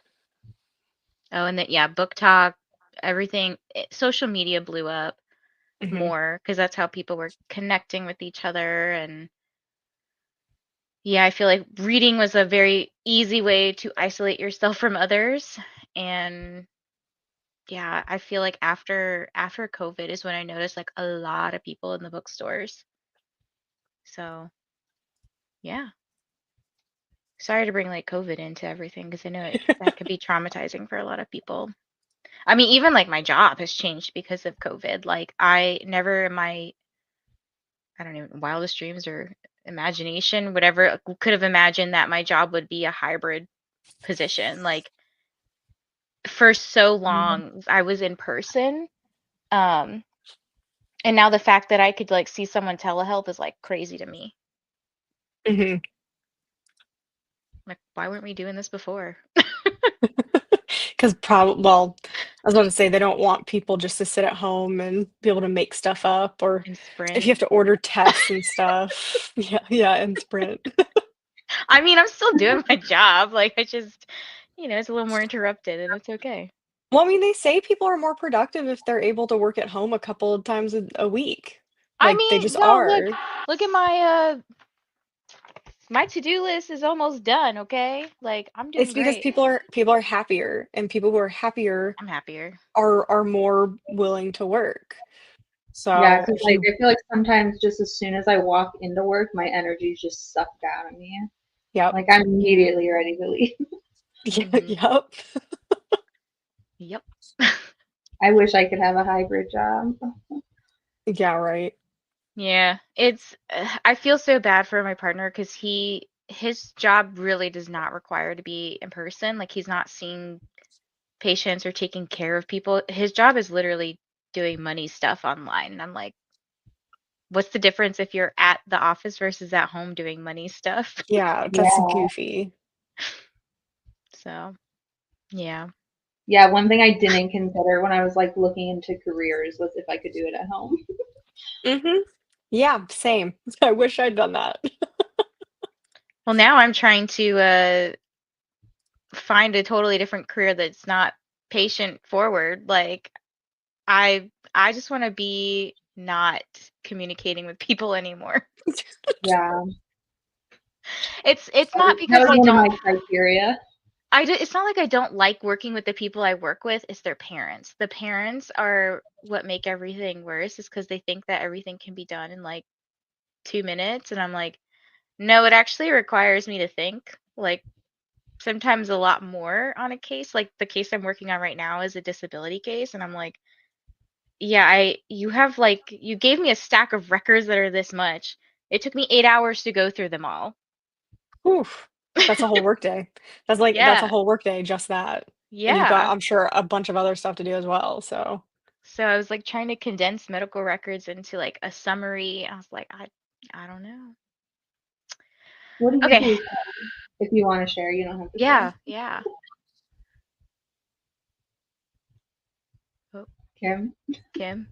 oh, and that yeah, book talk, everything, social media blew up Hmm. more because that's how people were connecting with each other. And yeah, I feel like reading was a very easy way to isolate yourself from others. And yeah, I feel like after COVID is when I noticed like a lot of people in the bookstores. So yeah. Sorry to bring like COVID into everything because I know that could be traumatizing for a lot of people. I mean, even like my job has changed because of COVID. Like I never in my, I don't know, wildest dreams or imagination, whatever, could have imagined that my job would be a hybrid position. Like for so long, I was in person. Um, And now the fact that I could like see someone telehealth is like crazy to me. Mhm. Like, why weren't we doing this before? Because well, I was about to say they don't want people just to sit at home and be able to make stuff up, or In if Sprint. you have to order tests and stuff. Yeah, yeah, and Sprint. I mean, I'm still doing my job. Like, I just, it's a little more interrupted, and it's okay. Well, I mean, they say people are more productive if they're able to work at home a couple of times a week. I Like, they mean, just no, are. look at my to-do list is almost done, okay? Like, I'm doing It's because great. people are happier, and people who are happier I'm happier. are more willing to work. Yeah, So because if like you I feel like sometimes just as soon as I walk into work, my energy's just sucked out of me. Yep. Like I'm immediately ready to leave. Mhm. Yep. Yep. I wish I could have a hybrid job. Yeah, right. Yeah, I feel so bad for my partner because his job really does not require to be in person. Like, he's not seeing patients or taking care of people. His job is literally doing money stuff online. And I'm like, what's the difference if you're at the office versus at home doing money stuff? Yeah, that's Yeah. goofy. So, yeah. Yeah, one thing I didn't consider when I was like looking into careers was if I could do it at home. Mhm. Yeah, same. I wish I'd done that. Well, now I'm trying to find a totally different career that's not patient forward. Like, I just want to be not communicating with people anymore. Yeah, It's not that because was I one of don't my criteria. it's not like I don't like working with the people I work with, it's their parents. The parents are what make everything worse is because they think that everything can be done in like 2 minutes, and I'm like, no, it actually requires me to think. Like, sometimes a lot more on a case. Like, the case I'm working on right now is a disability case, and I'm like, yeah, you gave me a stack of records that are this much. It took me 8 hours to go through them all. Oof. That's a whole workday. That's a Yeah, whole workday, just that. And you've got, yeah. I'm sure, a bunch of other stuff to do as well, so So I was like trying to condense medical records into like a summary. I was like, I don't know. What do you Okay. do? If you want to share, you don't have to share. Yeah, yeah. Oh, Kim? Kim.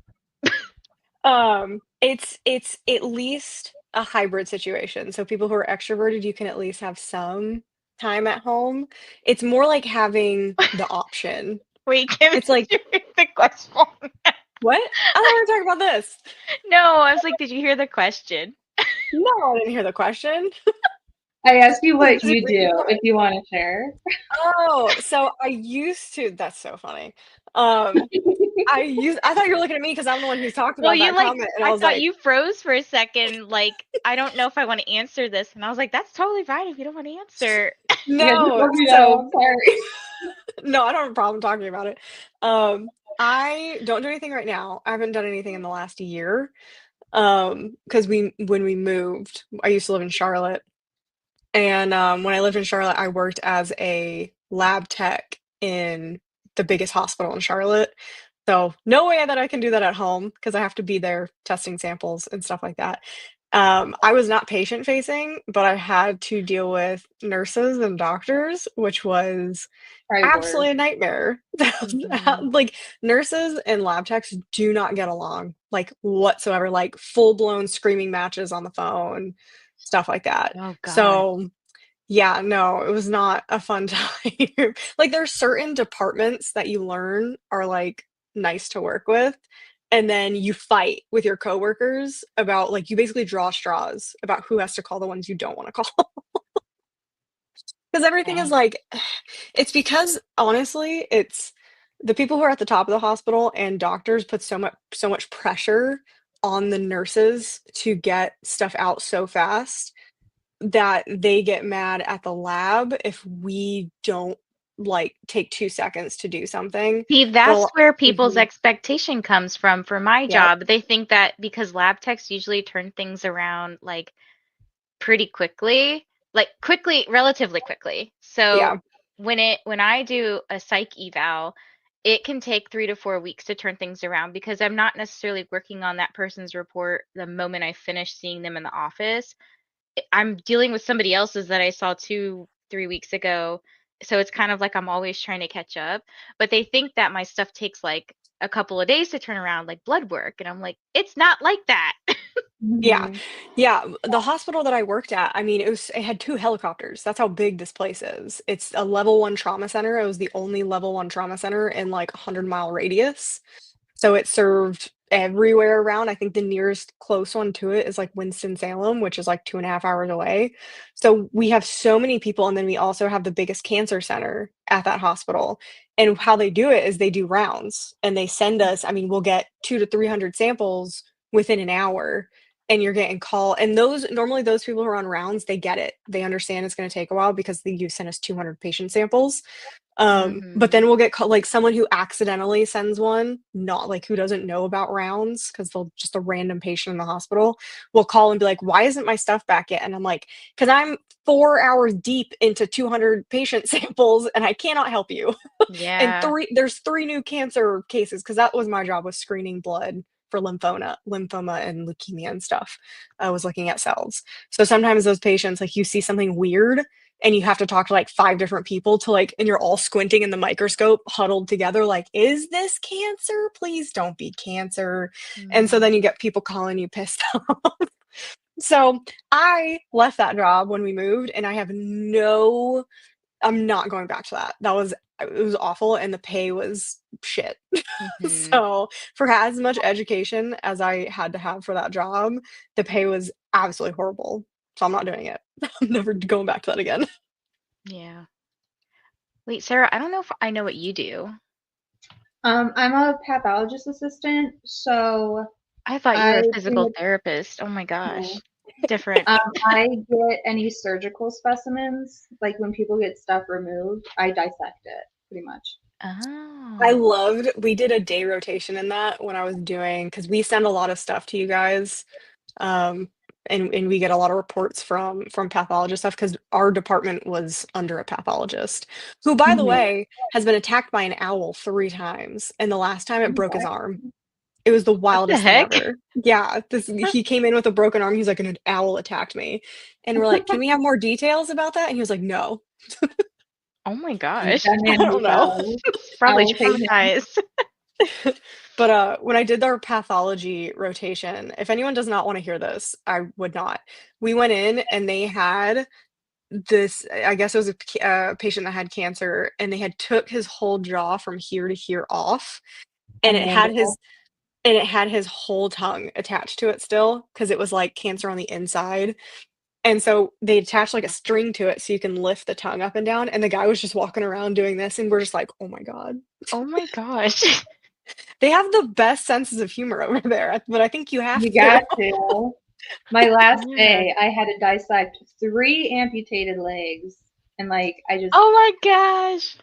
It's at least a hybrid situation. So people who are extroverted, you can at least have some time at home. It's more like having the option. Wait, Kim, It's did like, you hear the question? "What? I thought we were talking about this." No, I was like, did you hear the question? No, I didn't hear the question. I asked you what Did you you read the do que if you want to share. Oh, so I used to that's so funny. I thought you were looking at me because 'cause I'm the one who's talked Well, about that comment, and I I was thought like, you froze for a second. Like, I don't know if I want to answer this. And I was like, that's totally fine if you don't want to answer. Yeah, just "No." let me know. So I'm sorry. no, I don't have a problem talking about it. I don't do anything right now. I haven't done anything in the last year. Because when we moved, I used to live in Charlotte, and, when I lived in Charlotte, I worked as a lab tech in the biggest hospital in Charlotte. So, no way that I can do that at home because I have to be there testing samples and stuff like that. I was not patient facing, but I had to deal with nurses and doctors, which was Probably worse. absolutely a nightmare. Mhm. Like, nurses and lab techs do not get along, like, whatsoever, like, full-blown screaming matches on the phone, stuff like that. Oh God. So, yeah, no, it was not a fun time. Like, there's certain departments that you learn are, like, nice to work with, and then you fight with your coworkers about, like, you basically draw straws about who has to call the ones you don't wanna call. 'Cause everything is Dang. like it's because, honestly, it's the people who are at the top of the hospital and doctors put so much pressure on the nurses to get stuff out so fast that they get mad at the lab if we don't, like, take 2 seconds to do something. See, that's They'll where people's Mhm. expectation comes from for my Yep. job. They think that because lab techs usually turn things around like pretty quickly, like quickly, relatively quickly. So Yeah. when I do a psych eval it can take 3 to 4 weeks to turn things around because I'm not necessarily working on that person's report the moment I finish seeing them in the office. I'm dealing with somebody else's that I saw 2, 3 weeks ago. So it's kind of like I'm always trying to catch up. But they think that my stuff takes like a couple of days to turn around, like blood work. And I'm like, it's not like that. Yeah. Mhm. Yeah, the hospital that I worked at, I mean, it had 2 helicopters. That's how big this place is. It's a level 1 trauma center. It was the only level 1 trauma center in, like, a 100-mile radius. So it served everywhere around. I think the nearest close one to it is, like, Winston-Salem, which is, like, 2.5 hours away. So we have so many people, and then we also have the biggest cancer center at that hospital. And how they do it is they do rounds, and they send us, I mean, we'll get 2 to 300 samples within an hour, and you're getting call and those normally those people who are on rounds, they get it. They understand it's gonna take a while because you sent us 200 patient samples. But Mhm. then we'll get like someone who accidentally sends one, not like who doesn't know about rounds, because they'll just a random patient in the hospital will call and be like, "Why isn't my stuff back yet?" And I'm like, "Because I'm 4 hours deep into 200 patient samples and I cannot help you." And Yeah. there's 3 new cancer cases because that was my job, was screening blood for lymphoma and leukemia and stuff. I was looking at cells. So sometimes those patients, like, you see something weird and you have to talk to like 5 different people to like, and you're all squinting in the microscope, huddled together, like, "Is this cancer? Please don't be cancer." And so Mm. then you get people calling you pissed off. So I left that job when we moved, and I have no I'm not going back to that. It was awful, and the pay was shit. Mhm. So, for as much education as I had to have for that job, the pay was absolutely horrible. So I'm not doing it. I'm never going back to that again. Yeah. Wait, Sarah, I don't know if I know what you do. I'm a pathologist assistant, so I thought you I were a pretty physical much therapist. Oh my no. gosh. Different. I get any surgical specimens, like when people get stuff removed, I dissect it pretty much. Oh. We did a day rotation in that when I was doing, because we send a lot of stuff to you guys. Um, and we get a lot of reports from pathologist stuff because our department was under a pathologist who, by the Mhm. way, has been attacked by an owl 3 times, and the last time it broke his What? arm. It was the What the wildest thing heck? ever. Yeah, this he came in with a broken arm, he's like, "An owl attacked me." And we're like, "Can we have more details about that?" And he was like, "No." Oh my gosh. That I man don't needs know. It's probably owl treatment. traumatized. But, when I did our pathology rotation, if anyone does not wanna hear this, I would not. We went in and they had this, I guess it was a patient that had cancer, and they had took his whole jaw from here to here off, A and mandible. it had his whole tongue attached to it still, because it was, like, cancer on the inside, and so they attached, like, a string to it so you can lift the tongue up and down, and the guy was just walking around doing this, and we're just like, "Oh my god." Oh my gosh. They have the best senses of humor over there, but I think you have You to. got to. My last Yeah. day, I had to dissect 3 amputated legs, and like I just Oh my gosh.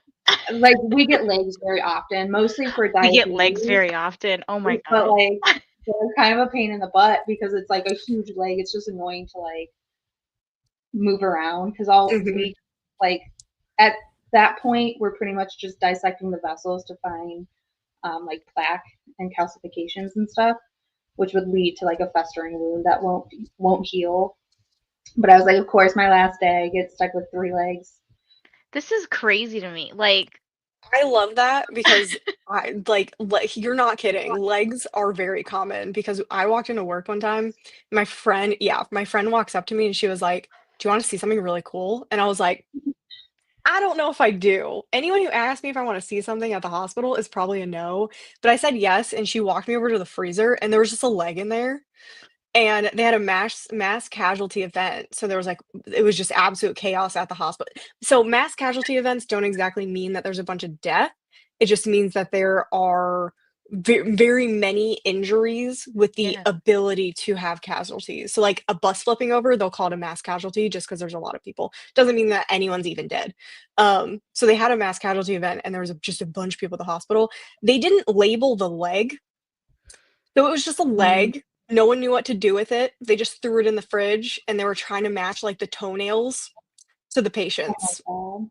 like we get legs very often, mostly for We get legs diabetes, very often. Oh my but gosh. like they're kind of a pain in the butt because it's like a huge leg. It's just annoying to like move around because all Mhm. we like at that point we're pretty much just dissecting the vessels to find like plaque and calcifications and stuff, which would lead to like a festering wound that won't heal. But I was like, of course, my last day, I get stuck with 3 legs. This is crazy to me. Like, I love that because you're not kidding. Legs are very common because I walked into work one time, my friend walks up to me and she was like, "Do you wanna see something really cool?" And I was like, "I don't know if I do." Anyone who asks me if I wanna see something at the hospital is probably a no, but I said yes, and she walked me over to the freezer, and there was just a leg in there. And they had a mass casualty event, so there was, like, it was just absolute chaos at the hospital. So mass casualty events don't exactly mean that there's a bunch of death, it just means that there are very many injuries with the yeah. ability to have casualties. So, like, a bus flipping over, they'll call it a mass casualty just because there's a lot of people. Doesn't mean that anyone's even dead. So they had a mass casualty event, and there was just a bunch of people at the hospital. They didn't label the leg, so it was just a Mm. leg. No one knew what to do with it. They just threw it in the fridge, and they were trying to match, like, the toenails to the Oh my patient's. god.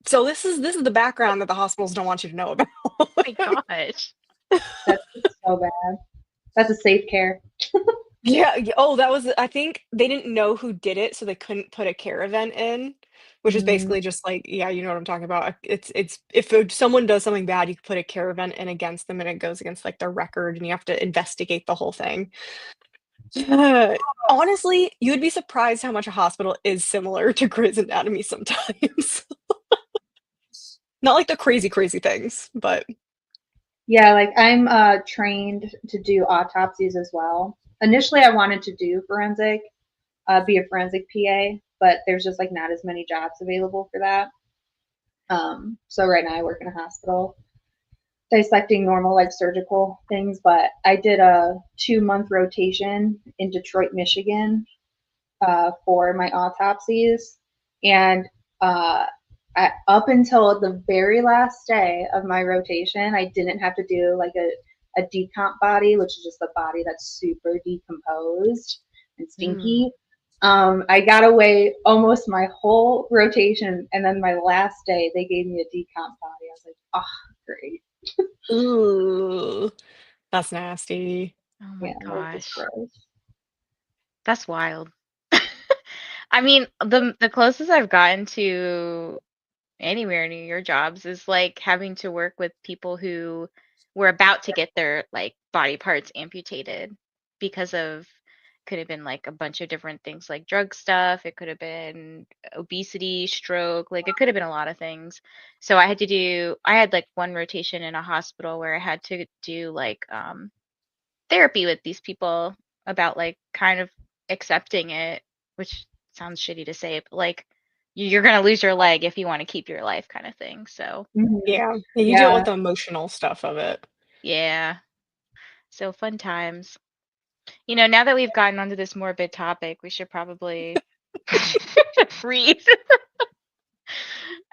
So this is the background that the hospitals don't want you to know about. Oh my gosh. That's so bad. That's a safe care. Yeah, oh, that was I think they didn't know who did it, so they couldn't put a care event in, which is Mm, basically just like, yeah, you know what I'm talking about. It's if someone does something bad, you can put a care event in against them, and it goes against like their record, and you have to investigate the whole thing. Yeah. Honestly, you would be surprised how much a hospital is similar to Grey's Anatomy sometimes. Not like the crazy, crazy things, but yeah, like I'm trained to do autopsies as well. Initially, I wanted to do forensic, be a forensic PA, but there's just like not as many jobs available for that. So right now I work in a hospital dissecting normal like surgical things, but I did a 2 month rotation in Detroit, Michigan, for my autopsies, and uh, up until the very last day of my rotation, I didn't have to do like a decomp body, which is just a body that's super decomposed and mm. stinky. I got away almost my whole rotation, and then my last day, they gave me a decomp body. I was like, oh, great. Ooh, that's nasty. Oh Yeah, my it was just gosh. gross. That's wild. I mean, the closest I've gotten to anywhere near your jobs is like having to work with people who were about to get their like body parts amputated because of could have been like a bunch of different things like drug stuff, it could have been obesity, stroke, like it could have been a lot of things. So I had like one rotation in a hospital where I had to do like therapy with these people about like kind of accepting it, which sounds shitty to say, but like you're gonna lose your leg if you want to keep your life kind of thing. So Hmm. Yeah, yeah, you deal Yeah. with the emotional stuff of it. yeah. So fun times. Now that we've gotten onto this morbid topic, we should probably read.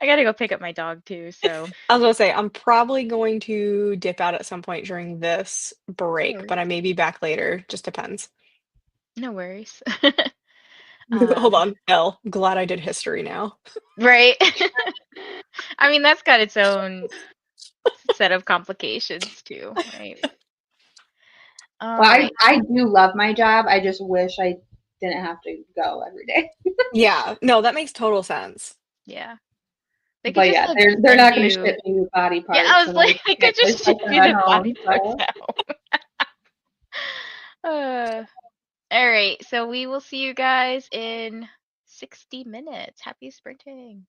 I gotta go pick up my dog too, so I was gonna say, I'm probably going to dip out at some point during this no break, but worries. I may be back later, just depends. No worries. Hold um, on, L, glad I did history now. right. I mean, that's got its own set of complications too, right? All Well, right. I do love my job. I just wish I didn't have to go every day. Yeah, no, that makes total sense. Yeah. They could But just yeah, like they're send not going to you. ship me body Yeah, I parts, was and I like, they can't could just ship dissect them you at the body home. parts So out. uh, all right. So we will see you guys in 60 minutes. Happy sprinting.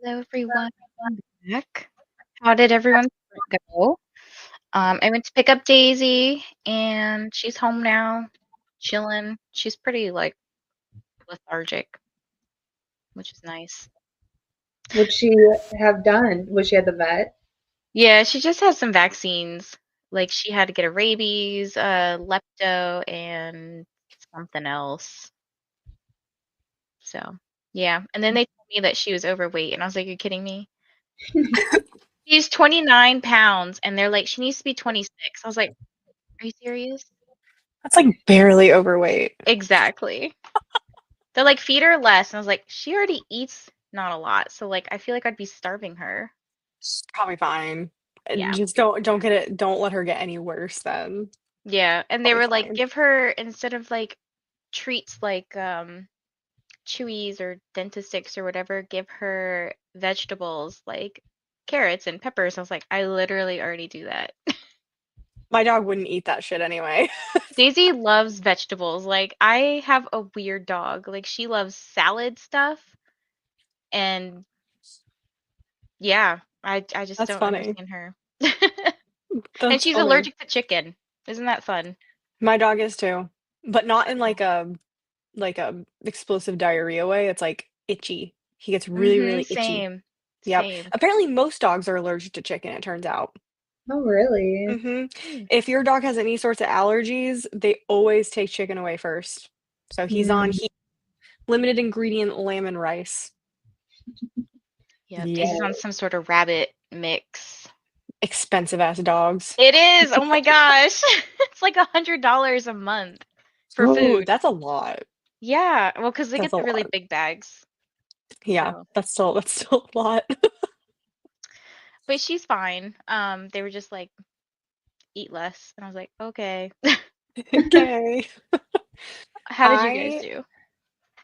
Hello, everyone. I'm back. How did everyone's sprint go? I went to pick up Daisy, and she's home now, chilling. She's pretty like lethargic, which is nice. What'd she have done? Was she at the vet? Yeah, she just has some vaccines. Like she had to get a rabies, lepto, and something else. So yeah, and then they told me that she was overweight, and I was like, "You're kidding me?" She's 29 pounds, and they're like, "She needs to be 26." I was like, "Are you serious?" That's like barely overweight. Exactly. They're like, "Feed her less." And I was like, "She already eats not a lot, so like I feel like I'd be starving her." She's probably fine. Yeah. Just don't get it. Don't let her get any worse then. Yeah, and they Probably were like, fine. "Give her instead of like treats like Chewies or Dentistix or whatever, give her vegetables like carrots and peppers." I was like, "I literally already do that." My dog wouldn't eat that shit anyway. Daisy loves vegetables. Like I have a weird dog. Like she loves salad stuff and yeah, I just That's don't funny. understand her. And That's she's funny. allergic to chicken. Isn't that fun? My dog is too, but not in like a explosive diarrhea way. It's like itchy. He gets really, really itchy. Same. Yep. Same. Apparently, most dogs are allergic to chicken, it turns out. Oh, really? Hmm. If your dog has any sorts of allergies, they always take chicken away first. So Mm, he limited ingredient lamb and rice. Yeah, Yeah. Daisy's on some sort of rabbit mix. Expensive ass dogs. It is. Oh my gosh. It's like $100 a month for Ooh, food. that's a lot. Yeah, well, because they That's get a the really lot. big bags. Yeah, So, that's still a lot. but she's fine. They were just like, eat less. And I was like, okay. Okay. How did you guys I do?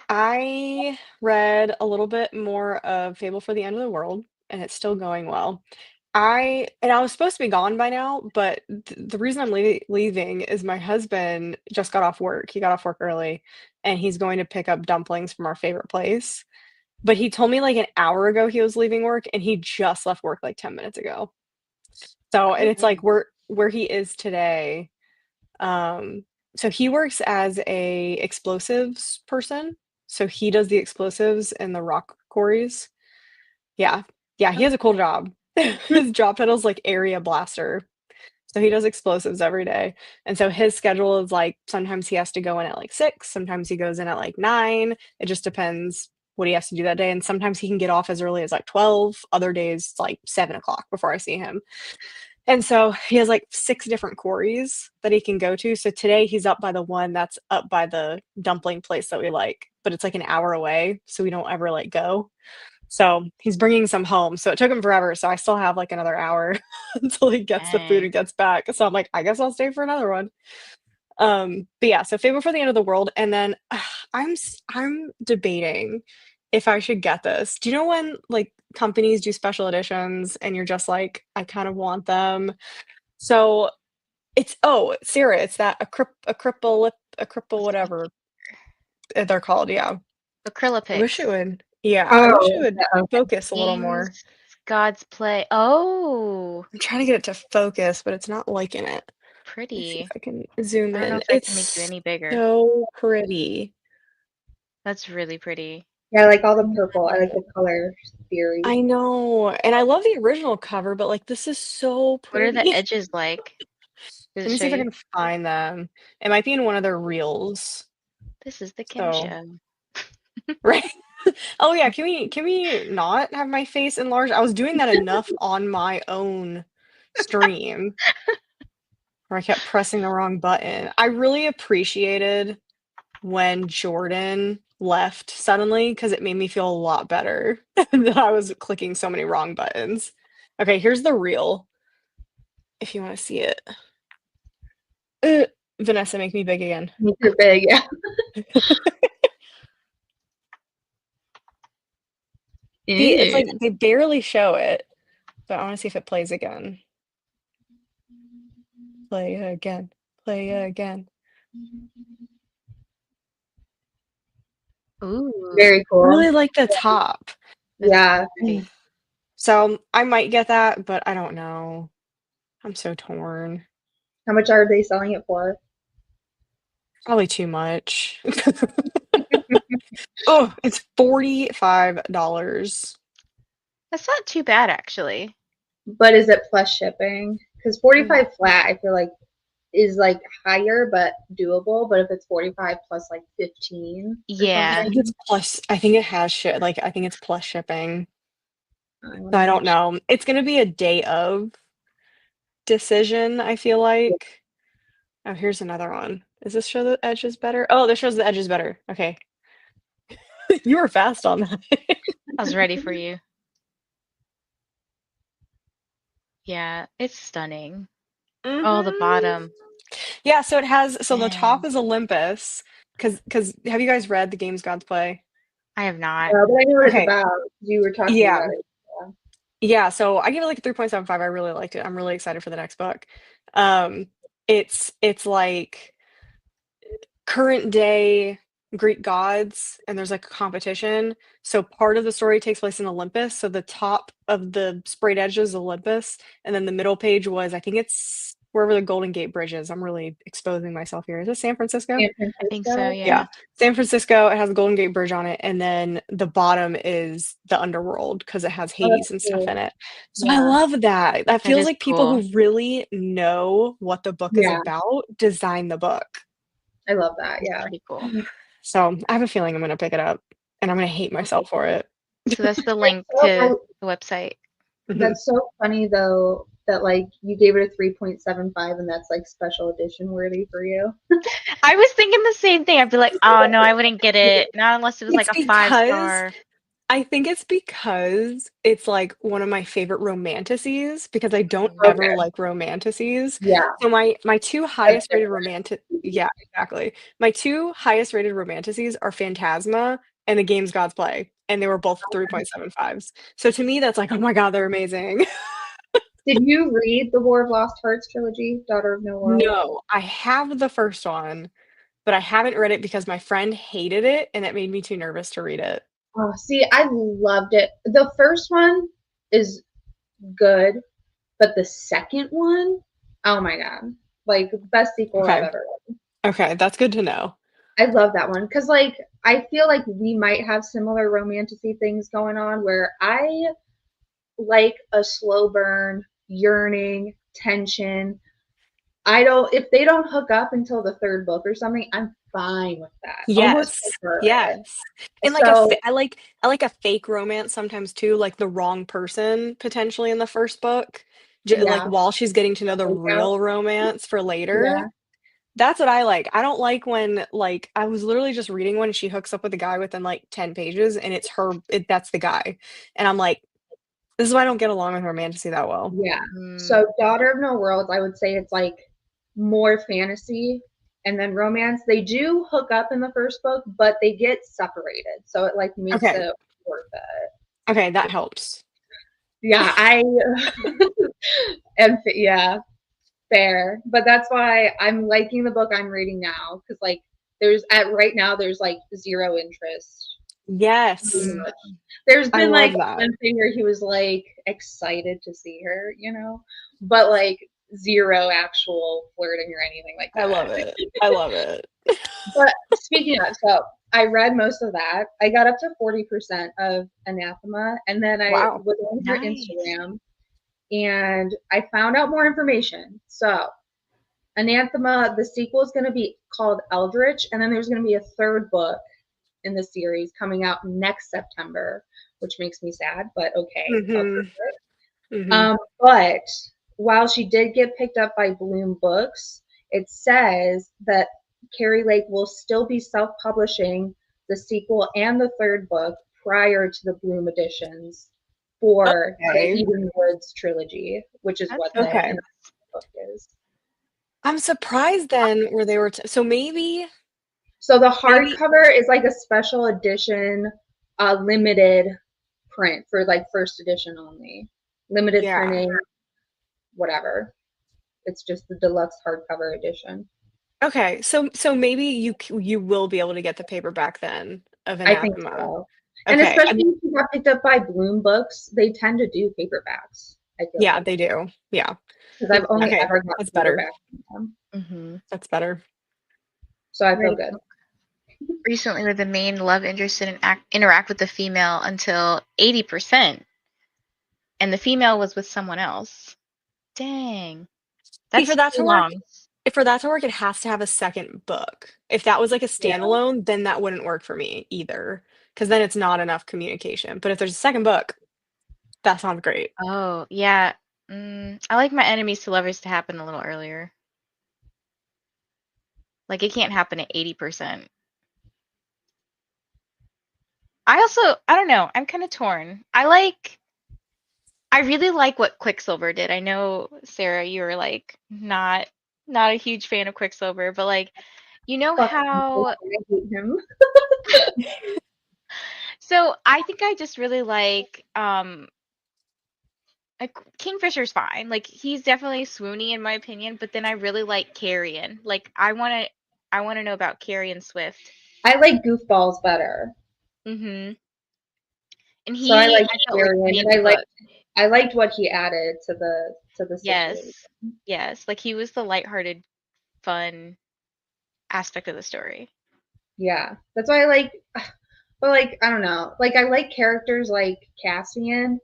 I read a little bit more of Fable for the End of the World, and it's still going well. I was supposed to be gone by now, but the reason I'm leaving is my husband just got off work. He got off work early, and he's going to pick up dumplings from our favorite place. But he told me like an hour ago he was leaving work, and he just left work like 10 minutes ago. So, and it's like Oh, where he is today. Um, so he works as a explosives person. So he does the explosives in the rock quarries. Yeah. Yeah, he has a cool job. His job title is like area blaster. So he does explosives every day. And so his schedule is like sometimes he has to go in at like 6, sometimes he goes in at like 9. It just depends what he has to do that day. And sometimes he can get off as early as like 12, other days like 7 o'clock before I see him. And so he has like 6 different quarries that he can go to. So today he's up by the one that's up by the dumpling place that we like, but it's like an hour away, so we don't ever like go. So he's bringing some home. So it took him forever. So I still have like another hour until he gets the food dang. and gets back. So I'm like, I guess I'll stay for another one. But yeah, so Fable for the End of the World, and then I'm debating if I should get this. Do you know when like companies do special editions and you're just like, I kind of want them? So it's Sarah, it's that a cripple Let's look. whatever they're called. Yeah, I wish it Acrylics. would. Yeah, I wish it oh, would okay. focus a little more. King's God's Play. Oh, I'm trying to get it to focus, but it's not liking it. Let me see if pretty. I can zoom I don't know in. if I can make you It's any bigger. so pretty. That's really pretty. Yeah, I like all the purple. I like the color theory. I know, and I love the original cover, but, like, this is so What are the pretty. edges like? Does it Let me show see if I you? can find them. It might be in one of their reels. This is the Kim So show. right? Oh, yeah, can we not have my face enlarged? I was doing that enough on my own stream where I kept pressing the wrong button. I really appreciated when Jordan left suddenly because it made me feel a lot better that I was clicking so many wrong buttons. Okay, here's the reel if you want to see it. Uh, Vanessa, make me big again. Make it big, yeah. See, it's Ew. like they barely show it, but I want to see if it plays again. Play again. Play again. Ooh. Very I cool. really like the top. Yeah. pretty. So I might get that, but I don't know. I'm so torn. How much are they selling it for? Probably too much. Oh, it's $45. That's not too bad, actually. But is it plus shipping? Because 45 flat, I feel like is like higher but doable. But if it's 45 plus like 15 or Yeah. I think it's plus. I think it has shit. Like I think it's plus shipping. something. So I don't know. It's gonna be a day of decision. I feel like. Oh, here's another one. Does this show the edges better? Oh, this shows the edges better. Okay. You were fast on that. I was ready for you. Yeah, it's stunning. Oh, the Mhm. bottom. Yeah, so it has so the top Dang. is Olympus. Cause have you guys read The Games Gods Play? I have not. But I know what it's Okay. about. You were talking Yeah. about it. Yeah, so I give it like a 3.75. I really liked it. I'm really excited for the next book. Um, it's like current day Greek gods, and there's like a competition. So part of the story takes place in Olympus. So the top of the sprayed edge is Olympus, and then the middle page was I think it's wherever the Golden Gate Bridge is. I'm really exposing myself here. Is it San Francisco? San I think so, Francisco. yeah. Yeah. San Francisco, it has the Golden Gate Bridge on it, and then the bottom is the underworld because it has Oh, Hades that's and stuff cool. in it. So I Yeah. love that. That feels is like people cool. who really know what the book is Yeah. about design the book. I love that. It's Yeah. pretty cool. So I have a feeling I'm gonna pick it up, and I'm gonna hate myself for it. So that's the link So to the website. that's so funny though that like you gave it a 3.75 and that's like special edition worthy for you. I was thinking the same thing. I'd be like, oh no, I wouldn't get it. Not unless it was like It's a 5 because star. I think it's because it's like one of my favorite romanticises because I don't Okay. ever like romanticises. Yeah. So my two highest rated romantic yeah, exactly. My two highest rated romanticises are Phantasma and The Games Gods Play, and they were both 3.75s. So to me, that's like, oh my god, they're amazing. Did you read the War of Lost Hearts trilogy, Daughter of No World? No, I have the first one, but I haven't read it because my friend hated it, and it made me too nervous to read it. Oh, see, I loved it. The first one is good, but the second one, oh my god, like best sequel I've Okay. ever read. Okay, that's good to know. I love that one because like I feel like we might have similar romantic-y things going on where I like a slow burn, yearning, tension. I don't if they don't hook up until the third book or something, I'm fine with that. Almost Yes. prefer it. Yes. And like So I like a fake romance sometimes too, like the wrong person potentially in the first book, like yeah, while she's getting to know the fake out. real romance for later. Yeah, That's what I like. I don't like when like I was literally just reading when she hooks up with a guy within like 10 pages and it's her that's the guy. And I'm like, this is why I don't get along with romantasy that well. yeah. Mm, So Daughter of No Worlds, I would say it's like more fantasy and then romance. They do hook up in the first book, but they get separated. So it like makes Okay. it worth it. Okay, that helps. Yeah, I am yeah, fair. But that's why I'm liking the book I'm reading now because like there's at right now there's like zero interest. Yes. mm. There's I been like love that. one thing where he was like excited to see her, you know, but like zero actual flirting or anything like that. I love it. I love it. But speaking of, so I read most of that. I got up to 40% of Anathema, and then I Wow. was on her Nice. Instagram and I found out more information. So Anathema, the sequel is going to be called Eldritch, and then there's going to be a third book in the series coming out next September, which makes me sad, but okay. But while she did get picked up by Bloom Books, it says that Carrie Lake will still be self-publishing the sequel and the third book prior to the Bloom editions for Okay. the Eden Woods trilogy, which is what the Okay. book is. I'm surprised then where they were so maybe So the hardcover is like a special edition, limited print for like first edition only. Limited yeah. printing, whatever. It's just the deluxe hardcover edition. Okay. So maybe you will be able to get the paperback then of I think Anathema. so. And Okay. especially if you got picked up by Bloom Books, they tend to do paperbacks. I feel Yeah, like. they do. Yeah. Because I've only Okay, ever got that's better. paperbacks from them. That's better. So I feel good. Recently, where the main love interest didn't interact with the female until 80%, and the female was with someone else. Dang, See, that's too long. for that to work, it has to have a second book. If that was like a Yeah. standalone, then that wouldn't work for me either, because then it's not enough communication. But if there's a second book, that sounds great. Oh, yeah. I like my enemies to lovers to happen a little earlier. Like, it can't happen at 80%. I don't know, I'm kind of torn. I really like what Quicksilver did. I know, Sarah, you were like not a huge fan of Quicksilver, but like, you know Fuck, how I hate him. so I think I just really like Kingfisher's fine. Like he's definitely swoony in my opinion, but then I really like Carrion. Like I wanna know about Carrion Swift. I like goofballs better. Mm-hmm. And So I like felt like Carrion, made and the book. I liked what he added to the Yes. situation. Yes. Like he was the lighthearted, fun aspect of the story. Yeah, that's why I like. But like I don't know, like I like characters like Cassian,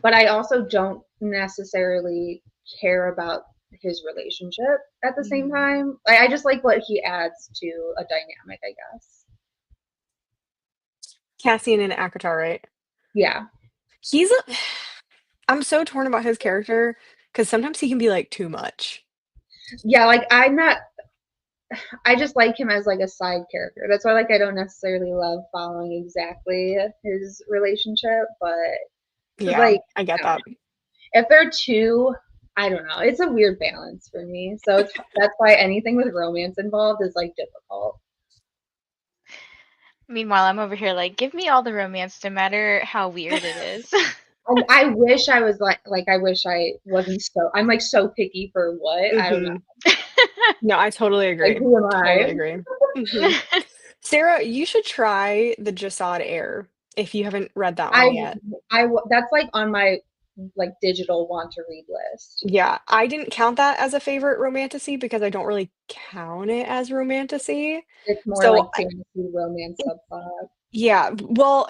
but I also don't necessarily care about his relationship at the same time. I just like what he adds to a dynamic, I guess. Cassian and Akatar, right? Yeah. I'm so torn about his character because sometimes he can be like too much. Yeah, like I just like him as like a side character. That's why like I don't necessarily love following exactly his relationship, but Yeah, like I get that. if they're two, I don't know. It's a weird balance for me. So that's why anything with romance involved is like difficult. Meanwhile, I'm over here like, give me all the romance, no matter how weird it is. And I wish I was like I wish I wasn't so. I'm like so picky for what I don't know. No, I totally agree. Like who am I? Totally agree. Sarah, you should try the Jasad Air if you haven't read that one yet. That's like on my like digital want to read list. Yeah, I didn't count that as a favorite romantasy because I don't really count it as romantasy. It's more So like fantasy romance subplot. yeah, well,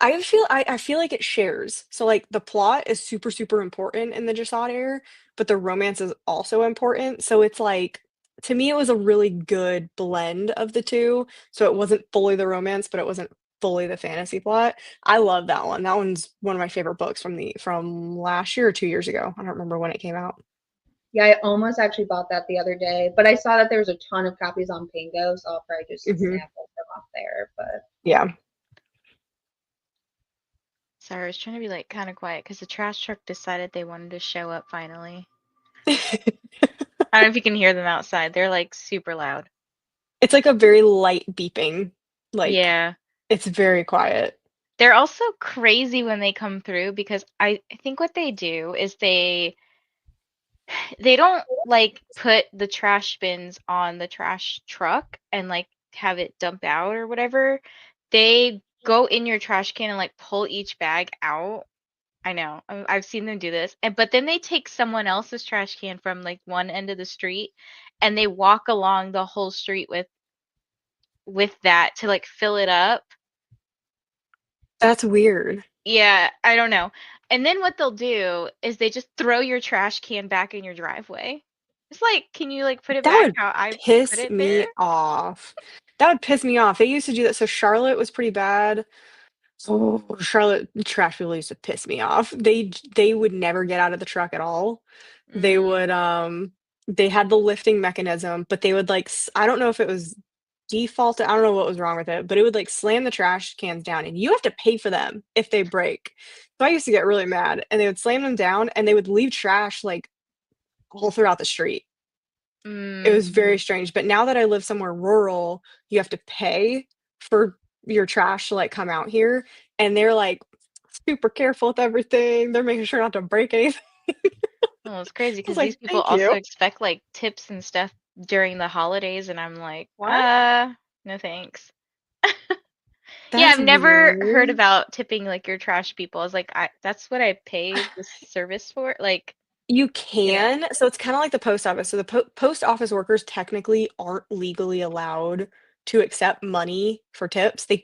I feel like it shares. So like the plot is super super important in the Jasad Air, but the romance is also important. So it's like to me it was a really good blend of the two. So it wasn't fully the romance, but it wasn't fully the fantasy plot. I love that one. That one's one of my favorite books from last year or 2 years ago. I don't remember when it came out. Yeah, I almost actually bought that the other day, but I saw that there was a ton of copies on Pango, so I'll probably just snap them off there. But Yeah. Sorry, I was trying to be like kind of quiet because the trash truck decided they wanted to show up finally. I don't know if you can hear them outside. They're like super loud. It's like a very light beeping. Like Yeah. it's very quiet. They're also crazy when they come through because I think what they do is they don't like put the trash bins on the trash truck and like have it dump out or whatever. They go in your trash can and like pull each bag out. I know. I've seen them do this. But then they take someone else's trash can from like one end of the street and they walk along the whole street with that to like fill it up. That's weird. Yeah, I don't know. And then what they'll do is they just throw your trash can back in your driveway. It's like, can you like put it That back would how I put piss it there? me off. That would piss me off. They used to do that. So Charlotte was pretty bad. Oh, Charlotte trash people used to piss me off. They would never get out of the truck at all. They would they had the lifting mechanism, but they would like I don't know if it was defaulted. I don't know what was wrong with it, but it would like slam the trash cans down and you have to pay for them if they break. So I used to get really mad and they would slam them down and they would leave trash like all throughout the street. It was very strange, but now that I live somewhere rural, you have to pay for your trash to, like, come out here, and they're, like, super careful with everything, they're making sure not to break anything. Well, it's crazy I was because like, these people "Thank also you." expect like tips and stuff during the holidays, and I'm like, What? no thanks. Yeah, That's I've never heard weird. about tipping like your trash people. I was like, that's what I pay this service for. Like, You you know. can, so it's kinda like the post office. So the post office workers technically aren't legally allowed to accept money for tips. They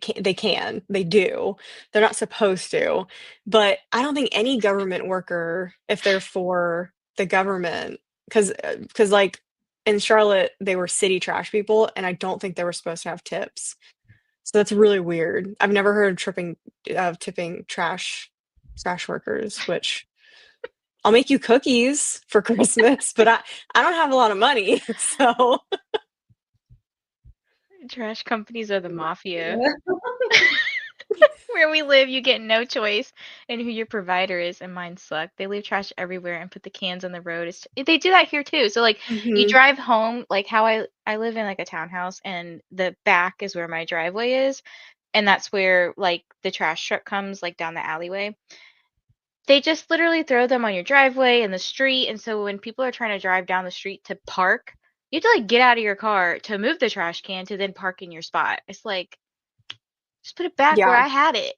do. They're not supposed to, but I don't think any government worker, if they're for the government, because like, in Charlotte, they were city trash people, and I don't think they were supposed to have tips. So that's really weird. I've never heard of tipping trash workers, which I'll make you cookies for Christmas, but I don't have a lot of money, so Trash companies are the mafia. Yeah. Where we live, you get no choice in who your provider is, and mine suck. They leave trash everywhere and put the cans on the road. They do that here too. So like you Mhm. drive home, like how I live in like a townhouse, and the back is where my driveway is, and that's where like the trash truck comes like down the alleyway. They just literally throw them on your driveway and the street, and so when people are trying to drive down the street to park, you have to like get out of your car to move the trash can to then park in your spot. It's like just put it back where Yeah. I had it.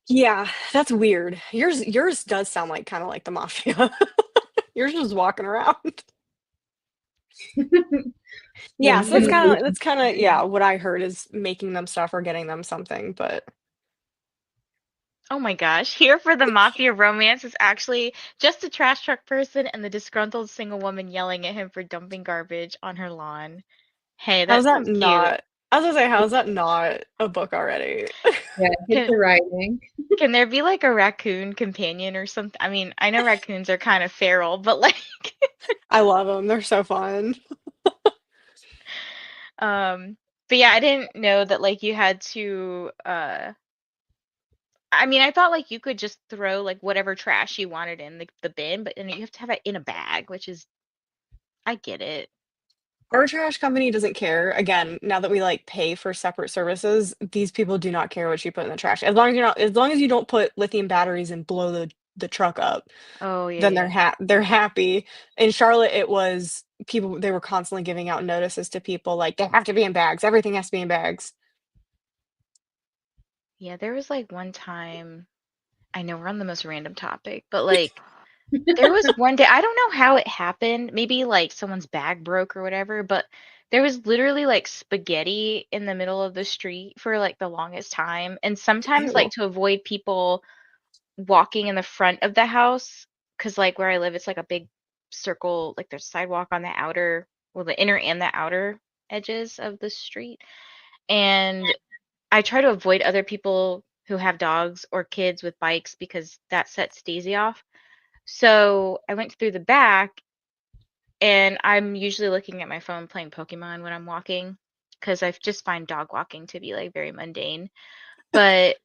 Yeah, that's weird. Yours does sound like kinda like the mafia. Yours is walking around. Yeah, so Winston the that's kinda yeah, what I heard is making them stuff or getting them something, but Oh my gosh, here for the mafia romance is actually just a trash truck person and the disgruntled single woman yelling at him for dumping garbage on her lawn. Hey, how's that that sounds cute. not I was gonna say, how's that not a book already? yeah, hit Can the writing. can there be like a raccoon companion or something? I mean, I know raccoons are kind of feral, but like I love them. 'Em, they're so fun. um but yeah, I didn't know that like you had to I mean, I thought like you could just throw like whatever trash you wanted in the bin, but then you have to have it in a bag, which is I get it. Our trash company doesn't care. Again, now that we, like, pay for separate services, these people do not care what you put in the trash. As long as you don't put lithium batteries and blow the truck up, Oh yeah, then yeah. they're happy. In Charlotte, it was people they were constantly giving out notices to people, like, "They have to be in bags. Everything has to be in bags." Yeah, there was like one time, I know we're on the most random topic, but like there was one day, I don't know how it happened. Maybe like someone's bag broke or whatever, but there was literally like spaghetti in the middle of the street for like the longest time. And sometimes like Ew. to avoid people walking in the front of the house, because like where I live, it's like a big circle, like there's sidewalk on the outer, well, the inner and the outer edges of the street. And I try to avoid other people who have dogs or kids with bikes because that sets Daisy off. So I went through the back, and I'm usually looking at my phone playing Pokemon when I'm walking because I just find dog walking to be like very mundane. But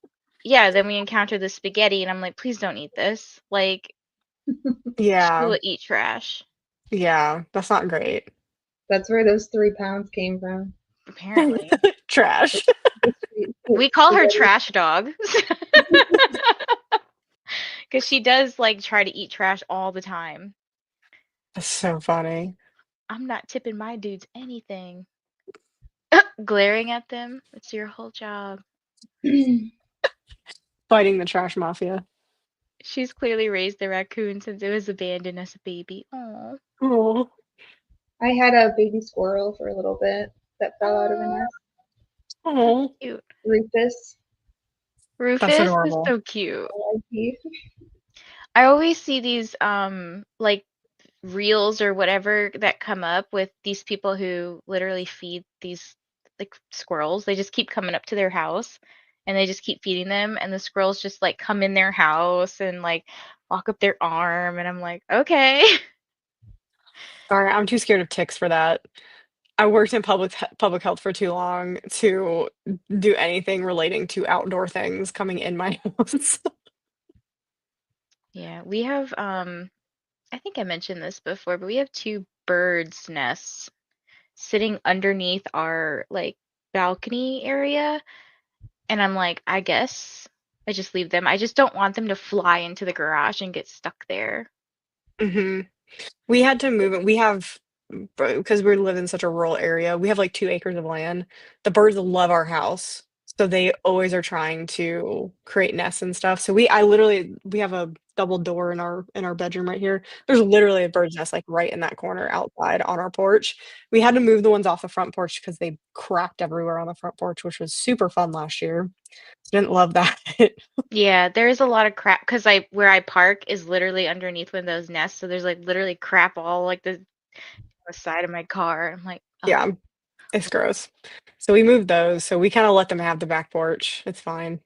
yeah, then we encounter the spaghetti, and I'm like, please don't eat this. Like, she Yeah. will eat trash, Yeah. That's not great. That's where those 3 pounds came from. apparently. Trash. We call her Trash Dog because she does like try to eat trash all the time. That's so funny. I'm not tipping my dudes anything. Glaring at them, it's your whole job. Fighting the trash mafia. She's clearly raised the raccoon since it was abandoned as a baby. Oh, Oh. I had a baby squirrel for a little bit that fell out of a oh, nest. that's Oh. cute. Rufus. That's Rufus is adorable. so cute. R.I.P. I always see these like reels or whatever that come up with these people who literally feed these like squirrels. They just keep coming up to their house and they just keep feeding them, and the squirrels just like come in their house and like walk up their arm, and I'm like, okay. Sorry, I'm too scared of ticks for that. I worked in public health for too long to do anything relating to outdoor things coming in my house. Yeah, we have I think I mentioned this before, but we have two birds' nests sitting underneath our like balcony area. And I'm like, I guess I just leave them. I just don't want them to fly into the garage and get stuck there. Mhm. We had to move it. We have because we live in such a rural area, we have, like, 2 acres of land. The birds love our house, So they always are trying to create nests and stuff. So we have a double door in our bedroom right here. There's literally a bird's nest, like, right in that corner outside on our porch. We had to move the ones off the front porch because they cracked everywhere on the front porch, which was super fun last year. Didn't love that. Yeah, there is a lot of crap because where I park is literally underneath one of those nests, so there's like literally crap all like the side of my car. I'm like, oh. Yeah, it's gross. So we moved those, so we kinda let them have the back porch. It's fine.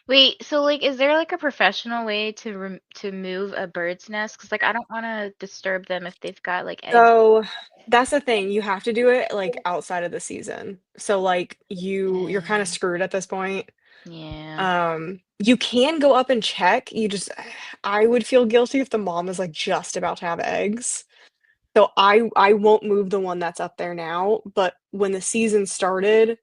Wait, so like, is there like a professional way to move a bird's nest? Because like, I don't want to disturb them if they've got like eggs. So, that's the thing, you have to do it, like, outside of the season. So, like, you're kinda Yeah. screwed at this point. Yeah. You can go up and check, I would feel guilty if the mom is, like, just about to have eggs. So I won't move the one that's up there now, but when the season started,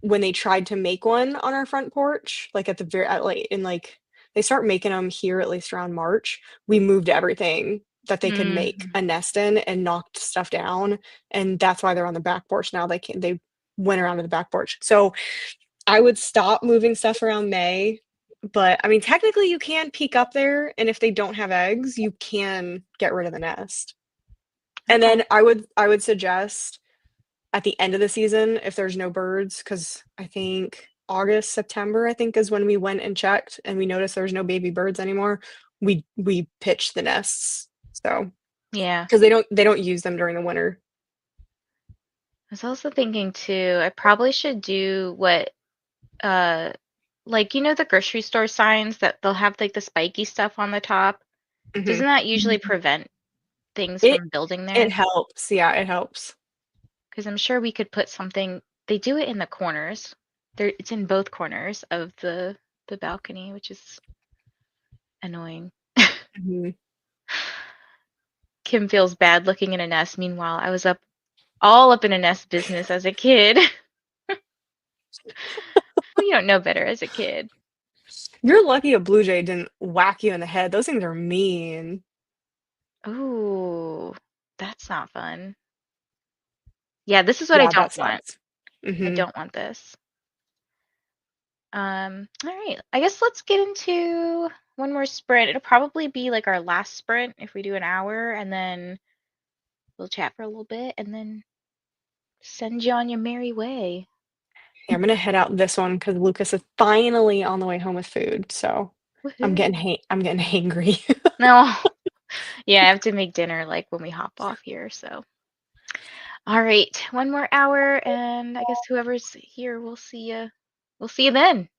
when they tried to make one on our front porch, like, they start making them here at least around March, we moved everything that they could make Mhm. a nest in and knocked stuff down, and that's why they're on the back porch now. They went around to the back porch. So, I would stop moving stuff around May, but, I mean, technically, you can peek up there, and if they don't have eggs, you can get rid of the nest. And Okay. then I would suggest at the end of the season, if there's no birds, because I think August, September, I think, is when we went and checked, and we noticed there was no baby birds anymore, we pitched the nests. So, Yeah. because they don't use them during the winter. I was also thinking too, I probably should do what uh like the grocery store signs that they'll have like the spiky stuff on the top. Mhm. Doesn't that usually prevent things It from building it there? helps, yeah, it helps. Because I'm sure we could put something. They do it in the corners. It's in both corners of the balcony, which is annoying. Mhm. Kim feels bad looking in a nest. Meanwhile, I was all up in a nest business as a kid. Well, you don't know better as a kid. You're lucky a blue jay didn't whack you in the head, those things are mean. Ooh, that's not fun. Yeah, this is what I Yeah, don't that want. sucks. I Mhm. don't want this. All right. I guess let's get into one more sprint. It'll probably be like our last sprint if we do an hour, and then we'll chat for a little bit, and then send you on your merry way. Yeah, I'm gonna head out this one because Lucas is finally on the way home with food, so Woohoo. I'm getting hangry. No. Yeah, I have to make dinner like when we hop off here, so. All right, one more hour, and I guess whoever's here, we'll see you. We'll see you then.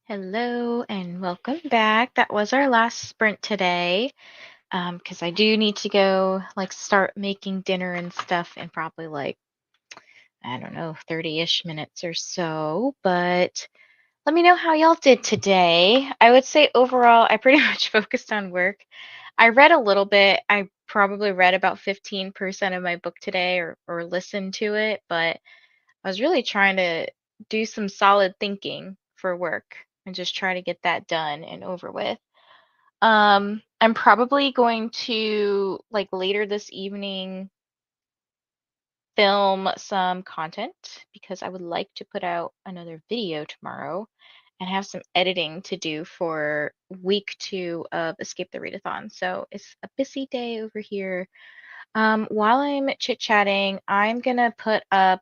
Hello and welcome back. That was our last sprint today. Because I do need to go like start making dinner and stuff in probably like, I don't know, 30-ish minutes or so. But let me know how y'all did today. I would say overall, I pretty much focused on work. I read a little bit. I probably read about 15% of my book today or listened to it, but I was really trying to do some solid thinking for work and just try to get that done and over with. I'm probably going to like later this evening film some content because I would like to put out another video tomorrow and have some editing to do for week 2 of Escape the Readathon. So it's a busy day over here. While I'm chit-chatting, I'm gonna put up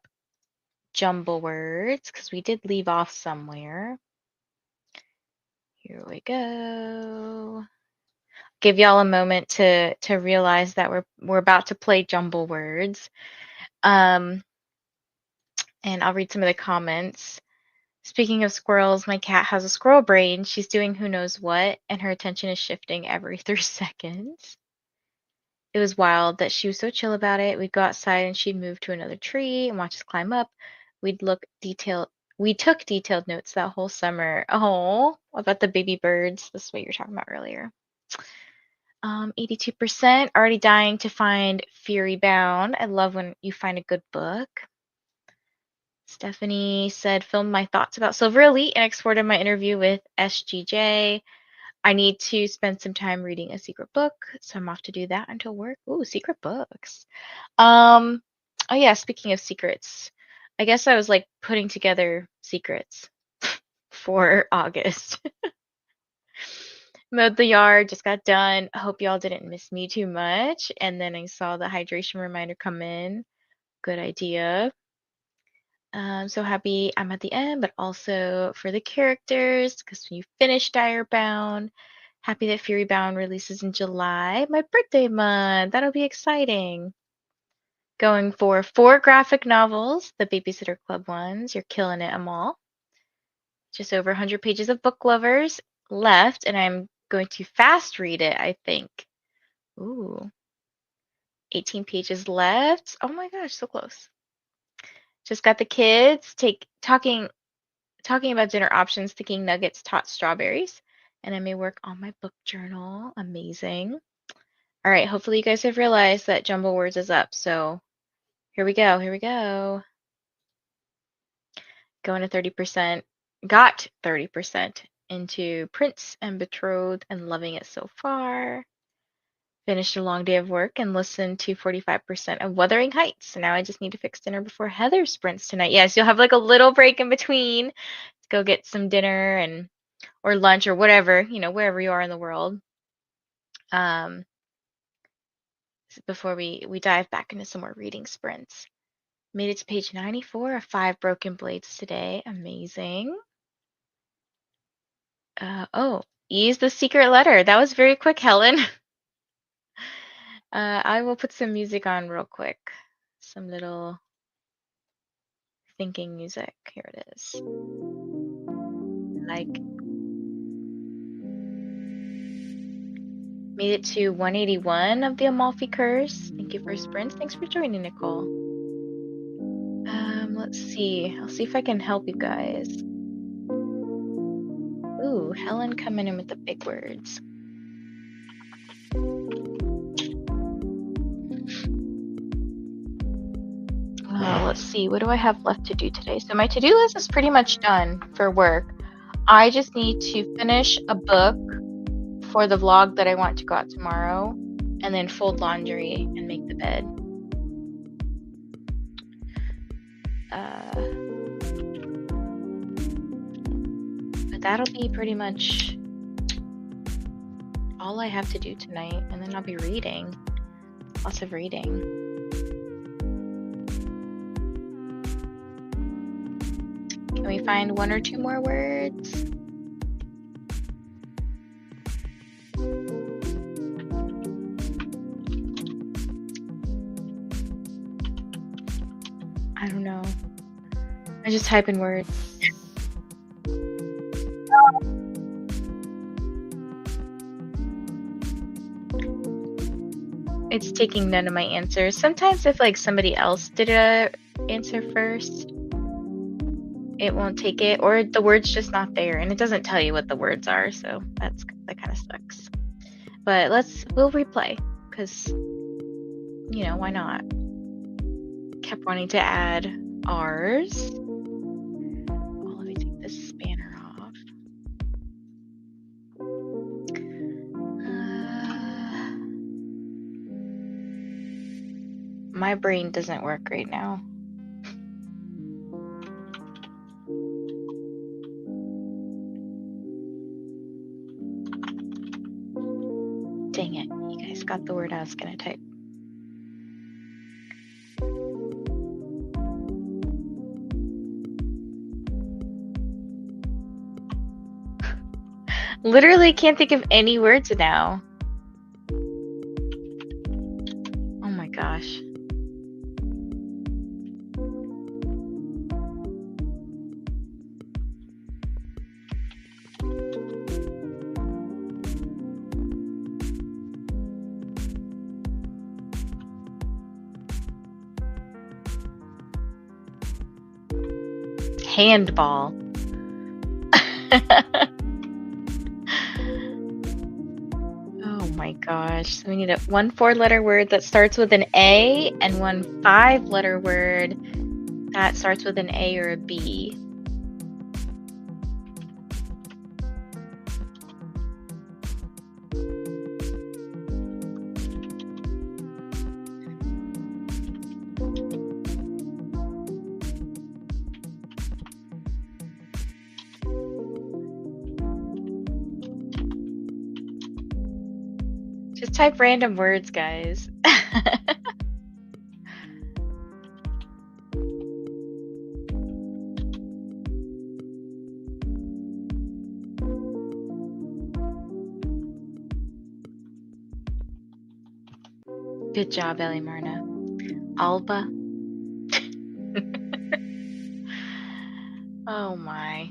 jumble words because we did leave off somewhere. Here we go. Give y'all a moment to realize that we're about to play jumble words. And I'll read some of the comments. Speaking of squirrels, my cat has a squirrel brain. She's doing who knows what, and her attention is shifting every 3 seconds. It was wild that she was so chill about it. We'd go outside and she'd move to another tree and watch us climb up. We took detailed notes that whole summer. Oh, about the baby birds. This is what you were talking about earlier. 82% already dying to find Fury Bound. I love when you find a good book. Stephanie said, filmed my thoughts about Silver Elite and exported my interview with SGJ. I need to spend some time reading a secret book, so I'm off to do that until work. Ooh, secret books. Oh yeah, speaking of secrets, I guess I was like putting together secrets for August. Mowed the yard, just got done. I hope y'all didn't miss me too much. And then I saw the hydration reminder come in. Good idea. I'm so happy I'm at the end, but also for the characters, because when you finish Dire Bound, happy that Fury Bound releases in July, my birthday month. That'll be exciting. Going for 4 graphic novels, the Babysitter Club ones. You're killing it, Amal. Just over 100 pages of book lovers left, and I'm going to fast read it, I think. Ooh, 18 pages left. Oh my gosh, so close. Just got the kids talking about dinner options, thinking nuggets, tot strawberries, and I may work on my book journal. Amazing. All right, hopefully you guys have realized that Jumble Words is up. So here we go. Here we go. Going to 30%. Got 30% into Prince and Betrothed and loving it so far. Finished a long day of work and listened to 45% of Wuthering Heights. So now I just need to fix dinner before Heather sprints tonight. Yes, you'll have like a little break in between to go get some dinner and or lunch or whatever, wherever you are in the world. Before we dive back into some more reading sprints. Made it to page 94 of 5 Broken Blades today. Amazing. Oh, use the secret letter. That was very quick, Helen. I will put some music on real quick. Some little thinking music. Here it is. Like, made it to 181 of the Amalfi Curse. Thank you for sprints. Thanks for joining, Nicole. Let's see. I'll see if I can help you guys. Ooh, Helen coming in with the big words. Let's see. What do I have left to do today? So my to-do list is pretty much done for work. I just need to finish a book for the vlog that I want to go out tomorrow, and then fold laundry and make the bed. But that'll be pretty much all I have to do tonight, and then I'll be reading. Lots of reading. Can we find 1 or 2 more words? I don't know. I just type in words. It's taking none of my answers. Sometimes if like somebody else did a answer first, it won't take it, or the word's just not there and it doesn't tell you what the words are, so that kind of sucks. But we'll replay, because why not? Kept wanting to add R's. Oh, let me take this spanner off. My brain doesn't work right now. Dang it, you guys got the word I was gonna type. Literally can't think of any words now. Oh my gosh. Handball. Oh my gosh. So we need one 4-letter word that starts with an A and one 5-letter word that starts with an A or a B. Just type random words, guys. Good job, Ellie Marna. Alba. Oh my.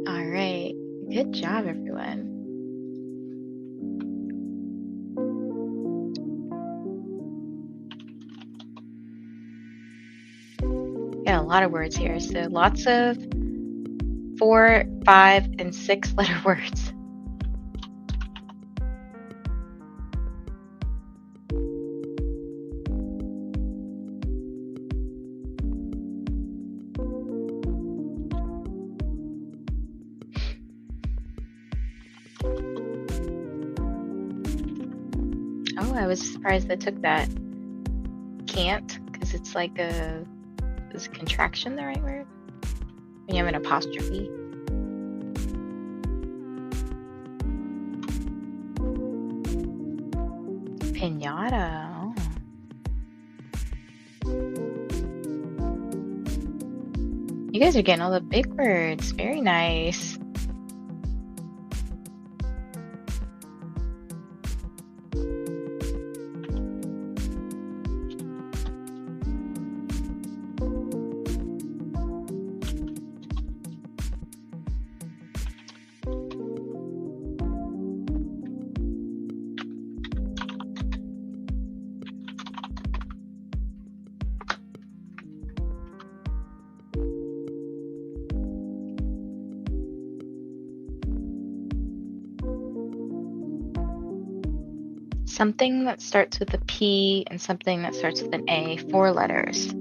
All right. Good job, everyone. Got a lot of words here. So lots of 4, 5, and 6-letter words. Oh, I was surprised they took that. Can't, because it's like is contraction the right word? When you have an apostrophe. Pinata. Oh. You guys are getting all the big words. Very nice. Something that starts with a P and something that starts with an A, 4 letters.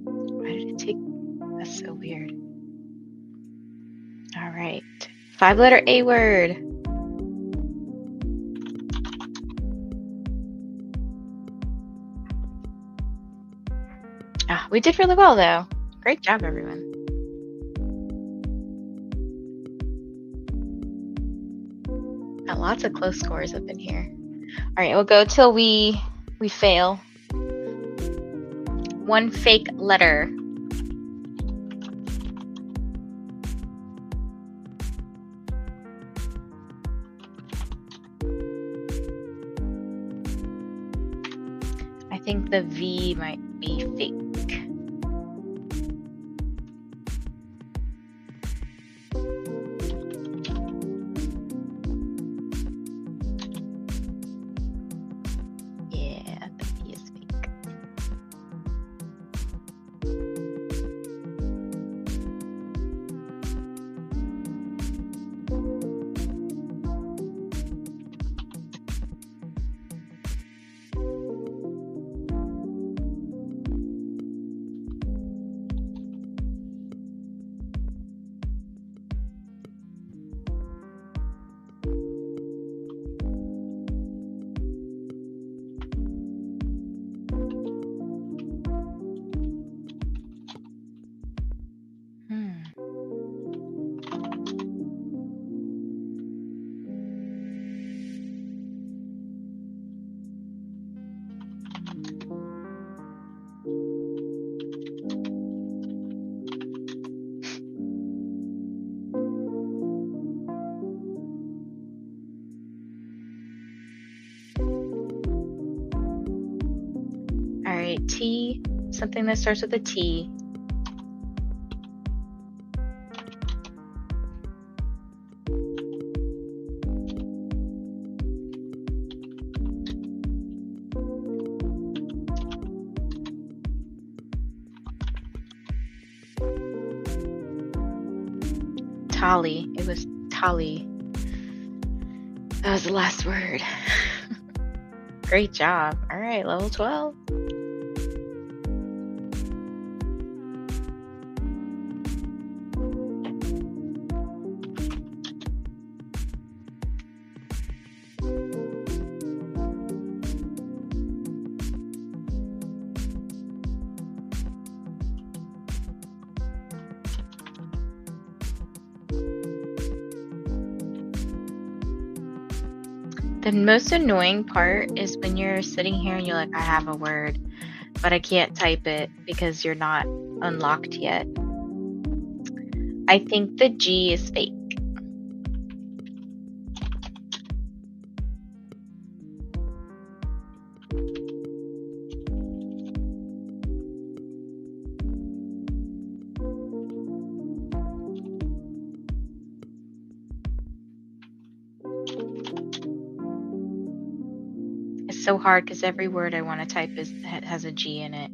Why did it take? That's so weird. All right, 5-letter A word. Ah, we did really well though. Great job, everyone. Got lots of close scores up in here. All right, we'll go till we fail. 1 fake letter. think the V might be fake. Yeah, the V is fake. All right, T, something that starts with a T. Tolly. It was Tolly. That was the last word. Great job. All right, level 12. The most annoying part is when you're sitting here and you're like, I have a word, but I can't type it because you're not unlocked yet. I think the G is fake. It's so hard because every word I want to type has a G in it.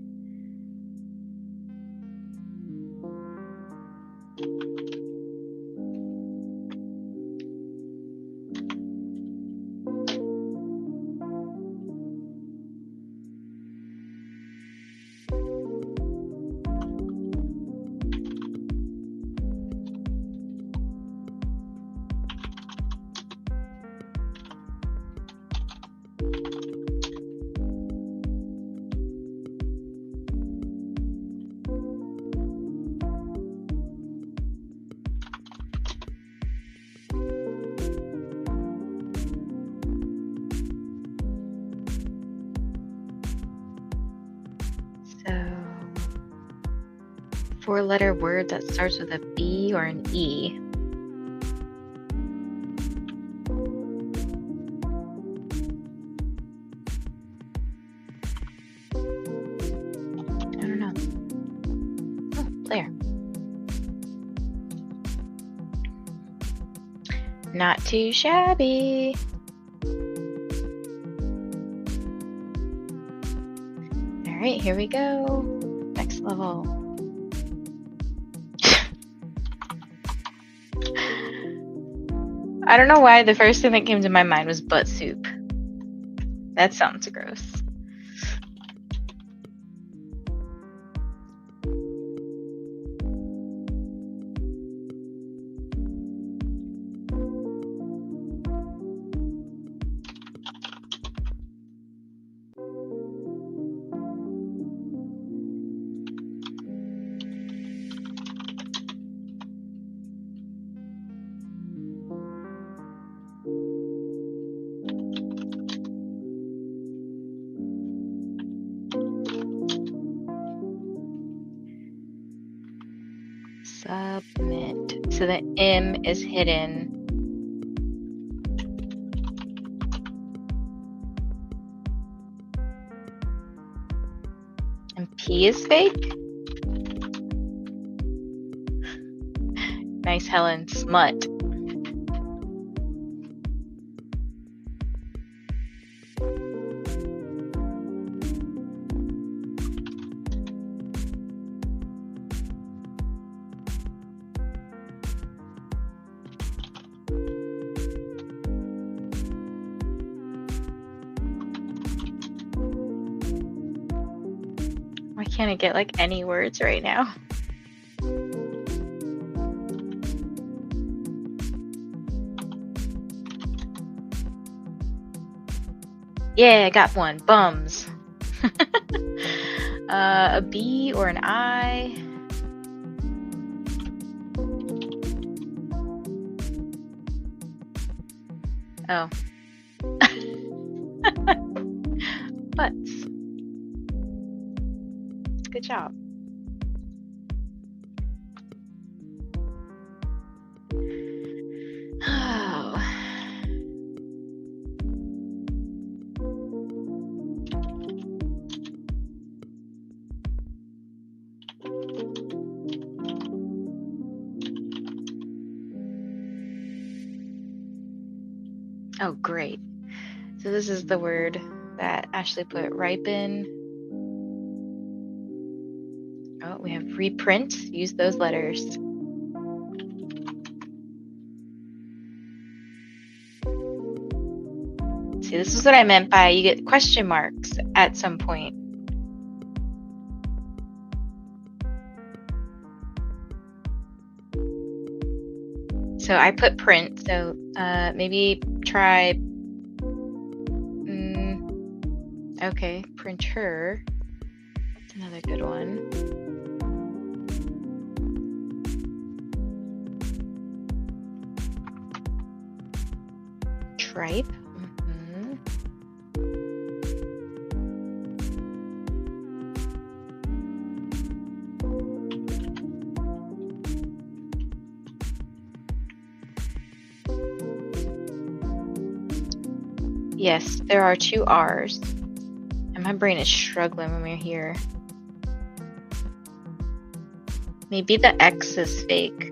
Four-letter word that starts with a B or an E. I don't know. Oh, Blair. Not too shabby. All right, here we go. Next level. I don't know why the first thing that came to my mind was butt soup. That sounds gross. Submit. So the M is hidden. And P is fake? Nice, Helen. Smut. Why can't I get like any words right now? Yeah, I got one. Bums. A B or an I. Oh. Butts. Good job. Oh. Oh, great. So this is the word that Ashley put, ripen. Oh, we have reprint. Use those letters. See, this is what I meant by you get question marks at some point. So I put print, so maybe try, okay, printer. That's another good one. Tripe. Yes, there are 2 R's. And my brain is struggling when we're here. Maybe the X is fake.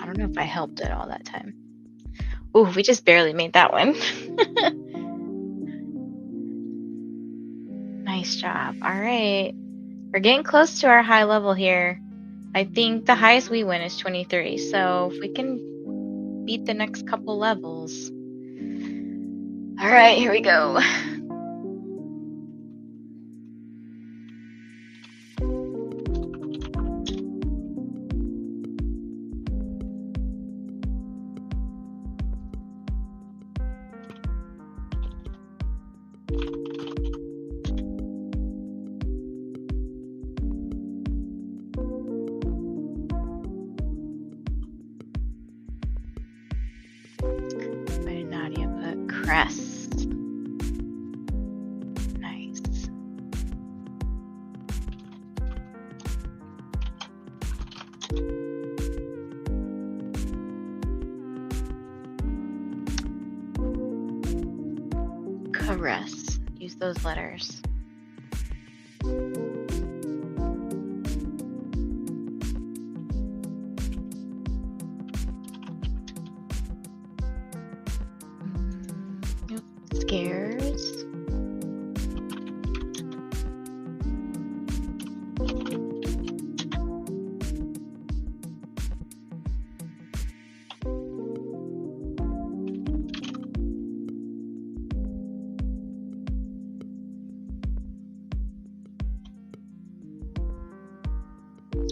I don't know if I helped at all that time. Ooh, we just barely made that one. Nice job. All right. We're getting close to our high level here. I think the highest we win is 23. So if we can beat the next couple levels. All right, here we go. Why did Nadia put crest? Nice. Caress. Use those letters. Scares.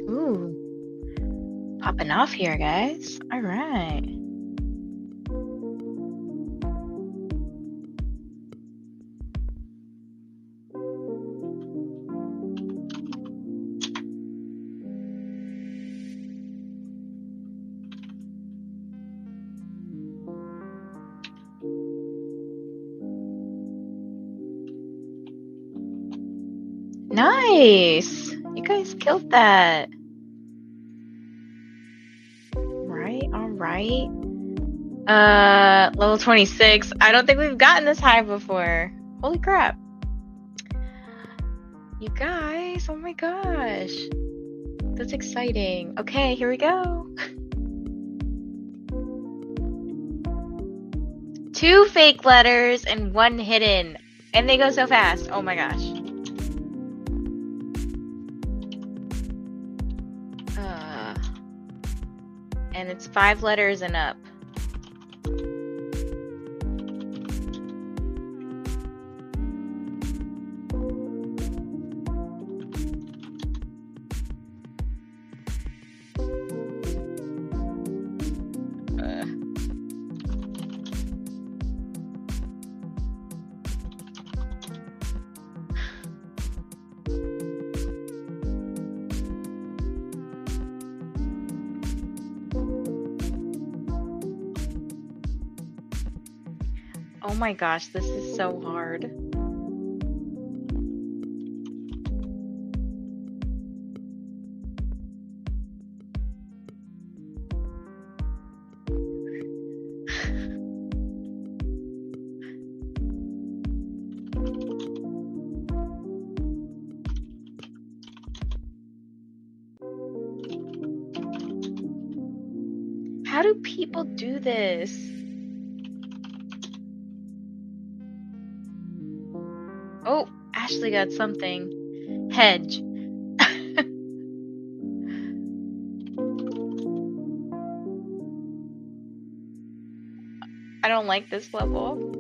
Ooh, popping off here, guys. All right. Nice. You guys killed that. Right, all right. Level 26. I don't think we've gotten this high before. Holy crap. You guys, oh my gosh. That's exciting. Okay, here we go. 2 fake letters and 1 hidden. And they go so fast. Oh my gosh. And it's 5 letters and up. Oh my gosh, this is so hard. How do people do this? Oh, Ashley got something. Hedge. I don't like this level.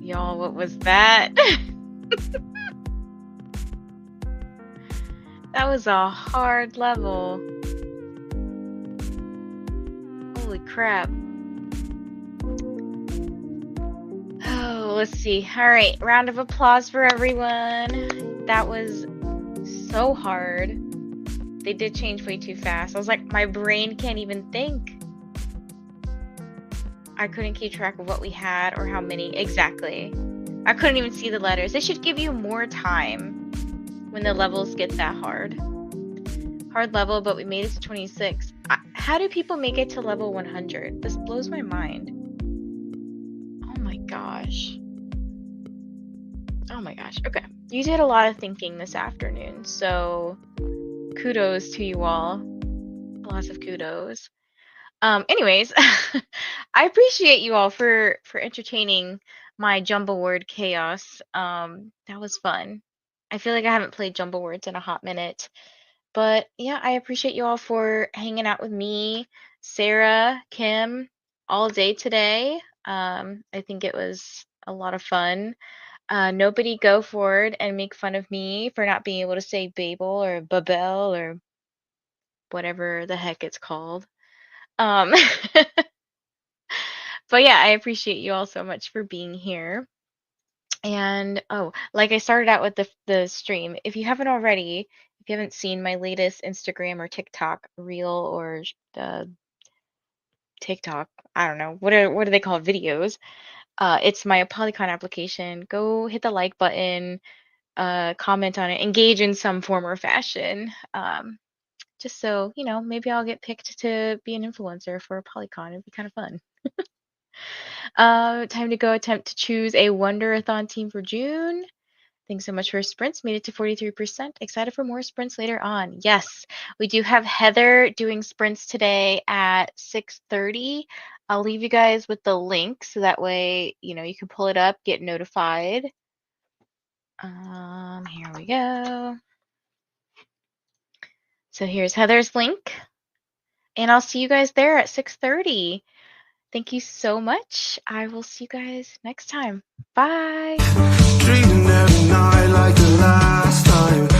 Y'all, what was that? That was a hard level. Holy crap. Oh, let's see. All right, round of applause for everyone. That was so hard. They did change way too fast. I was like, my brain can't even think. I couldn't keep track of what we had or how many exactly. I couldn't even see the letters. They should give you more time when the levels get that hard. Hard level, but we made it to 26. How do people make it to level 100? This blows my mind. Oh my gosh. Oh my gosh. Okay. You did a lot of thinking this afternoon, so kudos to you all. Lots of kudos. Anyways, I appreciate you all for entertaining my jumble word chaos. That was fun. I feel like I haven't played jumble words in a hot minute. But yeah, I appreciate you all for hanging out with me, Sarah, Kim, all day today. I think it was a lot of fun. Nobody go forward and make fun of me for not being able to say Babel or Babel or whatever the heck it's called. But yeah, I appreciate you all so much for being here. And oh, like I started out with the stream. If you haven't already, if you haven't seen my latest Instagram or TikTok reel or TikTok, I don't know, what do they call it? Videos? It's my Polycon application. Go hit the like button, comment on it, engage in some form or fashion. Just so, you know, maybe I'll get picked to be an influencer for Polycon. It'd be kind of fun. Time to go attempt to choose a Wonderathon team for June. Thanks so much for sprints. Made it to 43%. Excited for more sprints later on. Yes, we do have Heather doing sprints today at 6:30. I'll leave you guys with the link so that way, you know, you can pull it up, get notified. Here we go. So here's Heather's link. And I'll see you guys there at 6:30. Thank you so much. I will see you guys next time. Bye. Dreaming every night like the last time.